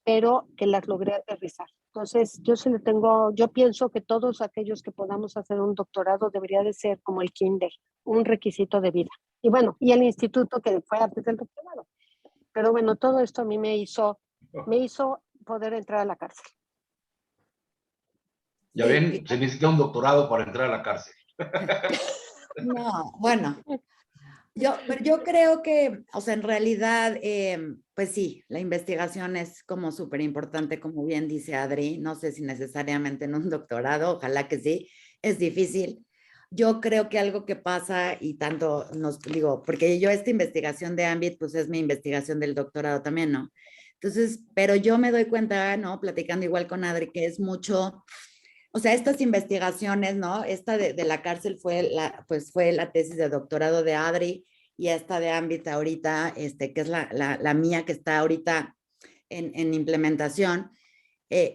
Speaker 4: pero que las logré aterrizar. Entonces, yo pienso que todos aquellos que podamos hacer un doctorado debería de ser como el kinder, un requisito de vida. Y bueno, y el instituto que fue antes del doctorado. Pero bueno, todo esto a mí me hizo poder entrar a la cárcel.
Speaker 2: Ya ven, se necesita un doctorado para entrar a la cárcel.
Speaker 3: No, bueno, pero yo creo que, o sea, en realidad, pues sí, la investigación es como súper importante, como bien dice Adri, no sé si necesariamente en un doctorado, ojalá que sí, es difícil. Yo creo que algo que pasa y tanto digo, porque yo esta investigación de Ambit, pues es mi investigación del doctorado también, ¿no? Entonces, pero yo me doy cuenta, ¿no? Platicando igual con Adri, que es mucho, o sea, estas investigaciones, ¿no? Esta de la cárcel fue la tesis de doctorado de Adri y esta de Ambit ahorita, que es la mía que está ahorita en implementación.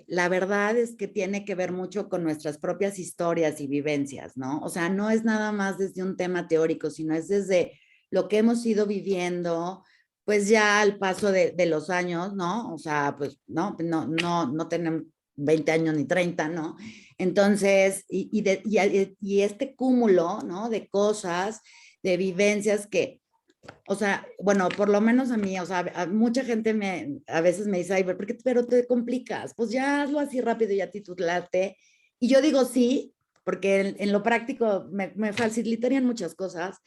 Speaker 3: La verdad es que tiene que ver mucho con nuestras propias historias y vivencias, ¿no? O sea, no es nada más desde un tema teórico, sino es desde lo que hemos ido viviendo, pues ya al paso de los años, ¿no? O sea, pues no tenemos 20 años ni 30, ¿no? Entonces, y este cúmulo, ¿no? De cosas, de vivencias que, o sea, bueno, por lo menos a mí, o sea, a mucha gente a veces me dice, ay, pero te complicas, pues ya hazlo así rápido y ya titulate. Y yo digo sí, porque en lo práctico me facilitarían muchas cosas,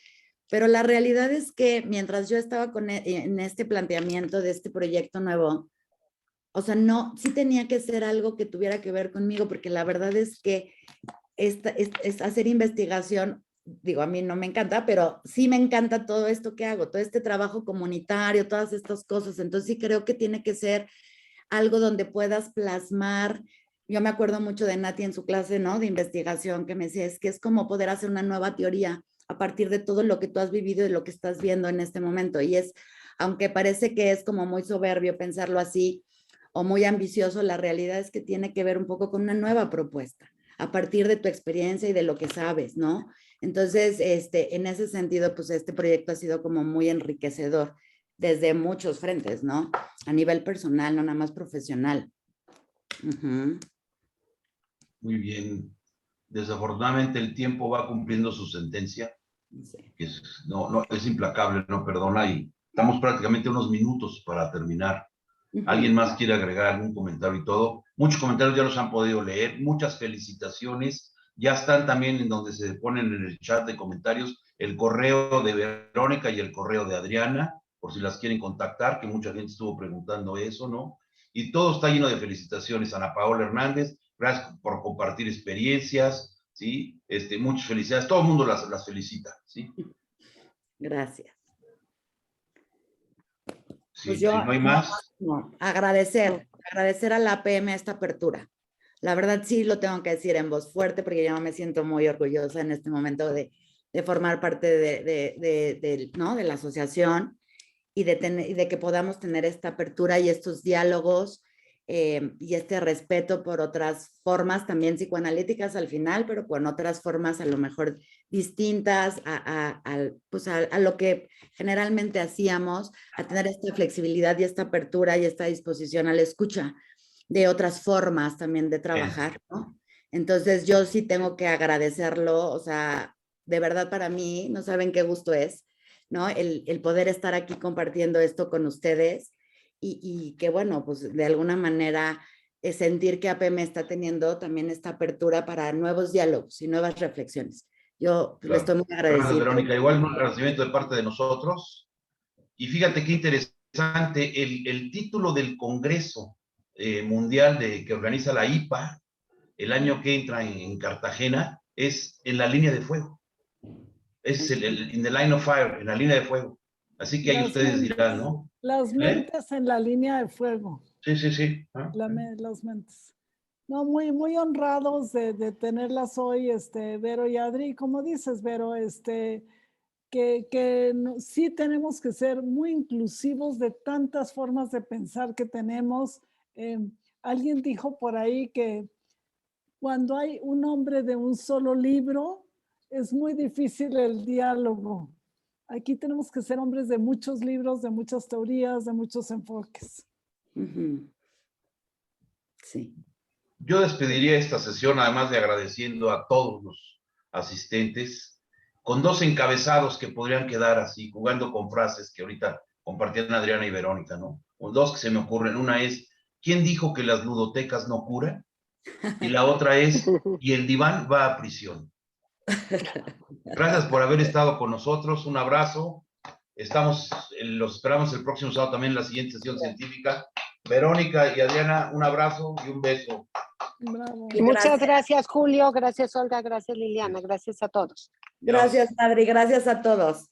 Speaker 3: pero la realidad es que mientras yo estaba en este planteamiento de este proyecto nuevo, o sea, no, sí tenía que ser algo que tuviera que ver conmigo, porque la verdad es que es hacer investigación, digo, a mí no me encanta, pero sí me encanta todo esto que hago, todo este trabajo comunitario, todas estas cosas. Entonces sí creo que tiene que ser algo donde puedas plasmar. Yo me acuerdo mucho de Nati en su clase, ¿no? De investigación, que me decía, es que es como poder hacer una nueva teoría a partir de todo lo que tú has vivido y lo que estás viendo en este momento. Y es, aunque parece que es como muy soberbio pensarlo así o muy ambicioso, la realidad es que tiene que ver un poco con una nueva propuesta a partir de tu experiencia y de lo que sabes, ¿no? Entonces, en ese sentido, pues este proyecto ha sido como muy enriquecedor desde muchos frentes, ¿no? A nivel personal, no nada más profesional. Uh-huh.
Speaker 2: Muy bien. Desafortunadamente el tiempo va cumpliendo su sentencia. Sí. Es implacable, no perdona, y estamos prácticamente unos minutos para terminar. ¿Alguien más quiere agregar algún comentario y todo? Muchos comentarios ya los han podido leer, muchas felicitaciones. Ya están también en donde se ponen en el chat de comentarios el correo de Verónica y el correo de Adriana, por si las quieren contactar, que mucha gente estuvo preguntando eso, ¿no? Y todo está lleno de felicitaciones. Ana Paola Hernández, gracias por compartir experiencias, ¿sí? Muchas felicidades. Todo el mundo las felicita, ¿sí?
Speaker 3: Gracias.
Speaker 2: Si,
Speaker 3: Pues
Speaker 2: si no hay más,
Speaker 3: no, agradecer a la APM esta apertura. La verdad sí lo tengo que decir en voz fuerte porque yo me siento muy orgullosa en este momento de formar parte ¿no? de la asociación y de que podamos tener esta apertura y estos diálogos y este respeto por otras formas también psicoanalíticas al final, pero con otras formas a lo mejor distintas pues a lo que generalmente hacíamos, a tener esta flexibilidad y esta apertura y esta disposición a la escucha de otras formas también de trabajar, ¿no? Entonces yo sí tengo que agradecerlo, o sea, de verdad para mí, no saben qué gusto es, ¿no? El poder estar aquí compartiendo esto con ustedes y que bueno, pues de alguna manera sentir que APM está teniendo también esta apertura para nuevos diálogos y nuevas reflexiones. Yo
Speaker 2: claro.
Speaker 3: estoy muy
Speaker 2: Gracias,
Speaker 3: agradecida.
Speaker 2: Verónica. Igual un agradecimiento de parte de nosotros. Y fíjate qué interesante, el título del Congreso Mundial que organiza la IPA el año que entra en Cartagena es En la línea de fuego. Es In the line of fire, en la línea de fuego. Así que ahí ustedes dirán, ¿no?
Speaker 1: Las mentes en la línea de fuego.
Speaker 2: Sí, sí, sí.
Speaker 1: Las mentes. No, muy, muy honrados de tenerlas hoy, Vero y Adri. Como dices, Vero, que sí tenemos que ser muy inclusivos de tantas formas de pensar que tenemos. Alguien dijo por ahí que cuando hay un hombre de un solo libro, es muy difícil el diálogo. Aquí tenemos que ser hombres de muchos libros, de muchas teorías, de muchos enfoques.
Speaker 3: Sí.
Speaker 2: Yo despediría esta sesión, además de agradeciendo a todos los asistentes, con dos encabezados que podrían quedar así, jugando con frases que ahorita compartían Adriana y Verónica, ¿no? O dos que se me ocurren. Una es, ¿quién dijo que las ludotecas no curan? Y la otra es, y el diván va a prisión. Gracias por haber estado con nosotros. Un abrazo. Los esperamos el próximo sábado también en la siguiente sesión científica. Verónica y Adriana, un abrazo y un beso.
Speaker 1: Bravo.
Speaker 4: Muchas gracias, Julio. Gracias, Olga. Gracias, Liliana. Gracias a todos.
Speaker 3: Gracias, Adri. Gracias a todos.